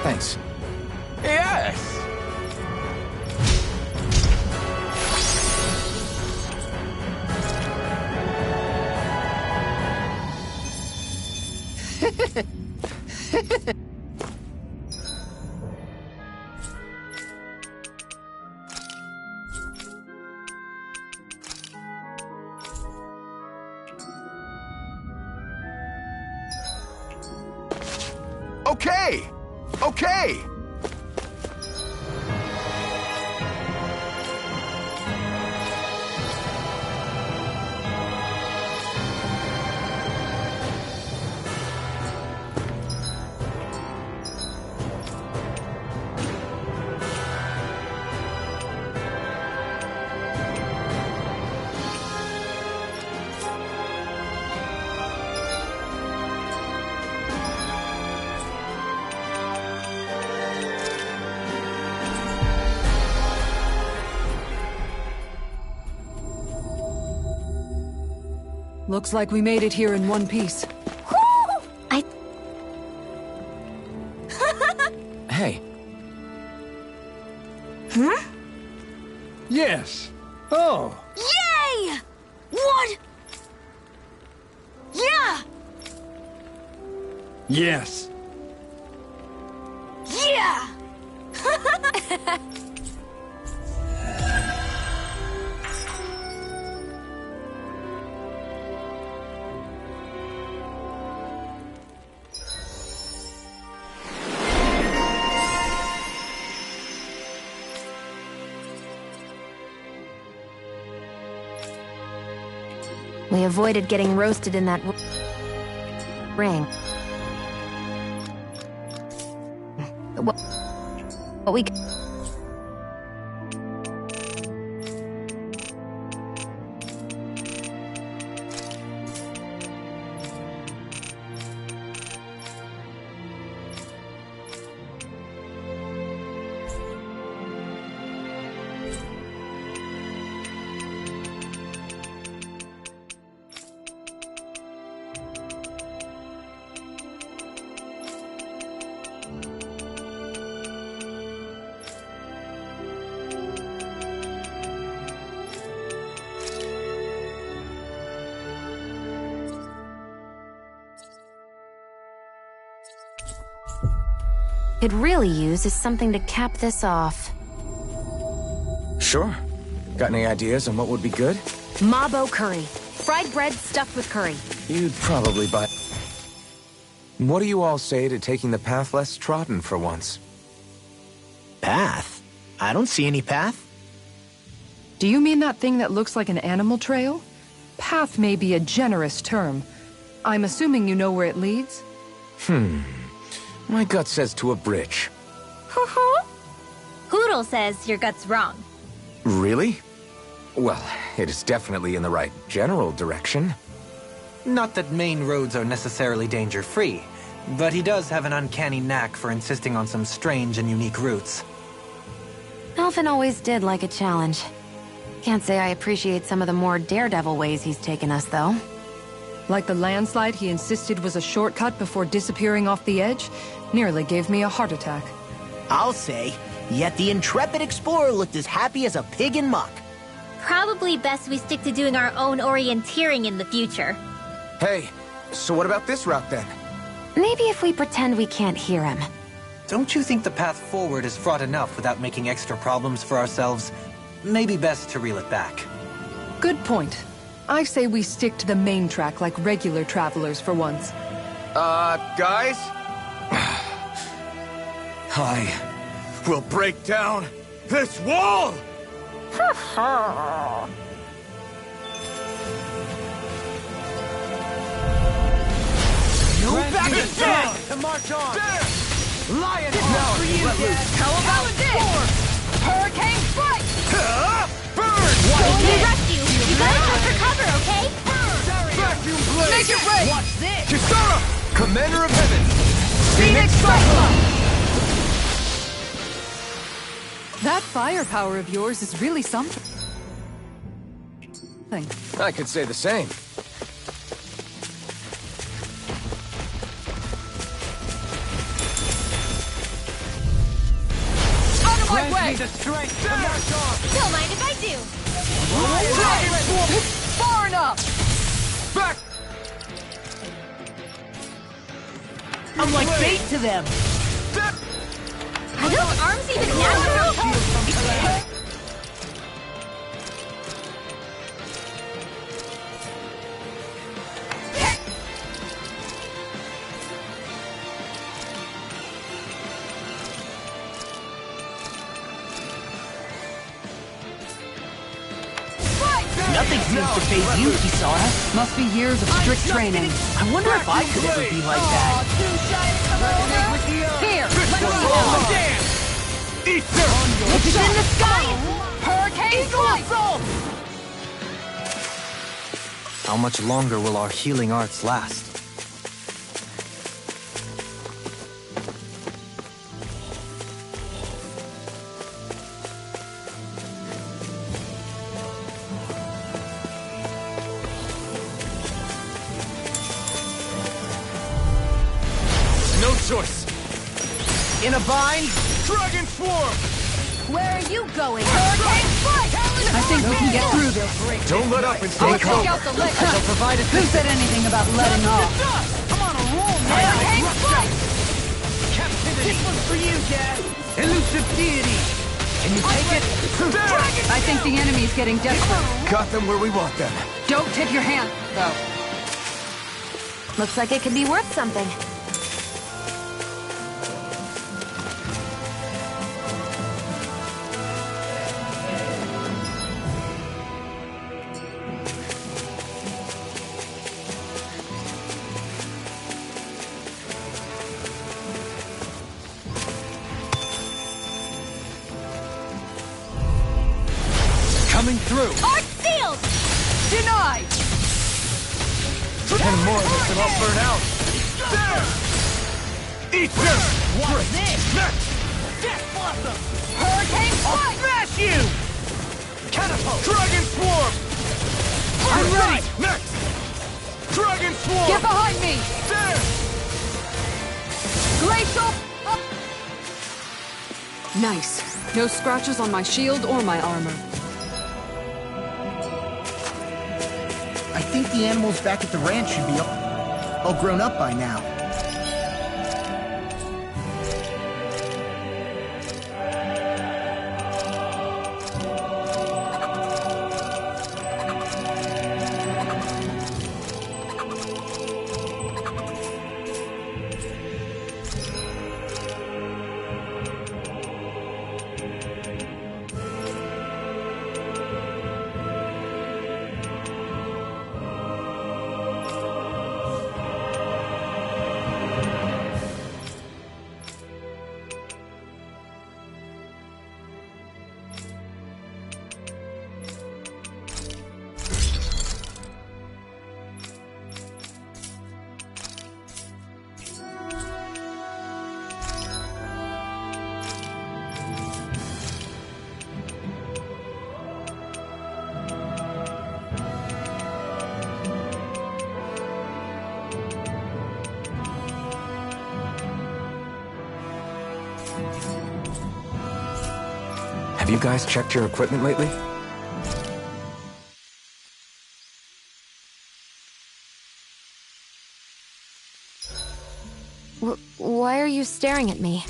Thanks. Yes! Okay! Okay! Looks like we made it here in one piece. Hey. Huh? Yes. Oh. Yay! What? Yeah! Yes. Yeah! We avoided getting roasted in that ring. But we... could really use is something to cap this off. Sure. Got any ideas on what would be good? Mabo curry. Fried bread stuffed with curry. You'd probably buy... What do you all say to taking the path less trodden for once? Path? I don't see any path. Do you mean that thing that looks like an animal trail? Path may be a generous term. I'm assuming you know where it leads? My gut says to a bridge. Hoodle says your gut's wrong. Really? Well, it is definitely in the right general direction. Not that main roads are necessarily danger-free, but he does have an uncanny knack for insisting on some strange and unique routes. Alvin always did like a challenge. Can't say I appreciate some of the more daredevil ways he's taken us, though. Like the landslide he insisted was a shortcut before disappearing off the edge? Nearly gave me a heart attack. I'll say, yet the intrepid explorer looked as happy as a pig in muck. Probably best we stick to doing our own orienteering in the future. Hey, so what about this route then? Maybe if we pretend we can't hear him. Don't you think the path forward is fraught enough without making extra problems for ourselves? Maybe best to reel it back. Good point. I say we stick to the main track like regular travelers for once. Guys? I will break down this wall! To march on! Lion Now, let loose. How about this? Hurricane strike! Going to rescue! You gotta go for cover, okay? Vacuum blade! Make it rain! Watch this! Kisara! Commander of Heaven! Phoenix Cyclone! That firepower of yours is really something. I could say the same. Out of my way! The strength to march on! Don't mind if I do. Dragon Swarm! Far enough! Back! I'm like bait to them! Are those arms even natural? Nothing seems to phase you, Kisara. Must be years of strict training. I wonder if I could ever be like that. Here! Let me help! It's in the sky! Hurricane strike! How much longer will our healing arts last? No choice. In a bind? Dragon Swarm! Where are you going? Hurricane strike! I think we can get through this. Don't let up and stay I'll calm. take out the leg. I'll provide it. Who said anything about letting off? I'm on a roll, man! Hurricane strike! This one's for you, Dad. Elusive deity. Can you take it? I think the enemy's getting desperate. Got them where we want them. Don't tip your hand, though. Looks like it could be worth something. Coming through. Art sealed! Denied! And more of this and I'll burn out. Eat this! What's this? Next! Death Blossom! Hurricane strike! Smash you! Catapult! Dragon Swarm! I'm ready! Next! Dragon Swarm! Get behind me! There! Glacial! Up! Nice. No scratches on my shield or my armor. I think the animals back at the ranch should be all grown up by now. Have you guys checked your equipment lately? Why are you staring at me?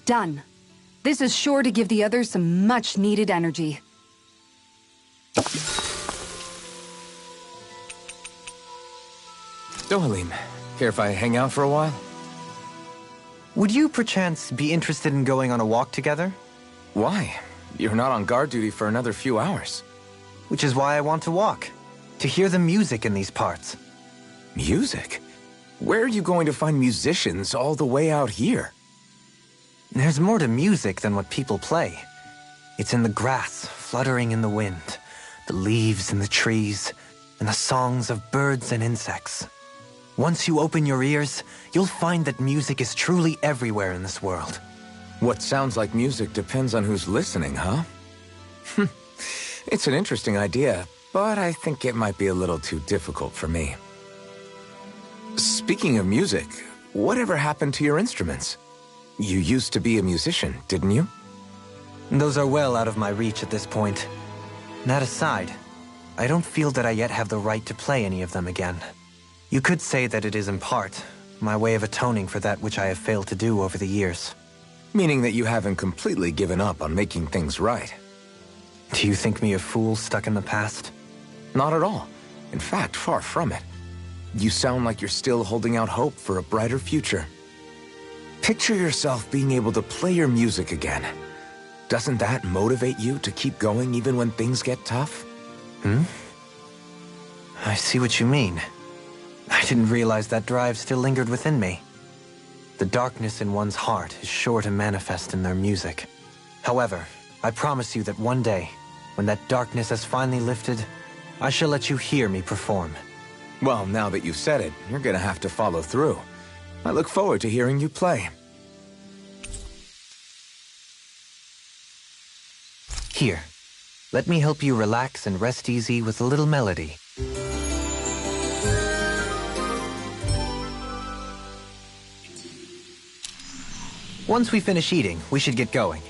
Done. This is sure to give the others some much-needed energy. Dohalim, care if I hang out for a while? Would you perchance be interested in going on a walk together? Why? You're not on guard duty for another few hours. Which is why I want to walk. To hear the music in these parts. Music? Where are you going to find musicians all the way out here? There's more to music than what people play. It's in the grass, fluttering in the wind, the leaves in the trees, and the songs of birds and insects. Once you open your ears, you'll find that music is truly everywhere in this world. What sounds like music depends on who's listening, huh? It's an interesting idea, but I think it might be a little too difficult for me. Speaking of music, whatever happened to your instruments? You used to be a musician, didn't you? Those are well out of my reach at this point. That aside, I don't feel that I yet have the right to play any of them again. You could say that it is in part my way of atoning for that which I have failed to do over the years. Meaning that you haven't completely given up on making things right. Do you think me a fool stuck in the past? Not at all. In fact, far from it. You sound like you're still holding out hope for a brighter future. Picture yourself being able to play your music again. Doesn't that motivate you to keep going even when things get tough? I see what you mean. I didn't realize that drive still lingered within me. The darkness in one's heart is sure to manifest in their music. However, I promise you that one day, when that darkness has finally lifted, I shall let you hear me perform. Well, now that you've said it, you're gonna have to follow through. I look forward to hearing you play. Here, let me help you relax and rest easy with a little melody. Once we finish eating, we should get going.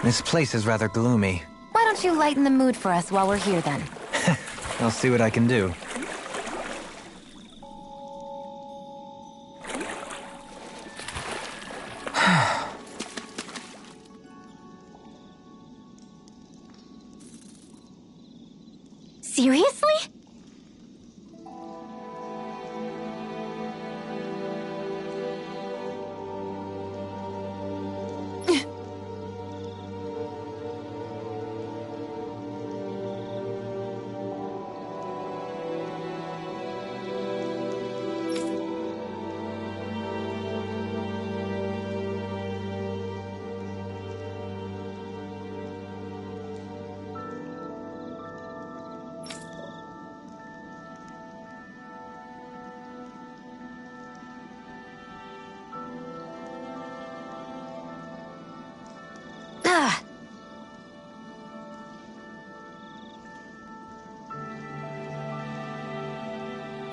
This place is rather gloomy. Why don't you lighten the mood for us while we're here then? I'll see what I can do. Seriously?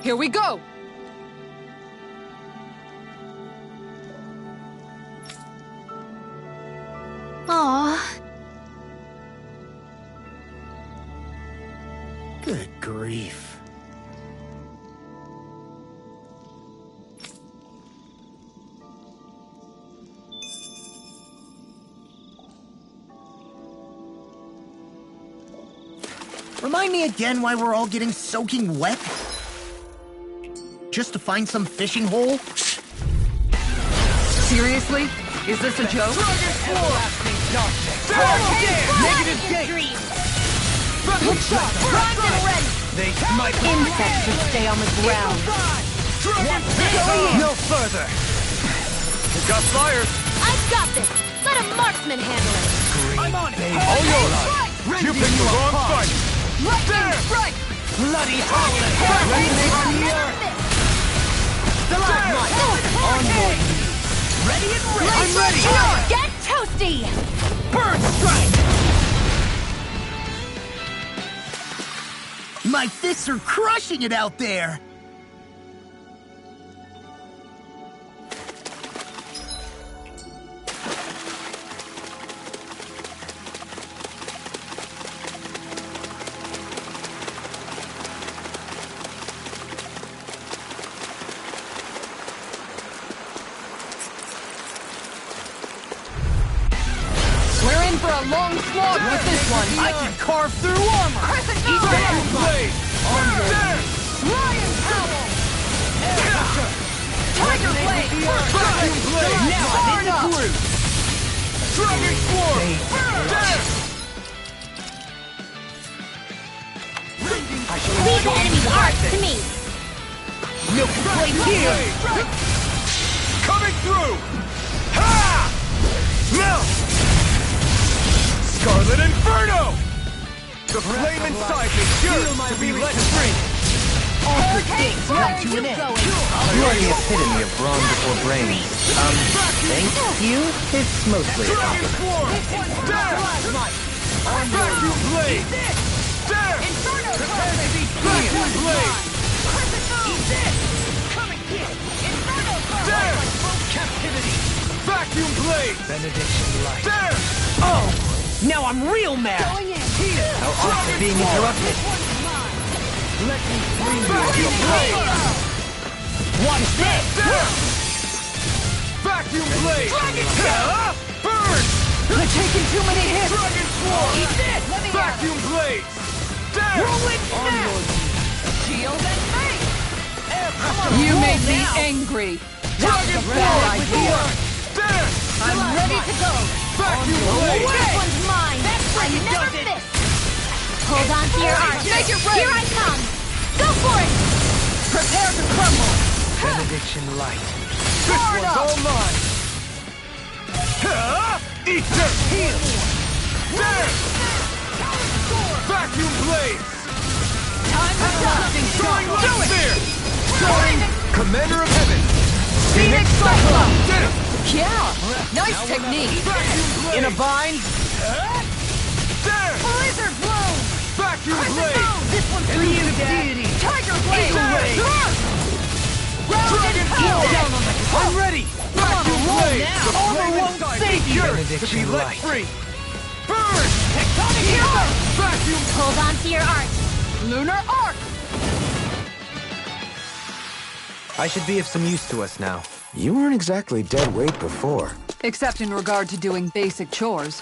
Here we go! Aww. Good grief. Remind me again why we're all getting soaking wet? Just to find some fishing hole? Seriously? Is this a joke? Negative gate! Look shot! Primed and ready! They might Insects should stay on the ground. No further! Got fires! I've got this! Let a marksman handle it! I'm on it! All yours! You picked the wrong fight! Lightning strike! Bloody howling! Resonate on the earth! Onward! Ready and ready! I'm ready! Get toasty! Bird strike! My fists are crushing it out there! We're in for a long slog with this one. I can carve through armor! Crescent Vacuum blade! Lion Howl! Tiger Blade! Vacuum blade! Now I'm up! Dragon swarm! Leave the enemy's art to me! Milk blade here! Coming through! Ha! Melt! Scarlet Inferno! The flame inside me sure to be let free! Hurricane, where are you going? You are the epitome of brawn before brains. Thank you? It's mostly a Dragon compliment. swarm! There! Vacuum blade! There! Inferno Vacuum blade! There! Captivity! Vacuum blade! Benediction light. There! Oh! Now I'm real mad! How often being interrupted? Let me free you of your blade! Watch this! There! Vacuum blade! Burn! They're taking too many hits! Dragon swarm! Eat this! Let me Vacuum blade! There! Roll it now! Shield and face! You made me angry! Dragon That's a bad idea! There! I'm ready to go! Vacuum blade! This one's mine! I never miss! Hold on to your arms! Make it ready! Here I come! Go for it! Prepare to crumble! Benediction light. This one's all mine! Eat dirt! Heal! There! Vacuum blades! Time to stop! Soaring Do light it! spear! Soaring Commander of Heaven! Phoenix Cyclone! Did it! Yeah! Nice technique! Vacuum blade! In a bind? There! Blizzard Bloom! Vacuum Crescent blade! Moon! This one's for you, Dad! Tiger Blade! Eagle Blade! Dragon Ball! I'm ready! Vacuum blade! now. The Armor flame won't inside save me you. yearns to be Benediction let light. free! Burn! Tectonic Hero! Vacuum Hold on to your art! Lunar Arc! I should be of some use to us now. You weren't exactly dead weight before. Except in regard to doing basic chores.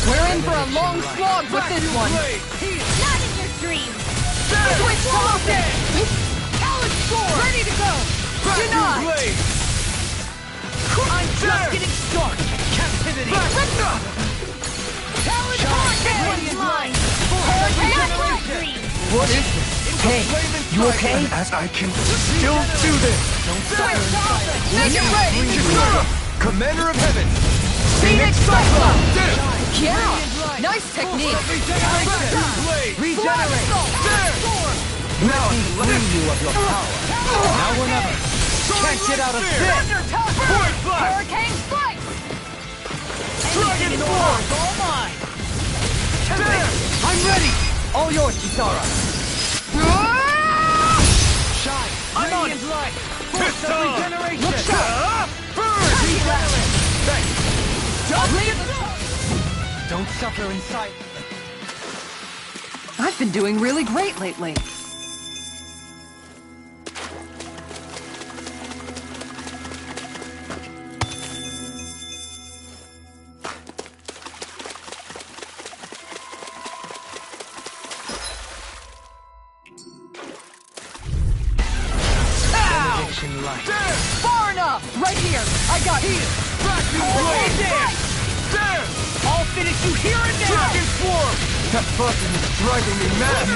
We're in for a long slog with this one! Not in your dreams! Switch Logan! Talon Sword! Ready to go! Denied! blade! I'm just getting started! Captivity! Talon Sword! This one's mine! Not my dreams! What is this? Hey, you okay? I can still do this! Make it ready! Commander of Heaven! Phoenix Cyclone! Did it! Yeah! Nice technique! Blade! Regenerate! There! Now I'm free you of your power. Now or never. Can't get out of this! Point flash! Hurricane strike! Dragon form! All mine! I'm ready! All yours, Kisara! Shine! I'm on it! Light! Force of regeneration! Look sharp! Burn! Thanks! Don't suffer in sight! I've been doing really great lately. Far enough! Right here! I got you! I'll finish you here and now! Dragon Swarm! That button is driving me mad!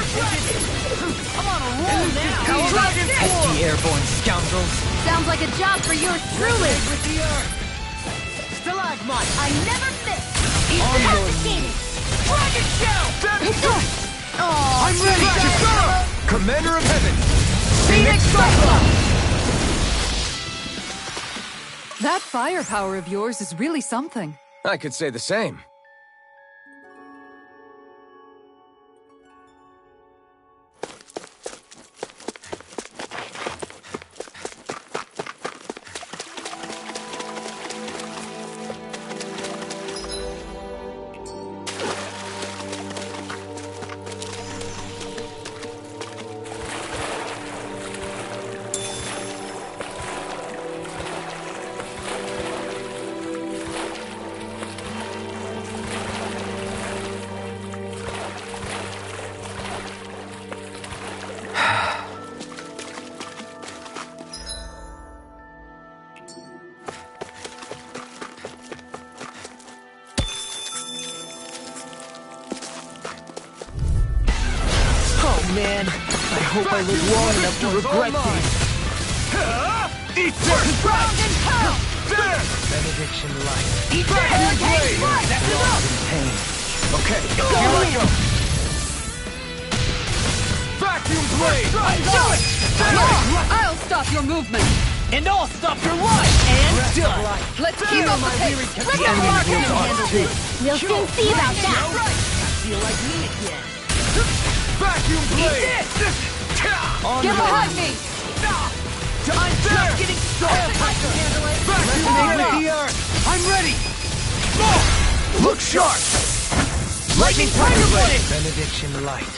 I'm on a roll now! Dragon Swarm! The airborne scoundrels! Sounds like a job for yours truly! With the earth! Stalagmite! I never miss! Intoxicated! Dragon Shell! I'm ready! Kisara! Commander of Heaven! Phoenix Cyclone! That firepower of yours is really something. I could say the same. Man, I hope I live long enough to regret this. Eat this! Benediction light. Eat this! That's enough! Pain. Okay, here I go! Vacuum blade! Do it! I'll stop your movement! And I'll stop your life! And done! Let's keep up the pace! Let the Mark handle this! We'll soon see about that! I feel like me again. Vacuum blade! Get behind me! I'm just getting started! Vacuum blade! With the earth! I'm ready! Look sharp! Lightning Tiger Blade! Benediction light.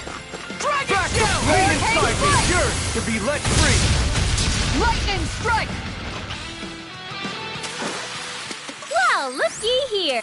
Dragon Back Shell! the flame inside me! Yours to be let free! Lightning strike! Well, looky here.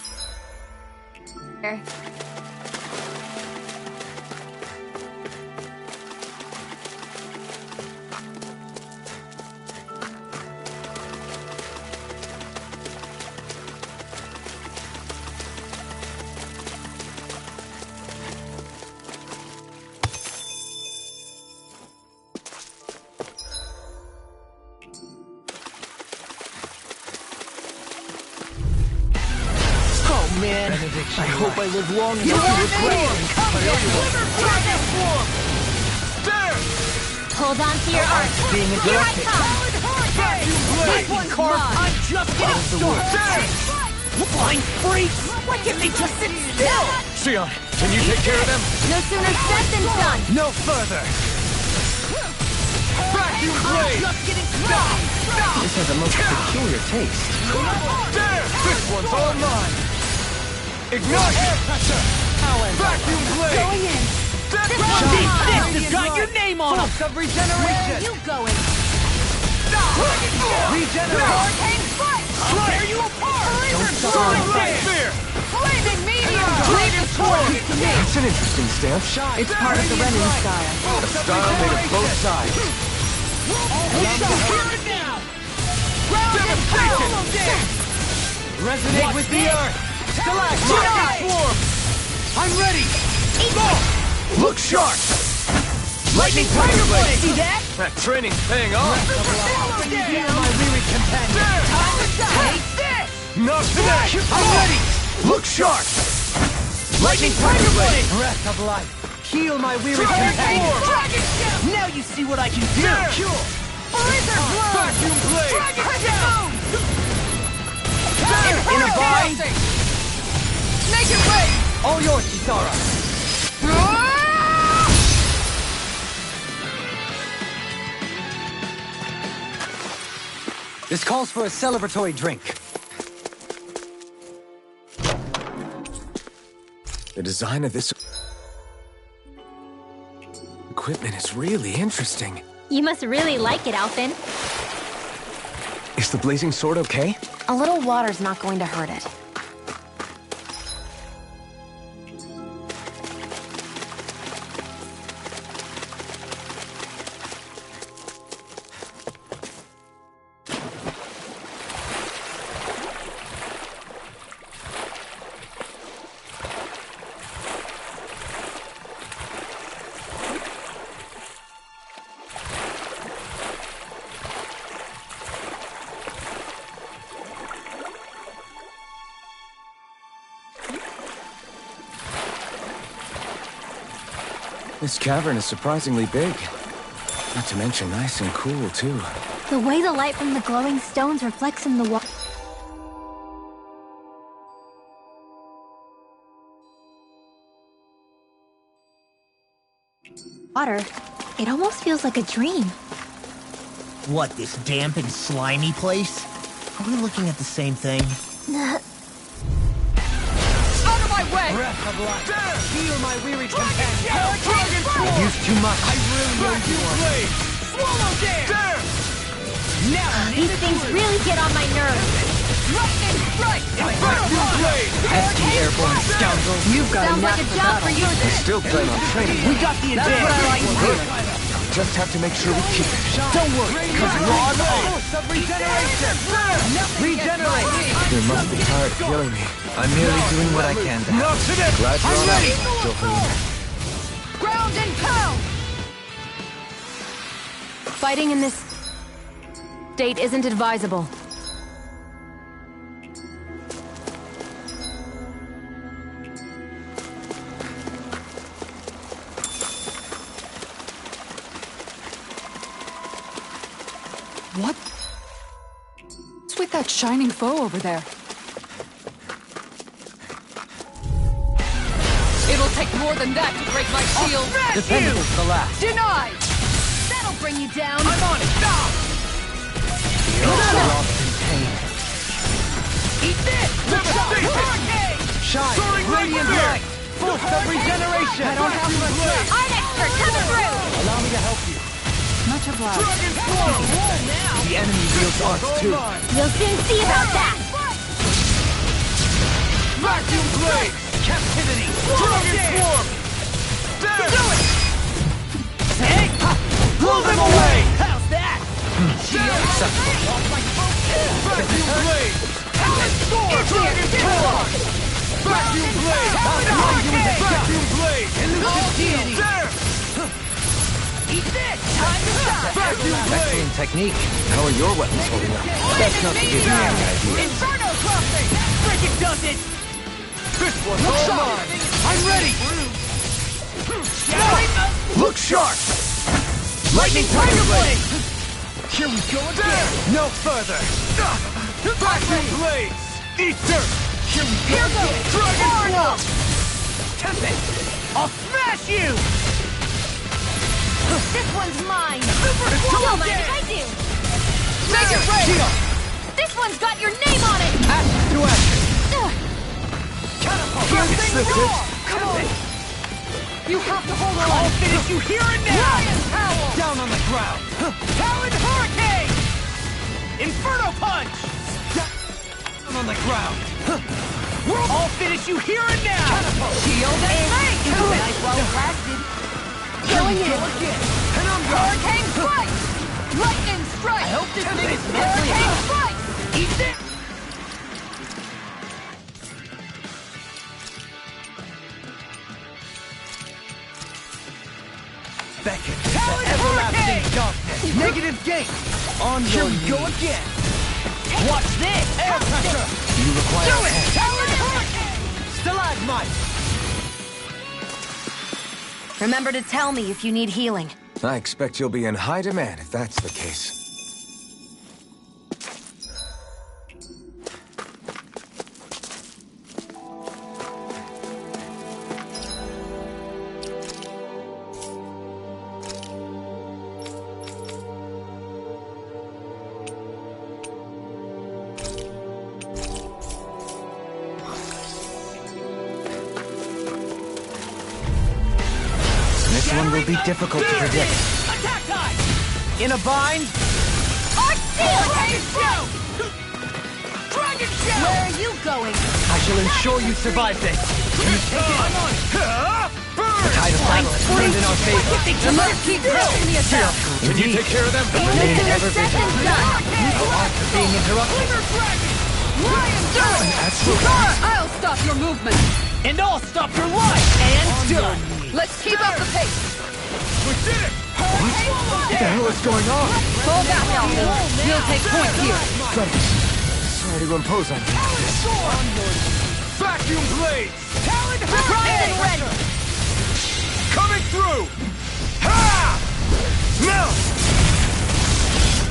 Man, I hope I live long enough to regret it. Hold on to your arc. Being a Here I director. come. This one's mine. I'm just getting started. Blind freaks! Why can't they just sit still? Sion, can you take care of them? No sooner said than done. No further! Vacuum blade! Just getting started. This has a most peculiar taste. This one's all mine! Ignite! Air pressure! Vacuum blade! Going in. This This one's has got your name on it. Force of regeneration! You going? Regenerate! Hurricane strike! Tear you apart! Fear! Flaming meteor! Dragon sword! It's an interesting stance. It's part of the Renin style. A style made of both sides. Here and now! Devastation! Resonate with the earth! Stalagmite! Swarm! I'm ready! Look sharp! Lightning Tiger Blade! See that? That training's paying off! My weary companion! Time to die! Take this! Not today! I'm ready! Look sharp! Lightning Tiger Blade! Breath of life! Heal my weary companion! Dragon Shell! Now you see what I can do. Cure! Blizzard blow! Vacuum blade! Dragon down! In a bind! Make it rain! All yours, Kisara! This calls for a celebratory drink. The design of this equipment is really interesting. You must really like it, Alphen. Is the blazing sword okay? A little water's not going to hurt it. This cavern is surprisingly big. Not to mention nice and cool, too. The way the light from the glowing stones reflects in the water, it almost feels like a dream. What, this damp and slimy place? Are we looking at the same thing? Out of my way! Breath of life! Heal my weary companion! I've used too much. I really owe you one! Swallow dare! Now, These things really get on my nerves. Lightning strike! Vacuum blade! Pesky airborne scoundrel. You've got Sounds a knack like a for job battle. for you. We still plan on training. We got the advantage! That's what I like to hear. Just have to make sure we keep it. Don't worry, because log on! Force of regeneration! Regenerate! You must be tired of killing me. I'm merely doing what I can to help. Not today! Glad you're I'm on ready! our side, Johan. Ground and pound! Fighting in this state isn't advisable. What's with that shining foe over there? It'll take more than that to break my shield! Dependable to the last. Denied! That'll bring you down! I'm on it! Stop! Lost in pain. Eat this! Hurricane! Shine! Radiant light! Force of regeneration! I don't have much left! I'm expert! Coming through! Allow me to help you. Much obliged. Dragon Swarm! The enemy wields arts too. We'll soon see about that. Vacuum blade! Captivity! Dragon Swarm! There! Do it! Hey! Blow them away! How's that? Acceptable. Vacuum blade! Dragon Swarm! Vacuum blade! Vacuum blade! Elusive deity! There! Eat this! Time to shine! Vacuum blade! Excellent technique. How are your weapons holding up? That's not to give me any idea. Inferno crossing! Freaking does it! This one's all mine! I'm ready! Look sharp! Lightning Tiger Blade! Here we go again! No further! Vacuum Blades! Eat dirt! Here we go again! Dragon Swarm! Tempest! I'll smash you! This one's mine. Super Don't mind if I do. Make it rain! This one's got your name on it. Ashes to ashes! Ugh. Catapult! Here it slipped it! Come on! You have to hold on! I'll finish you here and now! Lion Howl! Down on the ground! Talon Hurricane! Inferno Punch! Down on the ground! I'll finish you here and now! Catapult! Shield and Link! Nice well blasted! Going in! Penumbra! Hurricane strike! Lightning strike! I hope this thing is mentally Hurricane hot. strike! Eat this! Beckon to everlasting darkness! Negative gate! On here we go again! Watch this! Air pressure! You require Do it! Talon Hurricane! Stalagmite! Remember to tell me if you need healing. I expect you'll be in high demand if that's the case. This one will be difficult to predict. Attack time! In a bind? Dragon Show! Dragon Show! Where are you going? I shall ensure you survive this. You take it. I'm on! The tide of battle has turned in our favor. Let's keep pressing the attack. Can you take care of them? Remain ever Second vigilant. done. No art of being interrupted. Lion done. I'll stop your movement. And I'll stop your life. And done. Let's keep up the pace. We did it! What the hell is going on? Fall back, Alpha. We'll take point here. Sorry to impose on you. Vacuum blades! Talon Ryan Hurricane! Coming through! Ha! Now!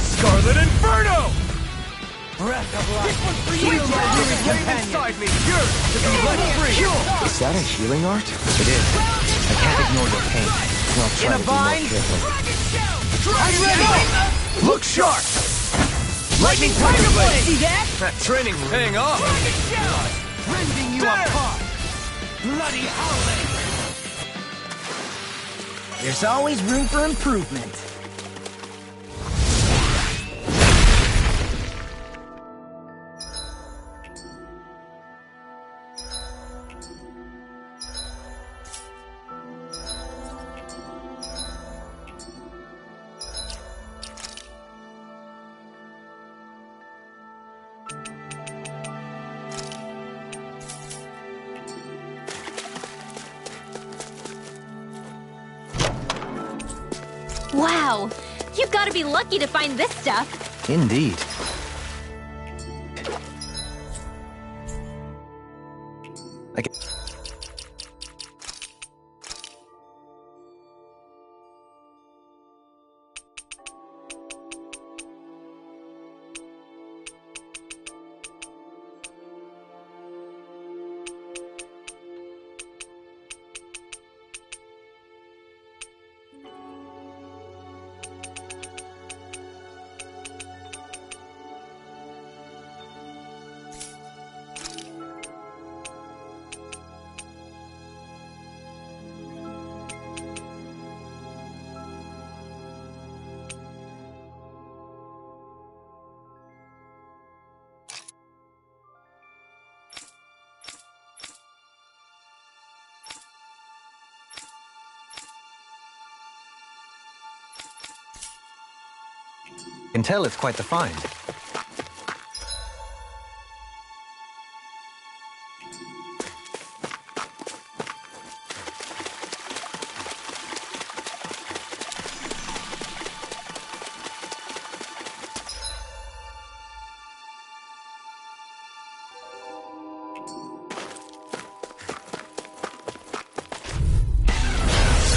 Scarlet Inferno! Breath of life. This one's for you, my weary companion! Inside me, yours to be let free! Is that a healing art? It is. I can't ignore your pain. I'll try In a to be more bind? careful. I'm ready! Look sharp! Lightning Tiger Blade! See that? That training's paying off! Rending you apart. Bloody howling. There's always room for improvement. Wow! You've got to be lucky to find this stuff. Indeed. Like. Can tell it's quite the find.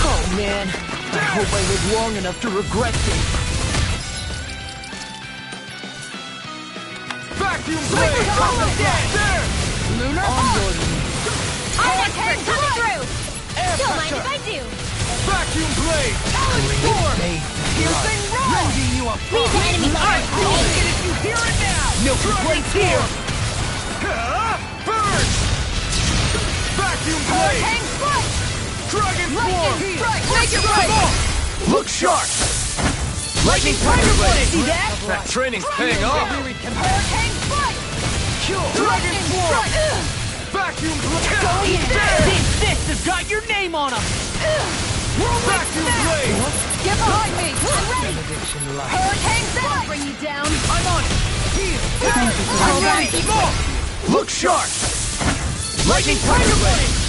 Oh man, I hope I live long enough to regret this. Vacuum Blade! There! Lunar Onward. I'm coming through! Don't mind if I do. Vacuum Blade! Piercing rending you apart. These enemies aren't cool! If you hear it now. No complaints here. Burn! Vacuum Blade! Hang foot. Dragon Lightning Form! strike. Make it right. Look sharp! Lightning Tiger Blade! See that? That training's paying off! Hurricane foot. Dragon Form! Vacuum Blade! This fist has got your name on him. Vacuum Blade! Get behind me. I'm ready. Hurricane foot. Bring you down. I'm on it! Here! I'm ready. Look sharp! Lightning Tiger Blade!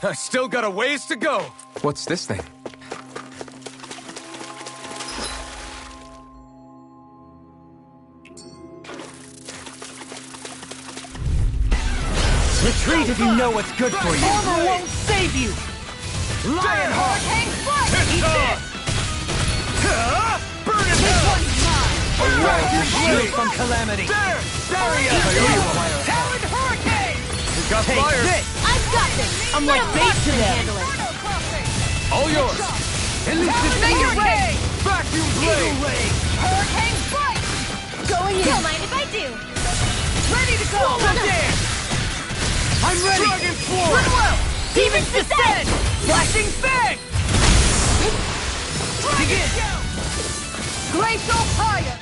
I still got a ways to go. What's this thing? Retreat if you know what's good for you. Armor won't save you. Lionheart. Hurricane foot. Eat this! Burn it down! Around your Blade. shield from calamity. There! Barrier! Talon Hurricane! We've got Take fire! this. I've got this! I'm like bait to them. All yours! Elusive Make it fury. rain. Vacuum Blade! Eagle ray. Hurricane foot. Going in. Don't mind if I do. Ready to go. Dance. I'm ready! Dragon Form! Well! Demon's Descent! Flashing Fang! Begin! Glacial Fire!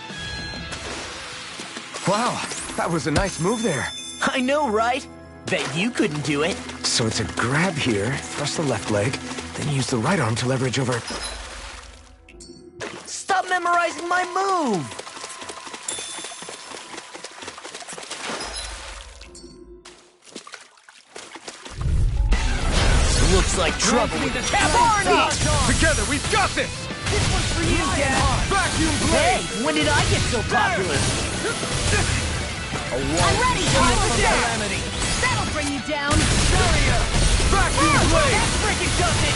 Wow, that was a nice move there. I know, right? Bet you couldn't do it. So it's a grab here, thrust the left leg, then use the right arm to leverage over... Stop memorizing my move! Looks like trouble with the Together, we've got this! This one's for you, Dad! Vacuum Hey, blade! when did I get so popular? I'm ready! Calamity! That'll bring you down! Barrier! Vacuum blade! That freaking does it!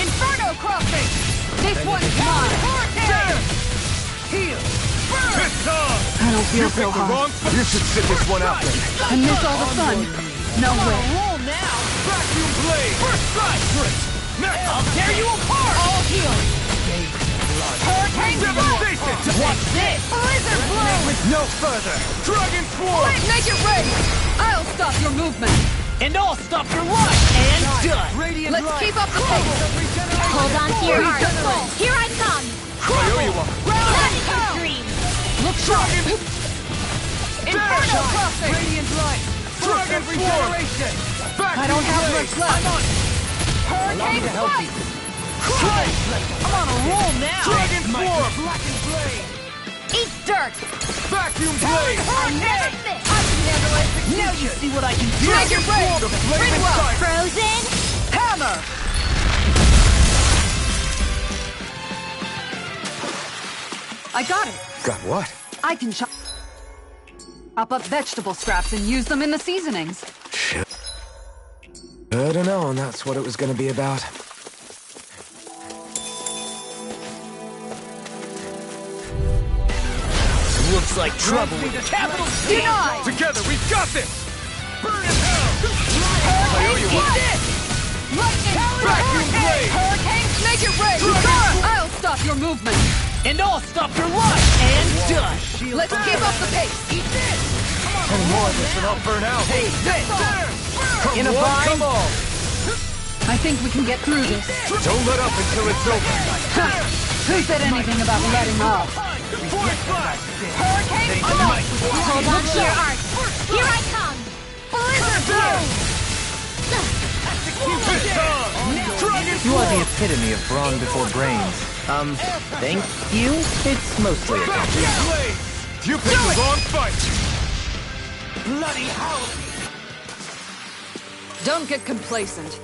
Inferno crossing! This one's mine! There! Heal! Piston! I don't feel so The hot. wrong You should sit this one out then. And miss all the fun. No way. Roll now! Vacuum blade! First strike! Next! I'll tear you apart! All healed! Hurricane Devastation! Watch this! Blizzard blow! No further! Dragon Swarm! Make it ready! I'll stop your movement. And I'll stop your run! And done! Radiant Let's light. keep up the pace. Hold on to your heart! Here I come! I owe you one. Let's dream! Look sharp. Inferno crossing! Radiant light! Dragon Swarm! I don't have much left. Allow me to help you. I'm on a roll now! Dragon Swarm! Blackened blade! Eat dirt! Vacuum blade! I'll never fit! I can handle it! Now you see what I can do! Dragon Swarm! The flaming sight! Frozen! Hammer! I got it. Got what? I can chop up vegetable scraps and use them in the seasonings. Shit. I don't know, and that's what it was gonna be about. Looks like trouble with the Capital Denied! Together, we've got this! Burn in hell! I owe you one. Vacuum blade! Hurricane, make it rain! I'll stop your movement. And I'll stop your life! And done! Let's keep up the pace. Eat this! Any more of this and I'll burn out! Taste this! In a vine? Come on! I think we can get through this. Don't let up until it's over! Who said anything about letting off? Hurricane! Hold on to your heart! Here I come! Blizzard blow! You are the epitome of brawn before brains. Thank you? It's mostly a Vacuum blade! You picked the wrong fight! Bloody hell! Don't get complacent.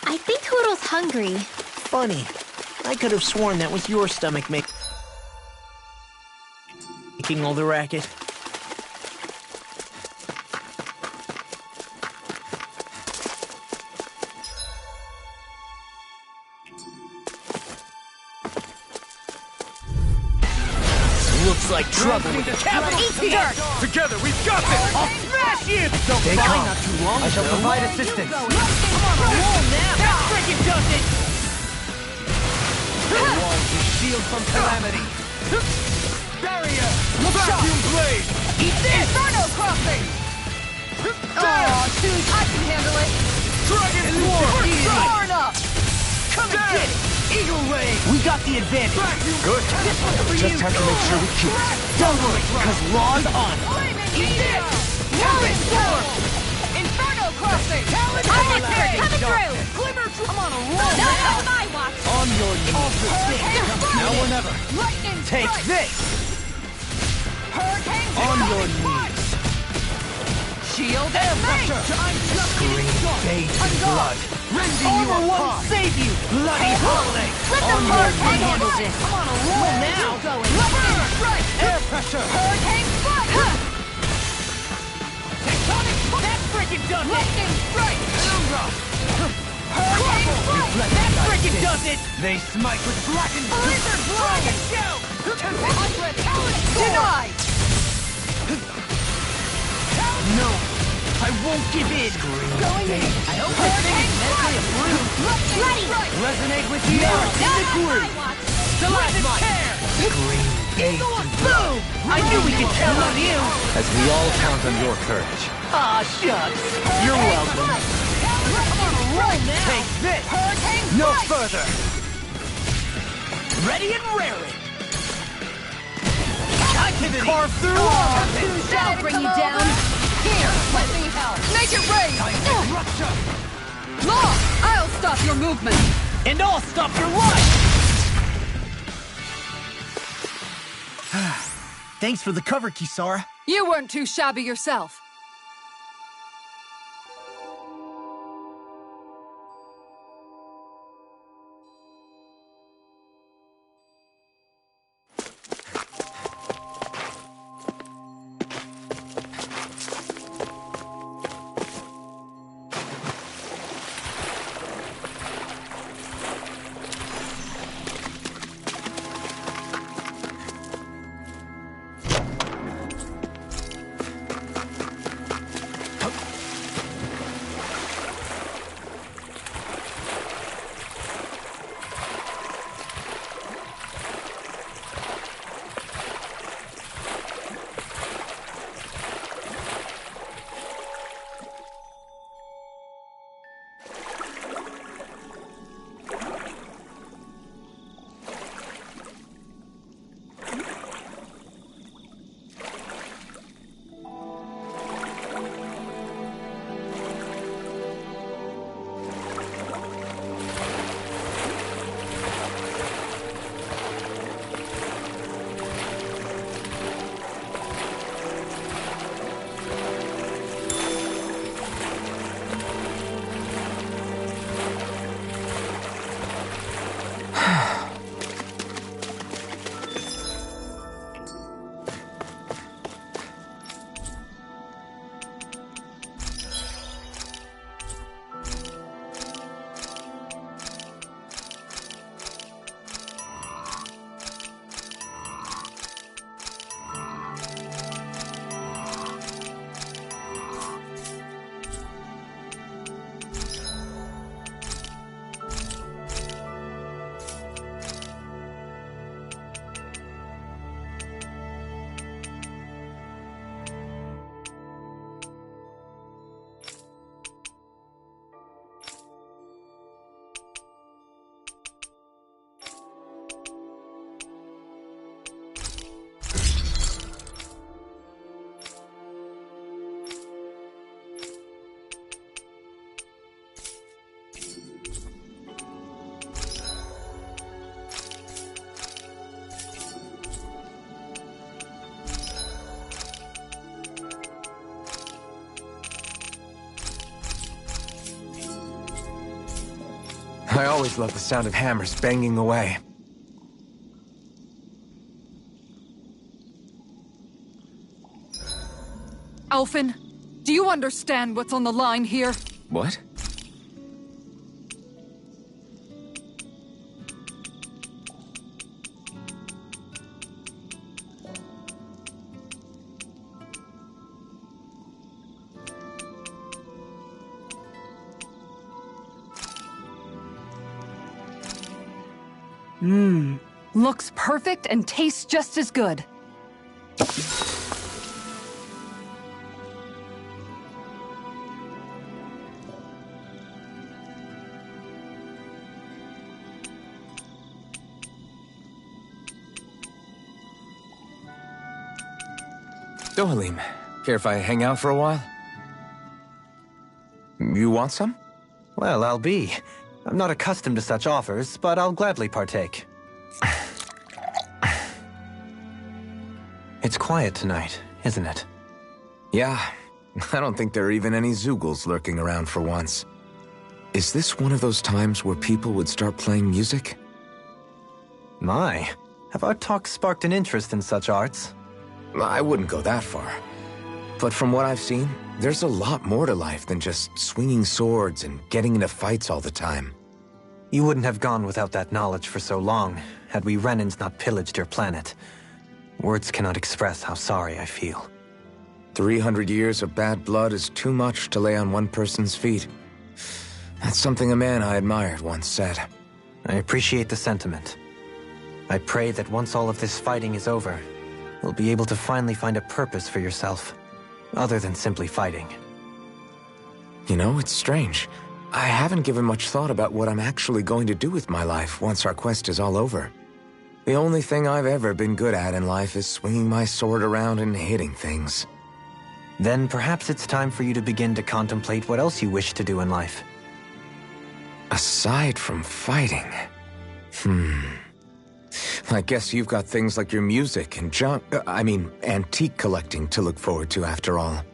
I think Toodle's hungry. Funny. I could have sworn that was your stomach making all the racket. Looks like trouble with the capital T! Together, we've got this! I'll smash you! Stay calm. Not too long I shall ago. provide assistance. I'm on a roll now! That freaking does it! Walls is shield from calamity. Barrier! Vacuum blade! Eat this! Inferno crossing! Aw, dude, I can handle it! Dragon sword! Far enough! Come and get it! Eagle ray! We got the advantage! Good. This one's for Just you! have to make sure we keep it. Don't worry, because law's on! Eat this! Talon storm! Inferno crossing! Talon Coming Hurricane! through! Glimmer! I'm on a roll Not now! on my watch! On your knees! Now or never! Lightning Take strike! this! Hurricane On strike! your knees! Shield and pressure! I'm just Green getting started! bathed in blood. Rending Armor won't save you! Bloody holiday! Let the On your hurricane knees! handle this! I'm on a roll now! Lightning strike! Air pressure! Hurricane strike! Tectonic! That freaking does it! Lightning strike! Penumbra! Hurricane strike! That freaking does it! They smite with blackened Blizzard blow! Dragon shout! Denied! No! I won't give in! Going in! I hope this thing is mentally approved! Ready! Resonate with you! Not in the group! Stalagmite! green bathed in blood. Boom! I knew we could count on you! As we all count on your courage. Aw, shucks! You're welcome! I'm on a roll now! Take this! Hurricane No strike! further! Ready and raring! Activity! Carve through all of it! That'll bring you down! Here, let me help! Make it rain! Rupture! Law! I'll stop your movement! And I'll stop your life! Thanks for the cover, Kisara. You weren't too shabby yourself. I always love the sound of hammers banging away. Alphen, do you understand what's on the line here? What? Looks perfect and tastes just as good. Dohalim, care if I hang out for a while? You want some? Well, I'll be. I'm not accustomed to such offers, but I'll gladly partake. It's quiet tonight, isn't it? Yeah, I don't think there are even any Zoogles lurking around for once. Is this one of those times where people would start playing music? My, have our talks sparked an interest in such arts? I wouldn't go that far. But from what I've seen, there's a lot more to life than just swinging swords and getting into fights all the time. You wouldn't have gone without that knowledge for so long, had we Renans not pillaged your planet. Words cannot express how sorry I feel. 300 years of bad blood is too much to lay on one person's feet. That's something a man I admired once said. I appreciate the sentiment. I pray that once all of this fighting is over, you'll be able to finally find a purpose for yourself, other than simply fighting. You know, it's strange. I haven't given much thought about what I'm actually going to do with my life once our quest is all over. The only thing I've ever been good at in life is swinging my sword around and hitting things. Then perhaps it's time for you to begin to contemplate what else you wish to do in life. Aside from fighting... I guess you've got things like your music and antique collecting to look forward to after all.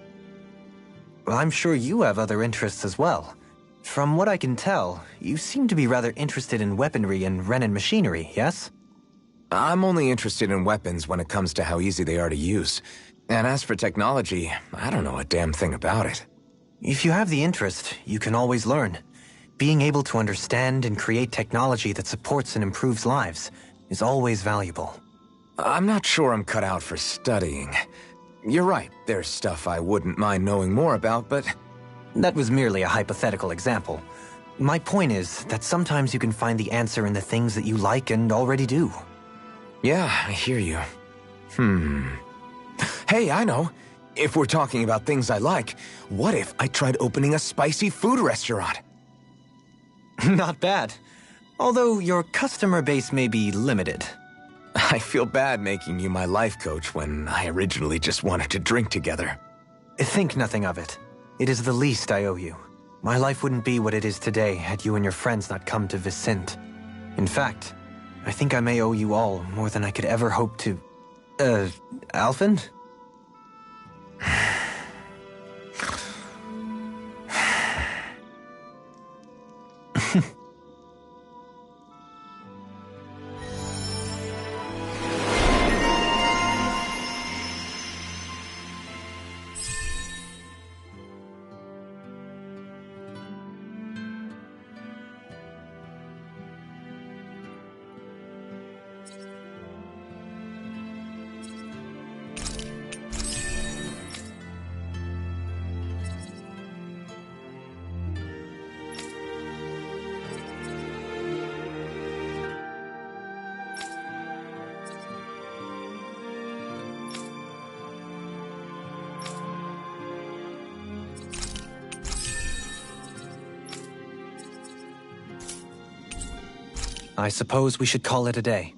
Well, I'm sure you have other interests as well. From what I can tell, you seem to be rather interested in weaponry and Renan machinery, yes? I'm only interested in weapons when it comes to how easy they are to use. And as for technology, I don't know a damn thing about it. If you have the interest, you can always learn. Being able to understand and create technology that supports and improves lives is always valuable. I'm not sure I'm cut out for studying. You're right, there's stuff I wouldn't mind knowing more about, but... That was merely a hypothetical example. My point is that sometimes you can find the answer in the things that you like and already do. Yeah, I hear you. Hey, I know. If we're talking about things I like, what if I tried opening a spicy food restaurant? Not bad. Although your customer base may be limited. I feel bad making you my life coach when I originally just wanted to drink together. Think nothing of it. It is the least I owe you. My life wouldn't be what it is today had you and your friends not come to Vicent. In fact, I think I may owe you all more than I could ever hope to... Alphen? I suppose we should call it a day.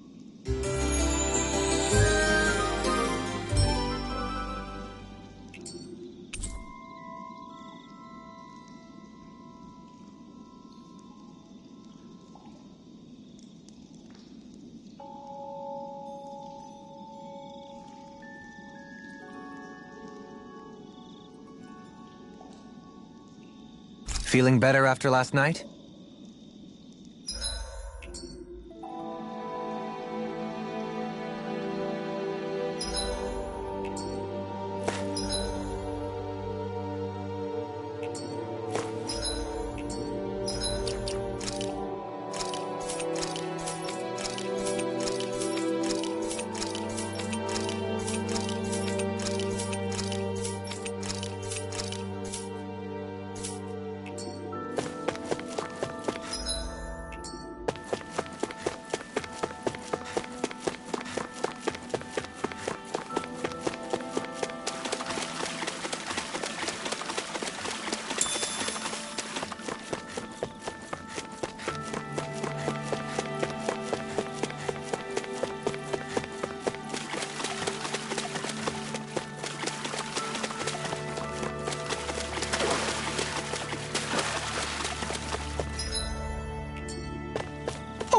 Feeling better after last night?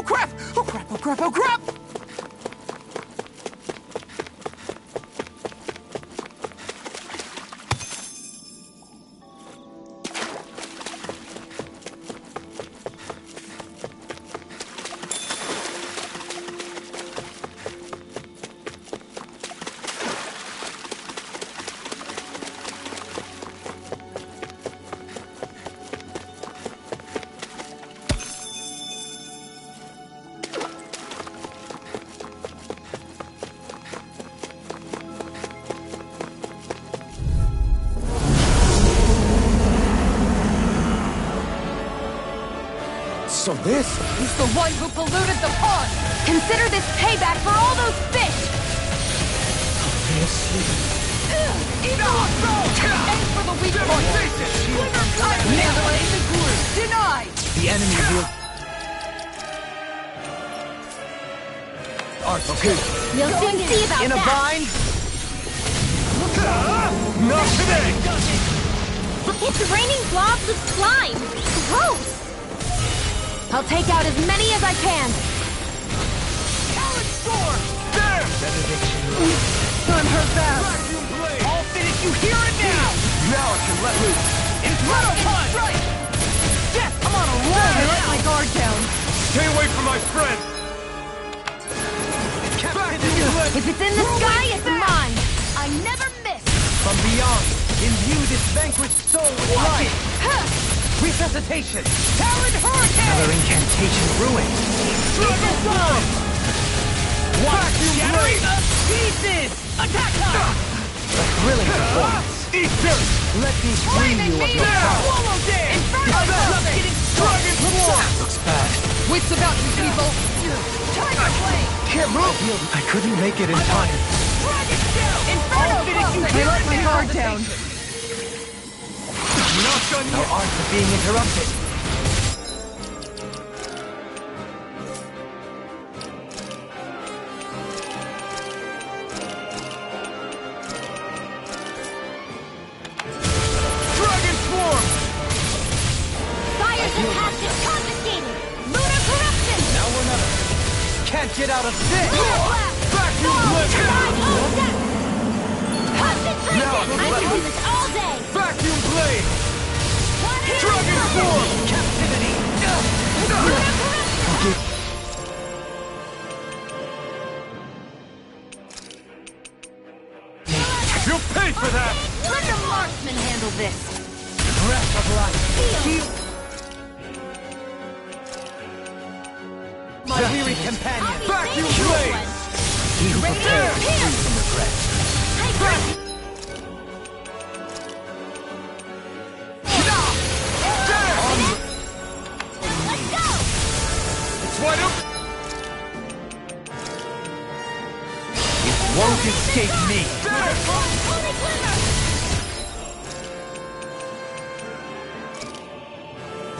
Oh crap! Oh crap! Oh crap! Oh crap! So this is the one who polluted the pond! Consider this payback for all those fish! Aim for the weak point! Denied! The enemy will... Okay. You'll soon see about In a that! bind? Not today! It's raining blobs of slime! Gross! I'll take out as many as I can! Talon Storm! There! I'm hurt bad! I'll finish you here and now! Now I can let loose! Inferno punch! Yes, I'm on a roll! I let my guard down! Stay away from my friend! If it's in the sky, it's mine! I never miss! From beyond, imbue this vanquished soul with life! Resuscitation! Talon Hurricane! Another incantation ruined! Triple Storm! Shattering the pieces! Attack time! A thrilling performance! Easter! Let me free you of your power! Swallow Dance! Inferno getting Dragon Swarm! Looks bad. Wits about you, people! Tiger Blade! Can't move! I couldn't make it in time. Dragon Shell! Inferno I let my guard down. Not done No yet! arts are being interrupted. Dragon Swarm! Fire's captive confiscated! Lunar corruption! Now we're not. Can't get out of this! Lunar blast! Vacuum Blade! Concentration! I can do this all day! Vacuum Blade! Dragon Swarm! Captivity! Lunar corruption! You'll pay for that! Let the marksman handle this! Breath of life! Feel! My weary companion! Vacuum Blade! He who prepares is free from regret. Let's go! It's wide open! It won't escape me! Holy glimmer!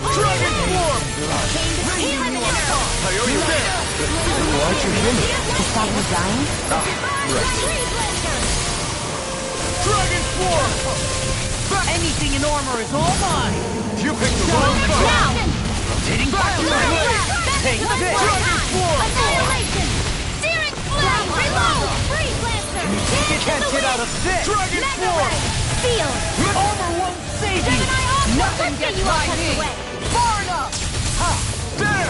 Dragon Swarm! Eliminator! I owe you this! Why'd you hear me? Is that you dying? Dragon Swarm! Anything in armor is all mine! You picked the wrong fight! Now! Hitting back! Take this! Dragon Swarm! Annihilation! Searing flame! Reload! Freeze Lancer! You can't get out of this! Dragon Mega Swarm! Ray! Field! Armor won't save you! Gemini Ultra! Nothing Let's get gets you all by tucked me! away! Far enough! There!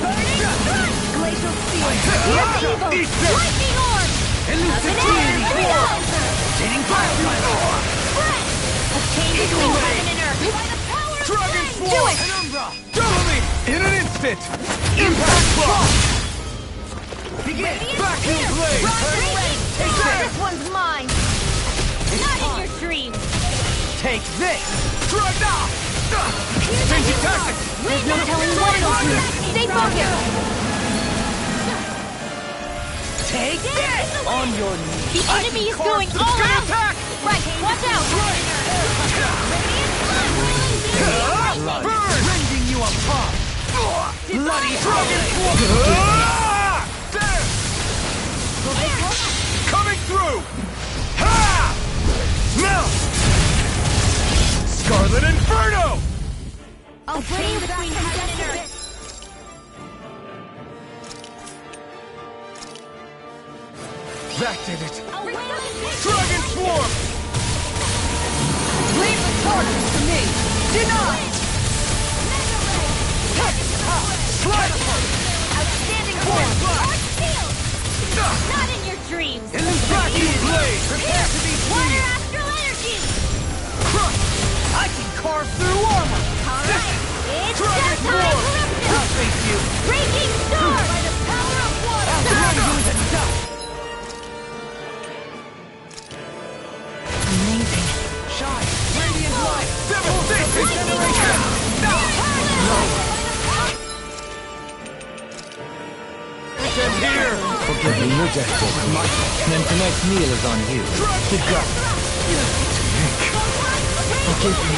Burning Strike! Glacial Steel! Easter! Lightning Orb! Elucidity! Hitting back! Breath! A change between heaven and earth! By the power of Dragon flame! Swarm! Do it! Double me! In an instant! Impact Block! Begin! Vacuum Blade! Take this one's mine! Not in your dreams! Take this! Dragon! Changing tactics! There's no telling what it'll do! Stay focused! Take this! On your knees! The enemy is going all out! Attack! Right, watch out! Blood! Rending you apart! Bloody Dragon Swarm! There! Coming through! Ha! Now! Scarlet Inferno! I'll bring between heaven and earth! did it! Dragon Swarm! Leave the charges to me! Deny! Outstanding form! Arch shield! Not in your dreams! Vacuum Blade! Prepare to be Water freed! astral energy! I can carve through armor! Alright, it's Dragon that time! Form! I'll face you! Breaking storm! By the power of water! I'll you as a duck! Amazing! Shine! Radiant light! Devastation! Regeneration! It's here! Forgive me, your death will be my fault. Then tonight's meal is on you. To go. Forgive me.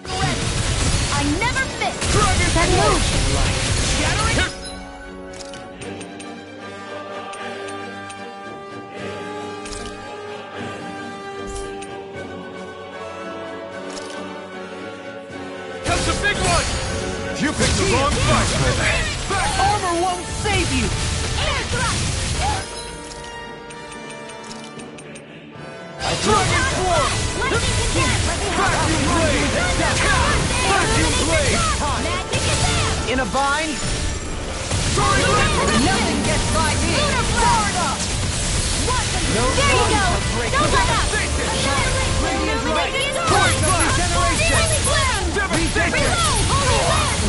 I never miss! Dragon That move! Shattering! That's a big one! You picked the wrong fight! Armor won't save you! Air thrust! Dragon Swarm! Lightning condemn! Vacuum Blade! Vacuum Blade! Magic advance! In a bind? Soaring Wind! Nothing gets by me! Power up! There you go! Don't let up! Radiant light! Radiant Force of light! regeneration! Holy flame! Devastation! Holy land!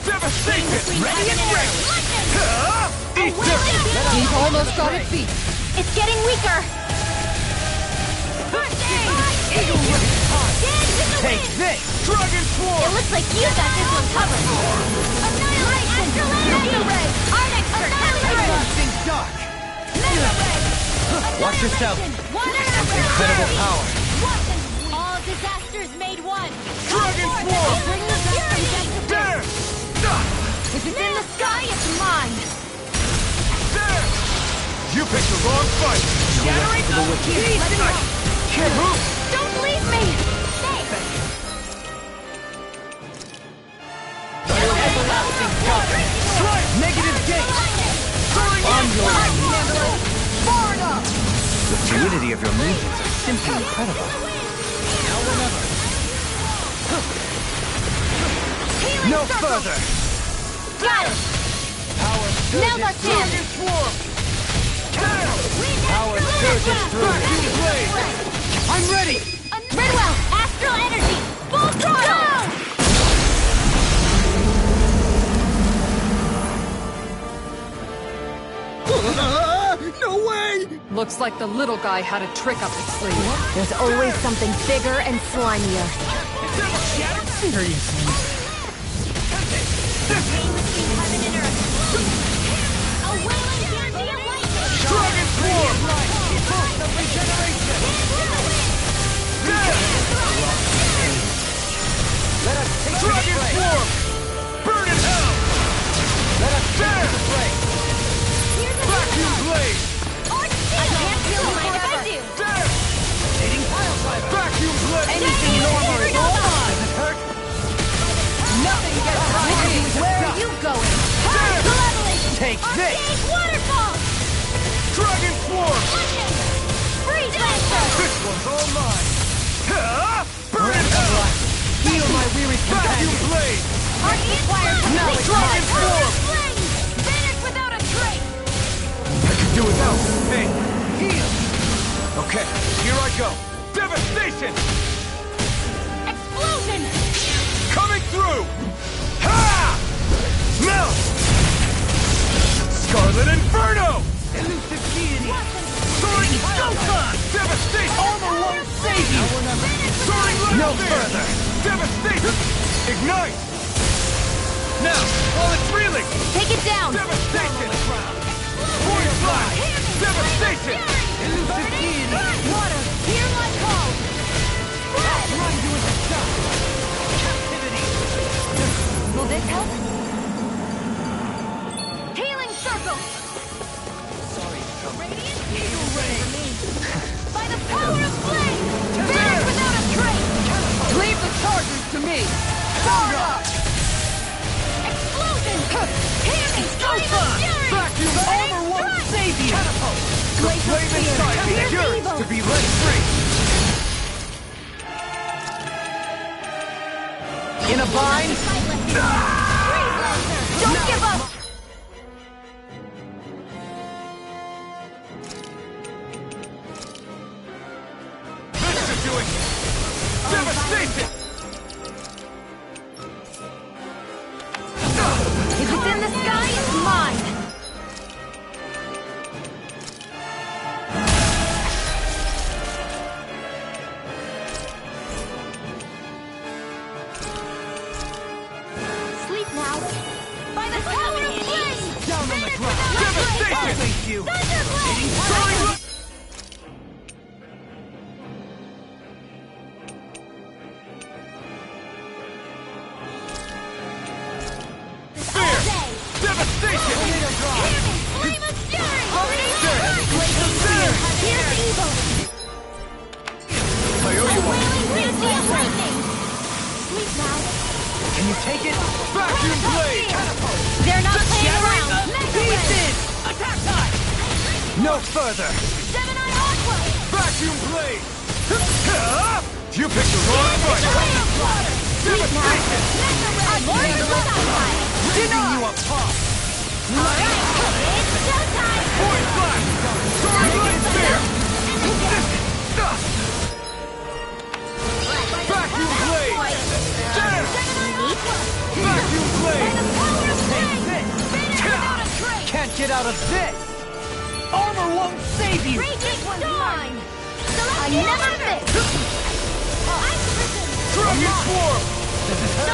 Devastation! Radiant ring! Easter! We've almost got it beat. It's getting weaker! Take this! Dragon Swarm! It looks like you got this one covered! Annihilation! Mega Ray! Art expert! Everything's dark! Mega Ray! Watch yourself. Incredible power. All disasters made one! Dragon Swarm! Bring the fury back to There! If it's in the sky, it's mine! There! You picked the wrong fight! Shattering to the wicked. Can't move! Don't leave me! Stay! Everlasting dark! Negative gate! On your Far enough! The fluidity of your movements are simply incredible. Now or never! Healing No circle! further! Got it! Power Now surges let's through! hit! Power surges through! I'm ready! Ridwell! Astral energy! Full throttle! No way! Looks like the little guy had a trick up his sleeve. There's always something bigger and slimier. Seriously. Heaven and earth! A wailing guarantee of lightning! Dragon Swarm! The regeneration! Let us take Dragon the Swarm! Burn in hell! Let us There! take the fray! Vacuum Blade! I can't feel it if I do! There! Hitting pile driver! Vacuum Blade! Anything in armor is all mine! Does it hurt? Nothing gets by me! Where are you going? Leveling! Take this! Arcade waterfall! Dragon Swarm! Lightning! Freeze Lancer! This one's all mine! Burn in hell! Heal my weary Vacuum companion! Blade! Arcade fire! Now it's Dragon Swarm! Flames! Vanish without a trace! I can do without. Hey, heal! Okay, here I go. Devastation! Explosion! Coming through! Ha! Melt! Scarlet Inferno! Elusive deity! Soaring Showtime! Devastation! Armor won't save you! Soaring No Lightning! further! Devastation! Ignite! Now, while it's reeling! Take it down! Devastation! Warrior Flash! Devastation! Elusive deity! Water! Hear my call! Spread! Run you as a duck! Captivity! Will this help? Healing circle! Sorry, Radiant Eagle ray! by the power of flame! Vanish without a trace! Leave the chargers to me! Catapult! The flame inside me yearns to be let free! In a bind? Don't give up! This should do it! Devastation! If it's in the sky, it's mine! Sleep now! By the power of flame! Down on the ground! Devastation! I'll face you! Thunderblade! Devastation! Flame of fury! Here's evil! I owe you one! Beauty of lightning! Sleep now! Can you take it? Vacuum blade! They're not playing around! Pieces! Attack time! No further! Gemini Aqua! Vacuum blade! You picked the wrong fight! Devastation! Digging you apart! It's showtime! Point flash! Soaring light spear! Vacuum blade! There! Vacuum blade! Can't get out of this! Armor won't save you! Mine! I never miss! Dragon Swarm!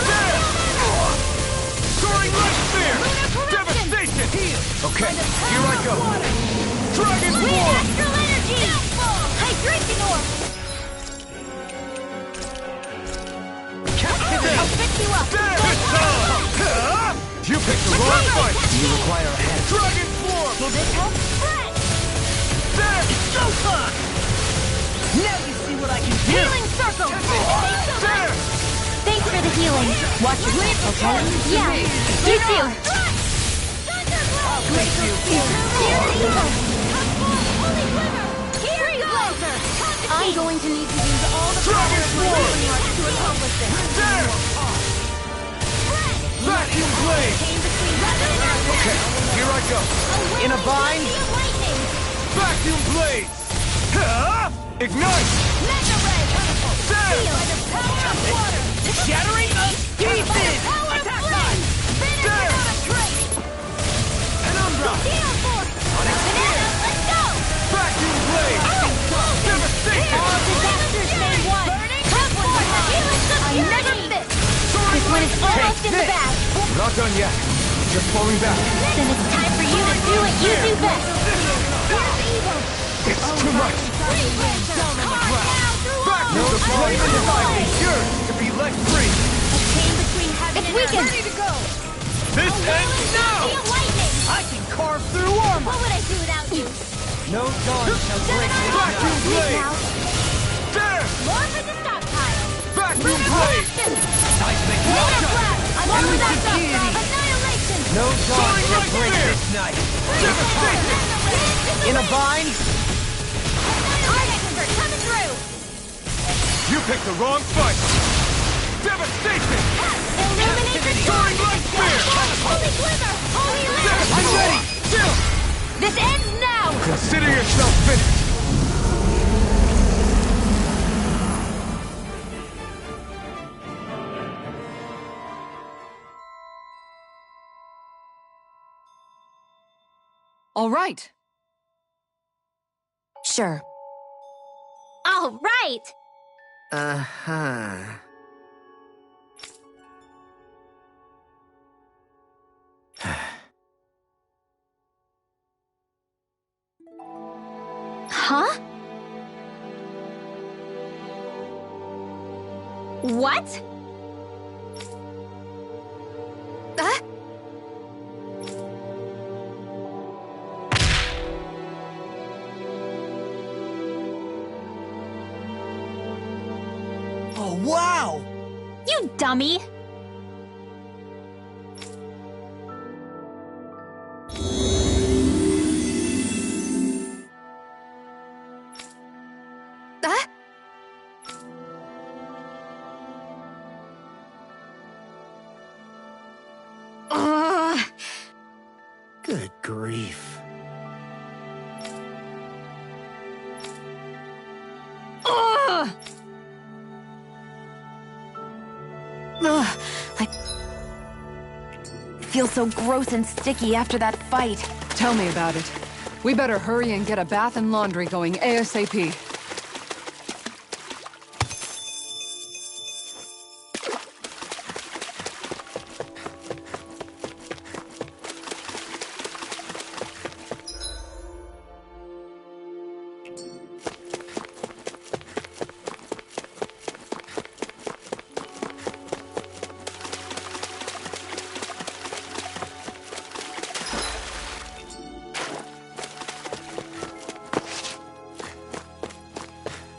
There! Soaring light spear! Devastation! Okay, here I go! Dragon Swarm! Astral energy! Hydration orb! I'll pick you up! There! You picked the wrong fight! You require a hand. Dragon Swarm! Will this help? Spread! There! Go far! Now you see what I can do! Healing circle! There! Thanks for the healing. Watch your lip, okay? Yeah. You too. I'll face you. I'm going to need to use all the Dragon Swarm! to accomplish this. There! Vacuum blade! Okay, here I go. In a bind? Vacuum blade! Ignite! There! Shattering pieces! Attack time! There! Penumbra! Banana, let's go! Vacuum blade! Devastation! All disasters made one! I never miss! This one is almost in the bag! Not done yet. Just falling back. Then it's time for you to do what you do best! It's too much! Down on the ground! Back to the flame inside me! Yours to be let free! It's weakened! This ends now! I can carve through armor! What would I do without you? No dawn shall break this vacuum blade! There! More for the stockpile! Vacuum blade! Seismic blast! I'm on with that stockpile! Annihilation! No dawn shall break this night! Devastation! In a bind? Artists are coming through! You picked the wrong fight! Devastation! Illuminate the Soaring light spear! Holy glimmer! Holy light! I'm ready! Still! This ends now! Consider yourself finished! All right. Sure. All right! Uh-huh. Huh? What? Oh, wow! You dummy! I feel so gross and sticky after that fight. Tell me about it. We better hurry and get a bath and laundry going ASAP.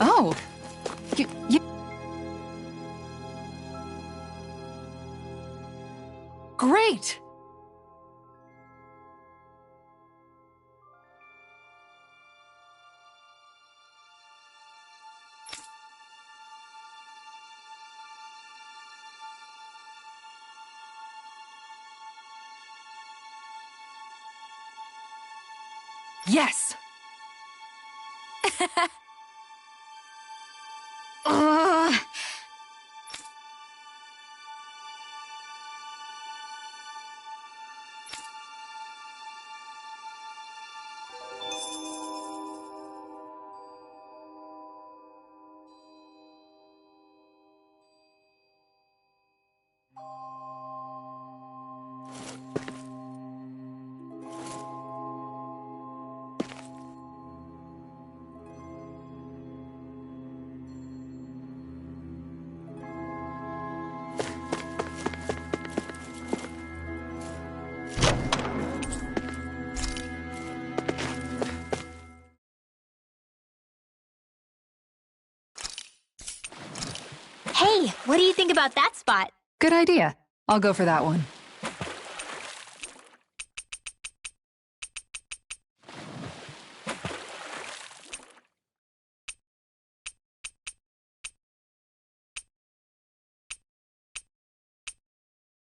Oh! You... Great! Yes! Hey, what do you think about that spot? Good idea. I'll go for that one.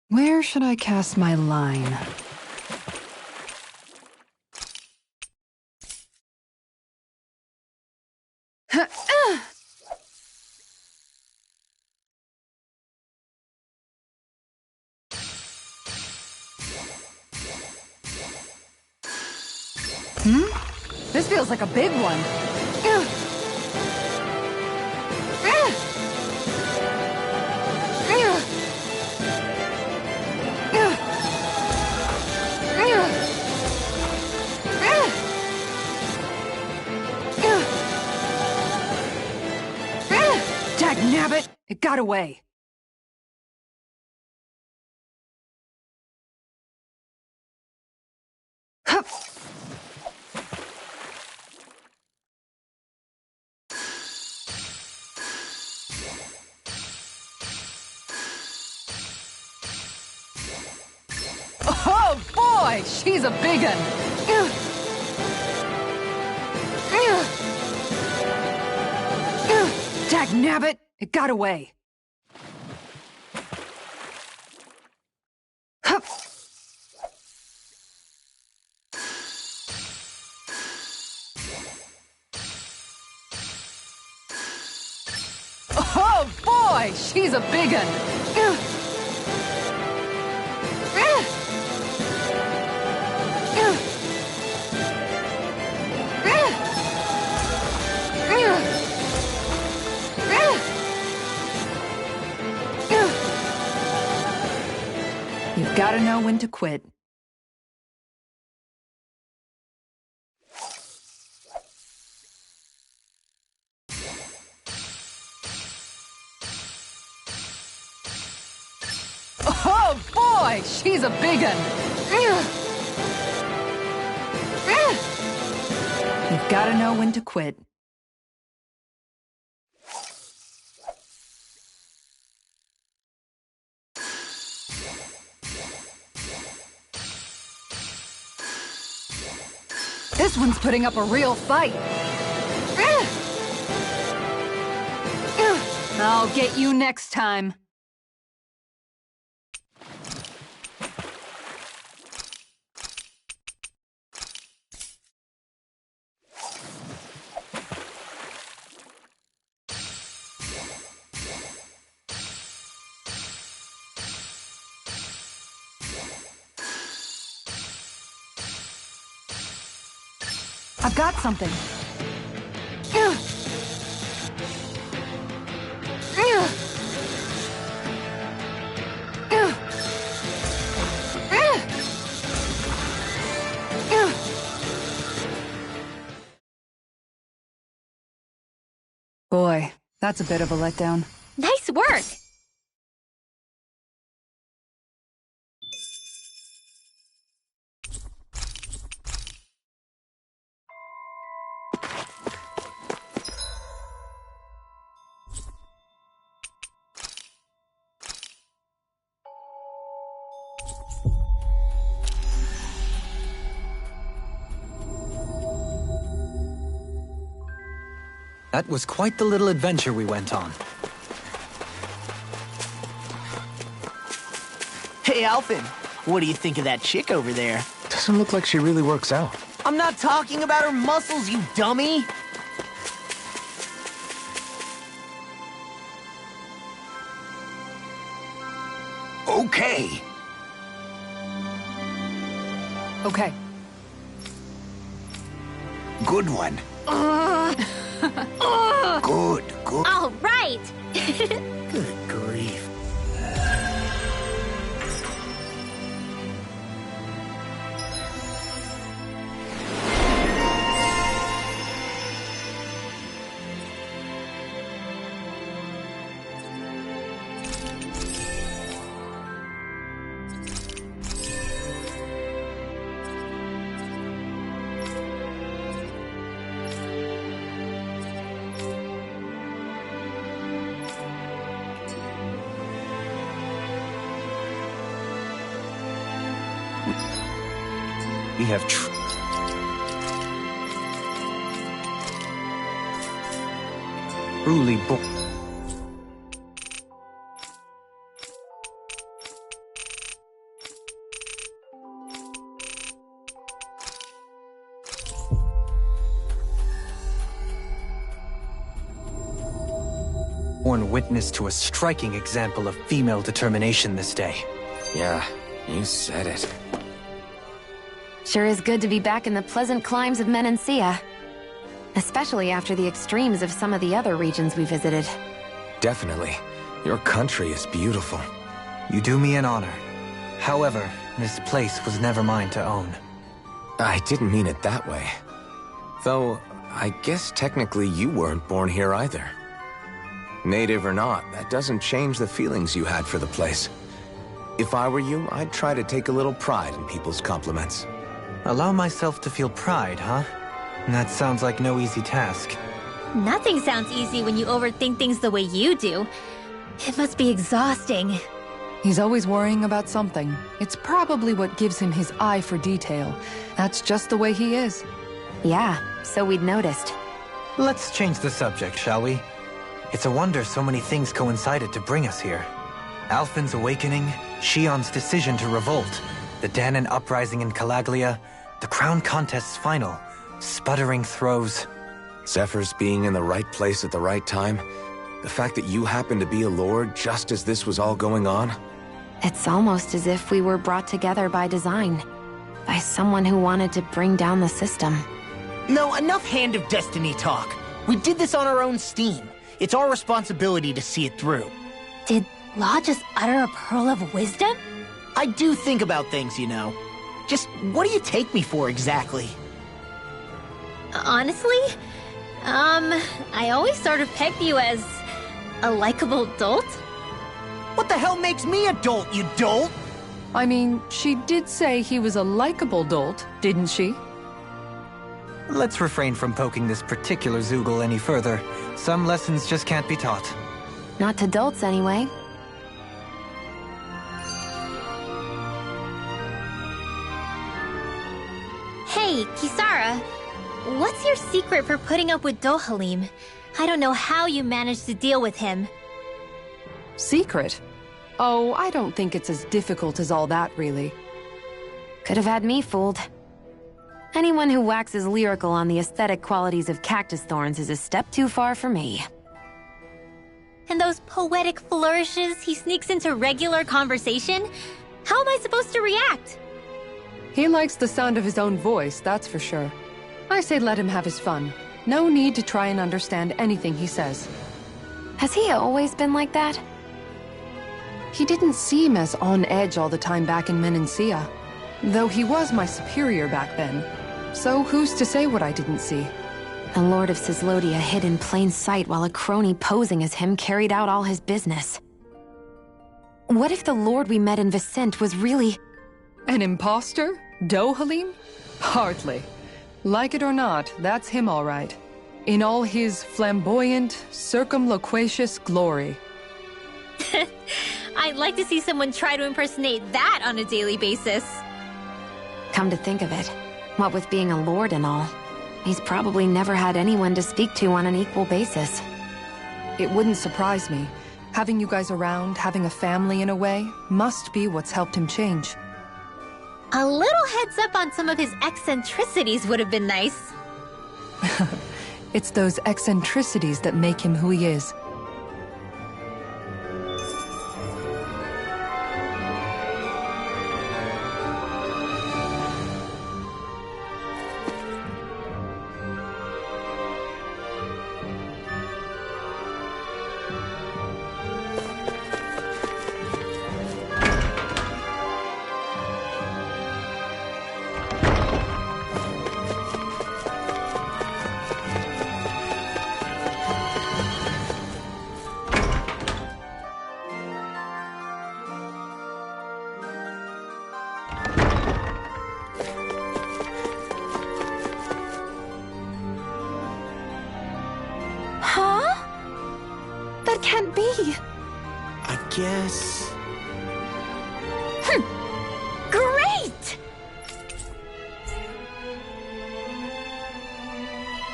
Where should I cast my line? This feels like a big one. Dagnabbit! It got away. Oh boy, she's a big one. Dagnabbit, it got away. Oh boy, she's a big one. You've got to know when to quit. Oh boy, she's a big one. You've got to know when to quit. This one's putting up a real fight. I'll get you next time. I've got something. Boy, that's a bit of a letdown. Nice work! That was quite the little adventure we went on. Hey, Alphen, what do you think of that chick over there? Doesn't look like she really works out. I'm not talking about her muscles, you dummy! Okay. Okay. Good one. Good. All right! Good grief. We have Truly borne witness to a striking example of female determination this day. Yeah, you said it. Sure is good to be back in the pleasant climes of Menancia. Especially after the extremes of some of the other regions we visited. Definitely. Your country is beautiful. You do me an honor. However, this place was never mine to own. I didn't mean it that way. Though, I guess technically you weren't born here either. Native or not, that doesn't change the feelings you had for the place. If I were you, I'd try to take a little pride in people's compliments. Allow myself to feel pride, huh? That sounds like no easy task. Nothing sounds easy when you overthink things the way you do. It must be exhausting. He's always worrying about something. It's probably what gives him his eye for detail. That's just the way he is. Yeah, so we'd noticed. Let's change the subject, shall we? It's a wonder so many things coincided to bring us here. Alphen's awakening, Shion's decision to revolt, the Danon uprising in Calaglia, the crown contest's final, sputtering throws. Zephyr's being in the right place at the right time, the fact that you happened to be a lord just as this was all going on. It's almost as if we were brought together by design. By someone who wanted to bring down the system. No, enough Hand of Destiny talk. We did this on our own steam. It's our responsibility to see it through. Did Law just utter a pearl of wisdom? I do think about things, you know. Just what do you take me for exactly? Honestly, I always sort of pegged you as a likable dolt. What the hell makes me a dolt, you dolt? I mean, she did say he was a likable dolt, didn't she? Let's refrain from poking this particular Zoogle any further. Some lessons just can't be taught. Not to dolts, anyway. Hey, Kisara, what's your secret for putting up with Dohalim? I don't know how you managed to deal with him. Secret? Oh, I don't think it's as difficult as all that, really. Could have had me fooled. Anyone who waxes lyrical on the aesthetic qualities of cactus thorns is a step too far for me. And those poetic flourishes he sneaks into regular conversation? How am I supposed to react? He likes the sound of his own voice, that's for sure. I say let him have his fun. No need to try and understand anything he says. Has he always been like that? He didn't seem as on edge all the time back in Menancia. Though he was my superior back then. So who's to say what I didn't see? The Lord of Cislodia hid in plain sight while a crony posing as him carried out all his business. What if the Lord we met in Vicente was really... An imposter? Dohalim? Hardly. Like it or not, that's him all right. In all his flamboyant, circumloquacious glory. I'd like to see someone try to impersonate that on a daily basis. Come to think of it, what with being a lord and all, he's probably never had anyone to speak to on an equal basis. It wouldn't surprise me. Having you guys around, having a family in a way, must be what's helped him change. A little heads up on some of his eccentricities would have been nice. It's those eccentricities that make him who he is. That can't be. I guess... Great!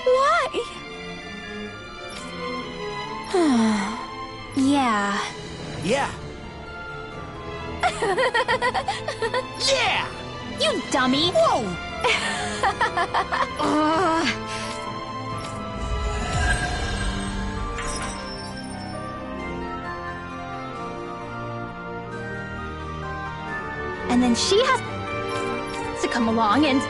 Why? Yeah. Yeah. Yeah! You dummy! Whoa! And then she has to come along and...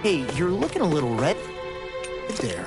Hey, you're looking a little red there.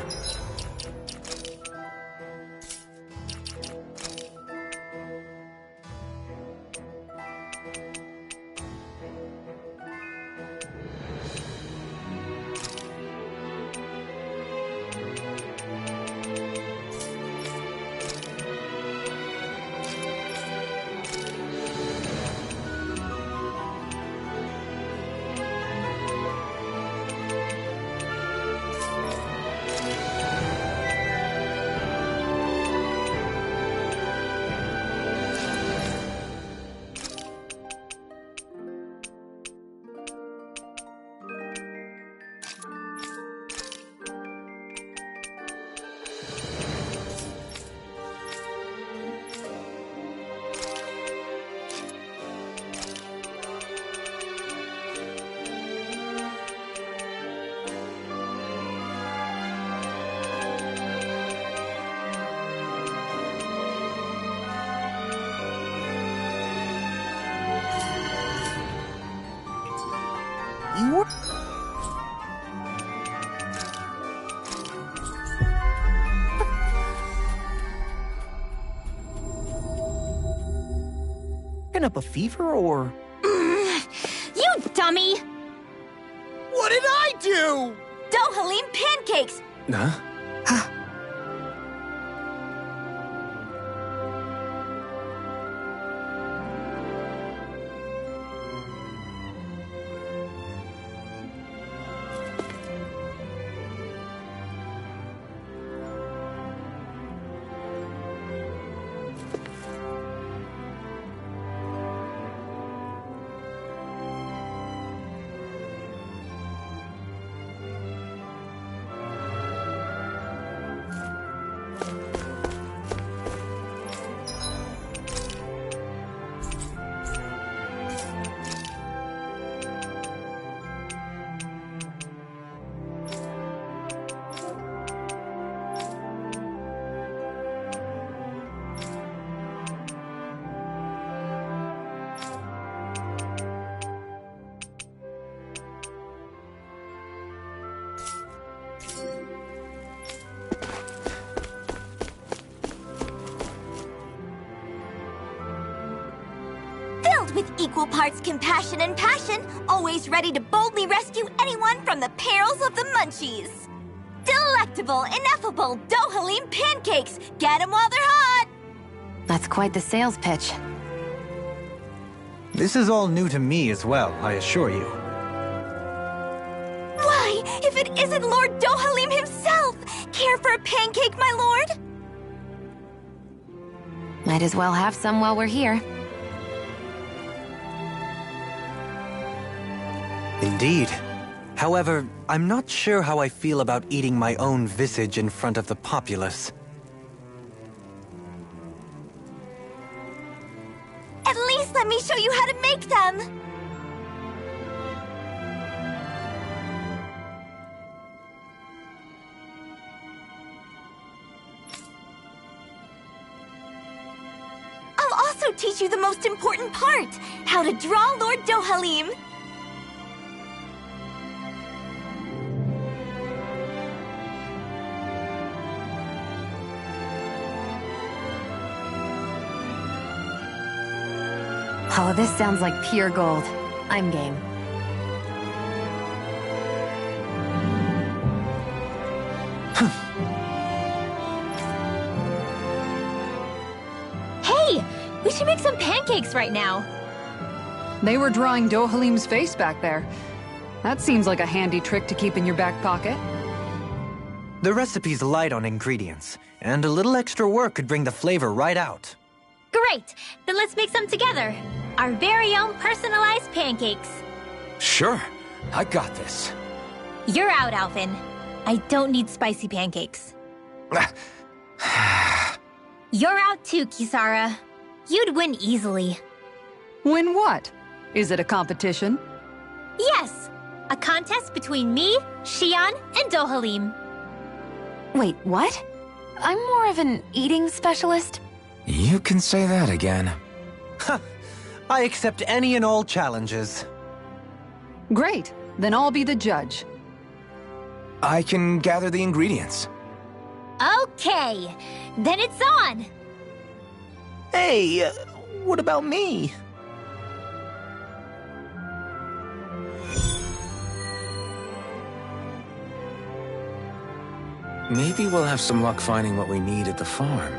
You... Picking up a fever, or... You dummy! What did I do? Dohalim pancakes! Huh? Equal parts compassion and passion, always ready to boldly rescue anyone from the perils of the munchies. Delectable, ineffable Dohalim pancakes! Get 'em while they're hot! That's quite the sales pitch. This is all new to me as well, I assure you. Why, if it isn't Lord Dohalim himself! Care for a pancake, my lord? Might as well have some while we're here. Indeed. However, I'm not sure how I feel about eating my own visage in front of the populace. At least let me show you how to make them! I'll also teach you the most important part, how to draw Lord Dohalim. Oh, this sounds like pure gold. I'm game. Hey! We should make some pancakes right now. They were drawing Dohalim's face back there. That seems like a handy trick to keep in your back pocket. The recipe's light on ingredients, and a little extra work could bring the flavor right out. Great! Then let's make some together. Our very own personalized pancakes. Sure, I got this. You're out, Alvin. I don't need spicy pancakes. You're out too, Kisara. You'd win easily. Win what? Is it a competition? Yes! A contest between me, Xion, and Dohalim. Wait, what? I'm more of an eating specialist. You can say that again. I accept any and all challenges. Great. Then I'll be the judge. I can gather the ingredients. Okay, then it's on! Hey, what about me? Maybe we'll have some luck finding what we need at the farm.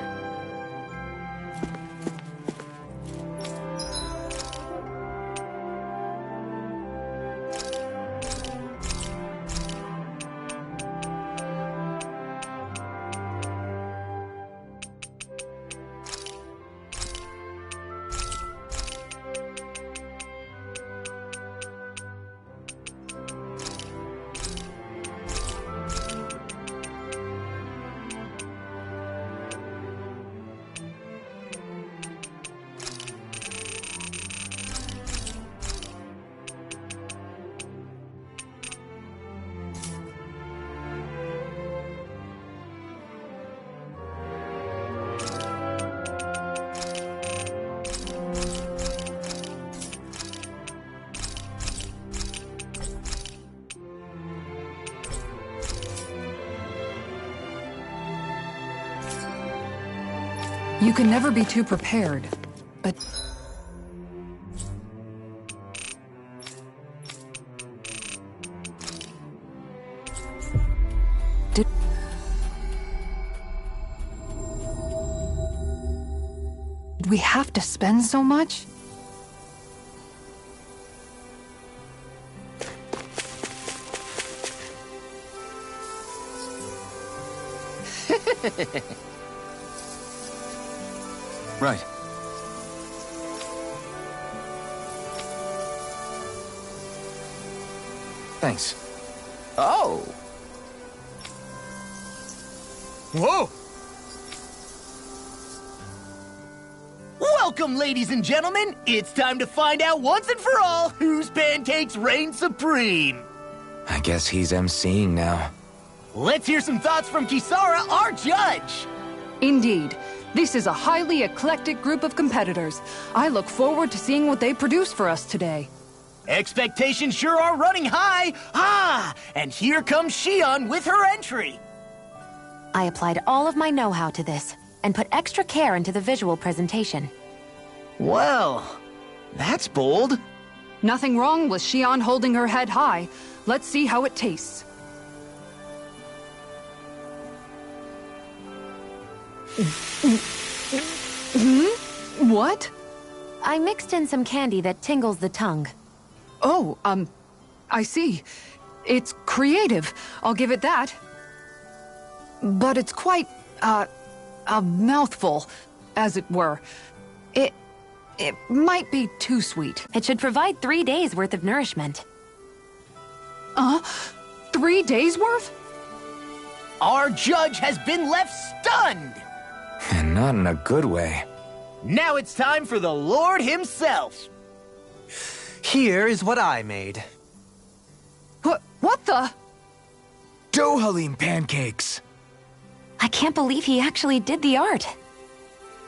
You can never be too prepared, but... Did we have to spend so much? Right. Thanks. Oh! Whoa! Welcome, ladies and gentlemen! It's time to find out once and for all whose pancakes reign supreme! I guess he's emceeing now. Let's hear some thoughts from Kisara, our judge! Indeed. This is a highly eclectic group of competitors. I look forward to seeing what they produce for us today. Expectations sure are running high! Ah! And here comes Xion with her entry! I applied all of my know-how to this, and put extra care into the visual presentation. Well, That's bold. Nothing wrong with Xian holding her head high. Let's see how it tastes. What? I mixed in some candy that tingles the tongue. Oh, I see. It's creative. I'll give it that. But it's quite, a mouthful, as it were. It might be too sweet. It should provide 3 days' worth of nourishment. 3 days' worth? Our judge has been left stunned! And not in a good way. Now it's time for the Lord himself! Here is what I made. What the? Dough halim pancakes! I can't believe he actually did the art.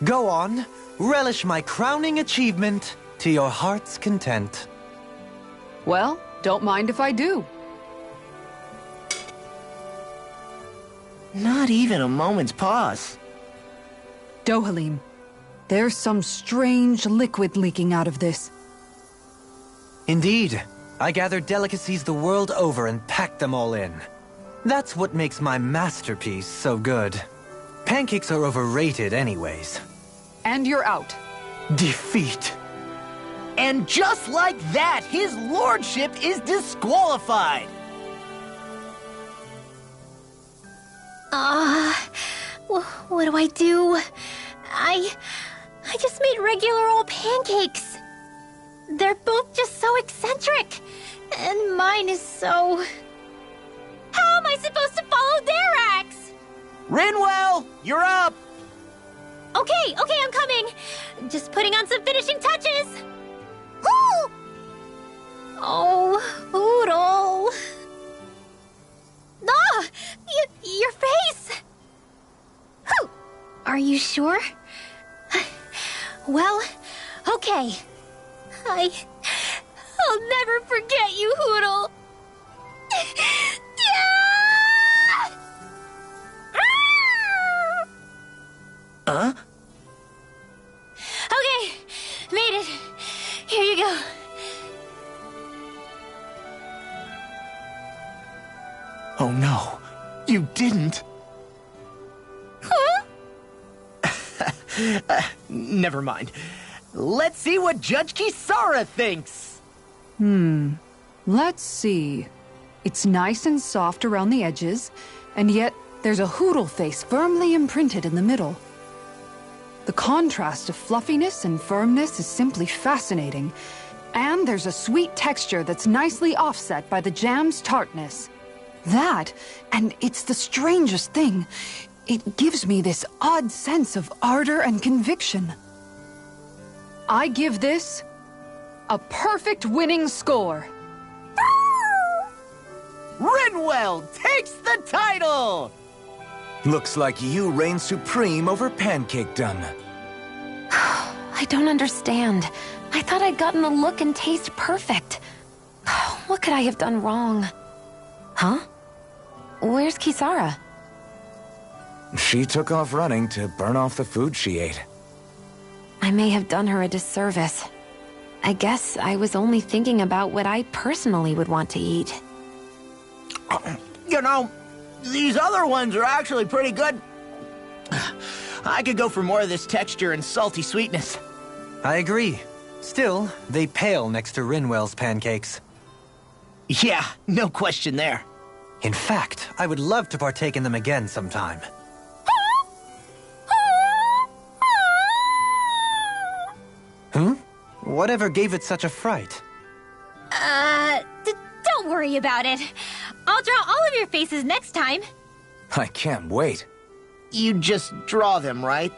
Go on, relish my crowning achievement to your heart's content. Well, don't mind if I do. Not even a moment's pause. Dohalim, there's some strange liquid leaking out of this. Indeed. I gathered delicacies the world over and packed them all in. That's what makes my masterpiece so good. Pancakes are overrated anyways. And you're out. Defeat. And just like that, his lordship is disqualified! What do I do? I just made regular old pancakes. They're both just so eccentric. And mine is so... How am I supposed to follow their acts? Rinwell, you're up! Okay, I'm coming. Just putting on some finishing touches. Woo! Oh, Oodle. Ah! Your face! Whew. Are you sure? Well, okay. I'll never forget you, Hoodle. Huh? Okay, made it. Here you go. Oh no, you didn't. Huh? Never mind. Let's see what Judge Kisara thinks. Let's see. It's nice and soft around the edges, and yet there's a Hoodle face firmly imprinted in the middle. The contrast of fluffiness and firmness is simply fascinating. And there's a sweet texture that's nicely offset by the jam's tartness. That, and it's the strangest thing, it gives me this odd sense of ardor and conviction. I give this a perfect winning score. Rinwell takes the title! Looks like you reign supreme over pancake done. I don't understand. I thought I'd gotten the look and taste perfect. What could I have done wrong? Huh? Where's Kisara? She took off running to burn off the food she ate. I may have done her a disservice. I guess I was only thinking about what I personally would want to eat. You know, these other ones are actually pretty good. I could go for more of this texture and salty sweetness. I agree. Still, they pale next to Rinwell's pancakes. Yeah, no question there. In fact, I would love to partake in them again sometime. Whatever gave it such a fright? Don't worry about it. I'll draw all of your faces next time. I can't wait. You just draw them, right?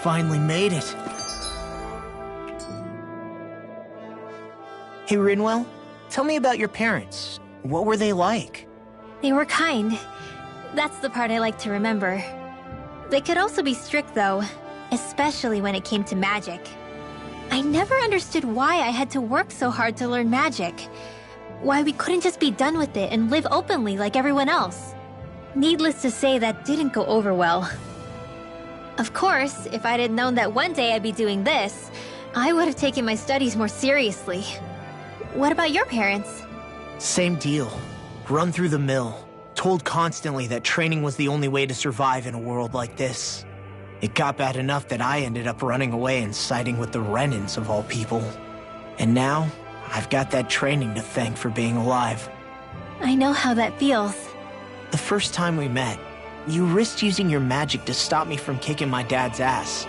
finally made it. Hey, Rinwell, tell me about your parents. What were they like? They were kind. That's the part I like to remember. They could also be strict, though, especially when it came to magic. I never understood why I had to work so hard to learn magic. Why we couldn't just be done with it and live openly like everyone else. Needless to say, that didn't go over well. Of course, if I'd known that one day I'd be doing this, I would have taken my studies more seriously. What about your parents? Same deal. Run through the mill. Told constantly that training was the only way to survive in a world like this. It got bad enough that I ended up running away and siding with the Renans of all people. And now, I've got that training to thank for being alive. I know how that feels. The first time we met, you risked using your magic to stop me from kicking my dad's ass.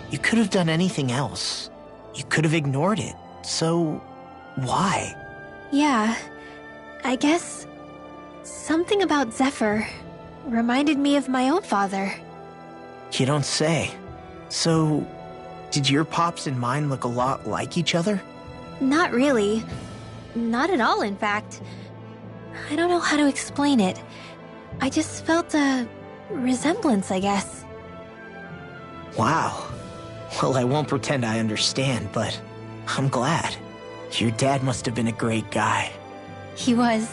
You could have done anything else. You could have ignored it. So, why? Yeah, I guess something about Zephyr reminded me of my own father. You don't say. So, did your pops and mine look a lot like each other? Not really. Not at all, in fact. I don't know how to explain it. I just felt a resemblance, I guess. Wow. Well, I won't pretend I understand, but I'm glad. Your dad must have been a great guy. He was.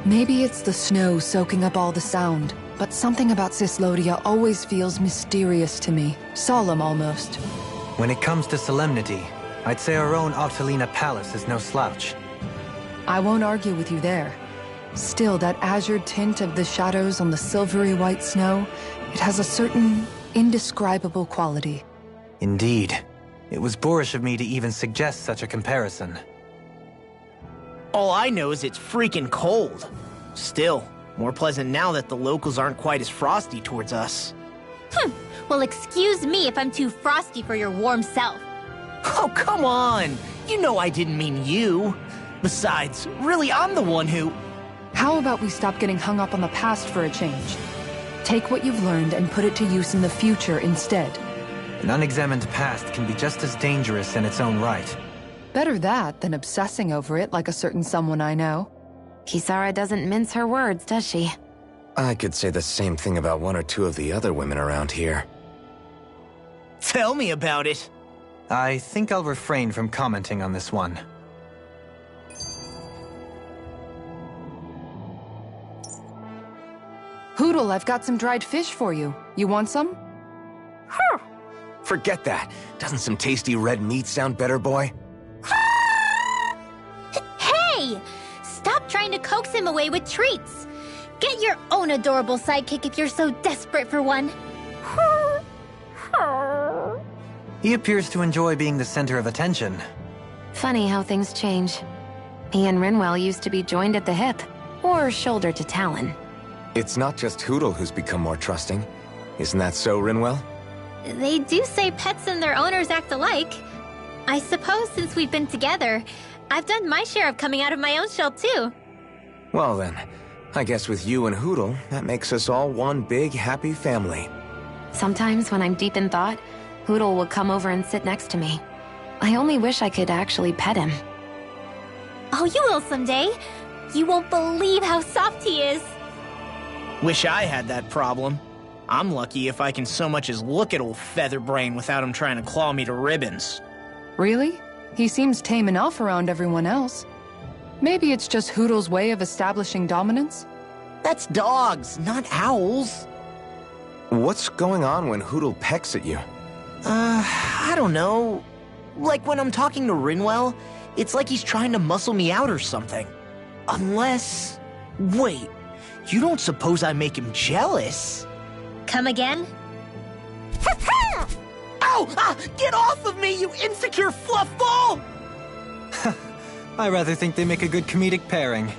Maybe it's the snow soaking up all the sound, but something about Cislodia always feels mysterious to me. Solemn, almost. When it comes to solemnity, I'd say our own Octalina Palace is no slouch. I won't argue with you there. Still, that azure tint of the shadows on the silvery white snow, it has a certain indescribable quality. Indeed. It was boorish of me to even suggest such a comparison. All I know is it's freaking cold. Still, more pleasant now that the locals aren't quite as frosty towards us. Well, excuse me if I'm too frosty for your warm self. Oh, come on! You know I didn't mean you. Besides, really, I'm the one who... How about we stop getting hung up on the past for a change? Take what you've learned and put it to use in the future instead. An unexamined past can be just as dangerous in its own right. Better that than obsessing over it like a certain someone I know. Kisara doesn't mince her words, does she? I could say the same thing about one or two of the other women around here. Tell me about it. I think I'll refrain from commenting on this one. Hootle, I've got some dried fish for you. You want some? Forget that. Doesn't some tasty red meat sound better, boy? Hey! Stop trying to coax him away with treats. Get your own adorable sidekick if you're so desperate for one. He appears to enjoy being the center of attention. Funny how things change. He and Rinwell used to be joined at the hip, or shoulder to talon. It's not just Hootle who's become more trusting. Isn't that so, Rinwell? They do say pets and their owners act alike. I suppose since we've been together, I've done my share of coming out of my own shell too. Well then, I guess with you and Hootle, that makes us all one big happy family. Sometimes when I'm deep in thought, Hootle will come over and sit next to me. I only wish I could actually pet him. Oh, you will someday. You won't believe how soft he is. Wish I had that problem. I'm lucky if I can so much as look at old Featherbrain without him trying to claw me to ribbons. Really? He seems tame enough around everyone else. Maybe it's just Hootle's way of establishing dominance? That's dogs, not owls. What's going on when Hootle pecks at you? I don't know. Like when I'm talking to Rinwell, it's like he's trying to muscle me out or something. Unless... Wait, you don't suppose I make him jealous? Come again? Ow! Ah, get off of me, you insecure fluffball! I rather think they make a good comedic pairing.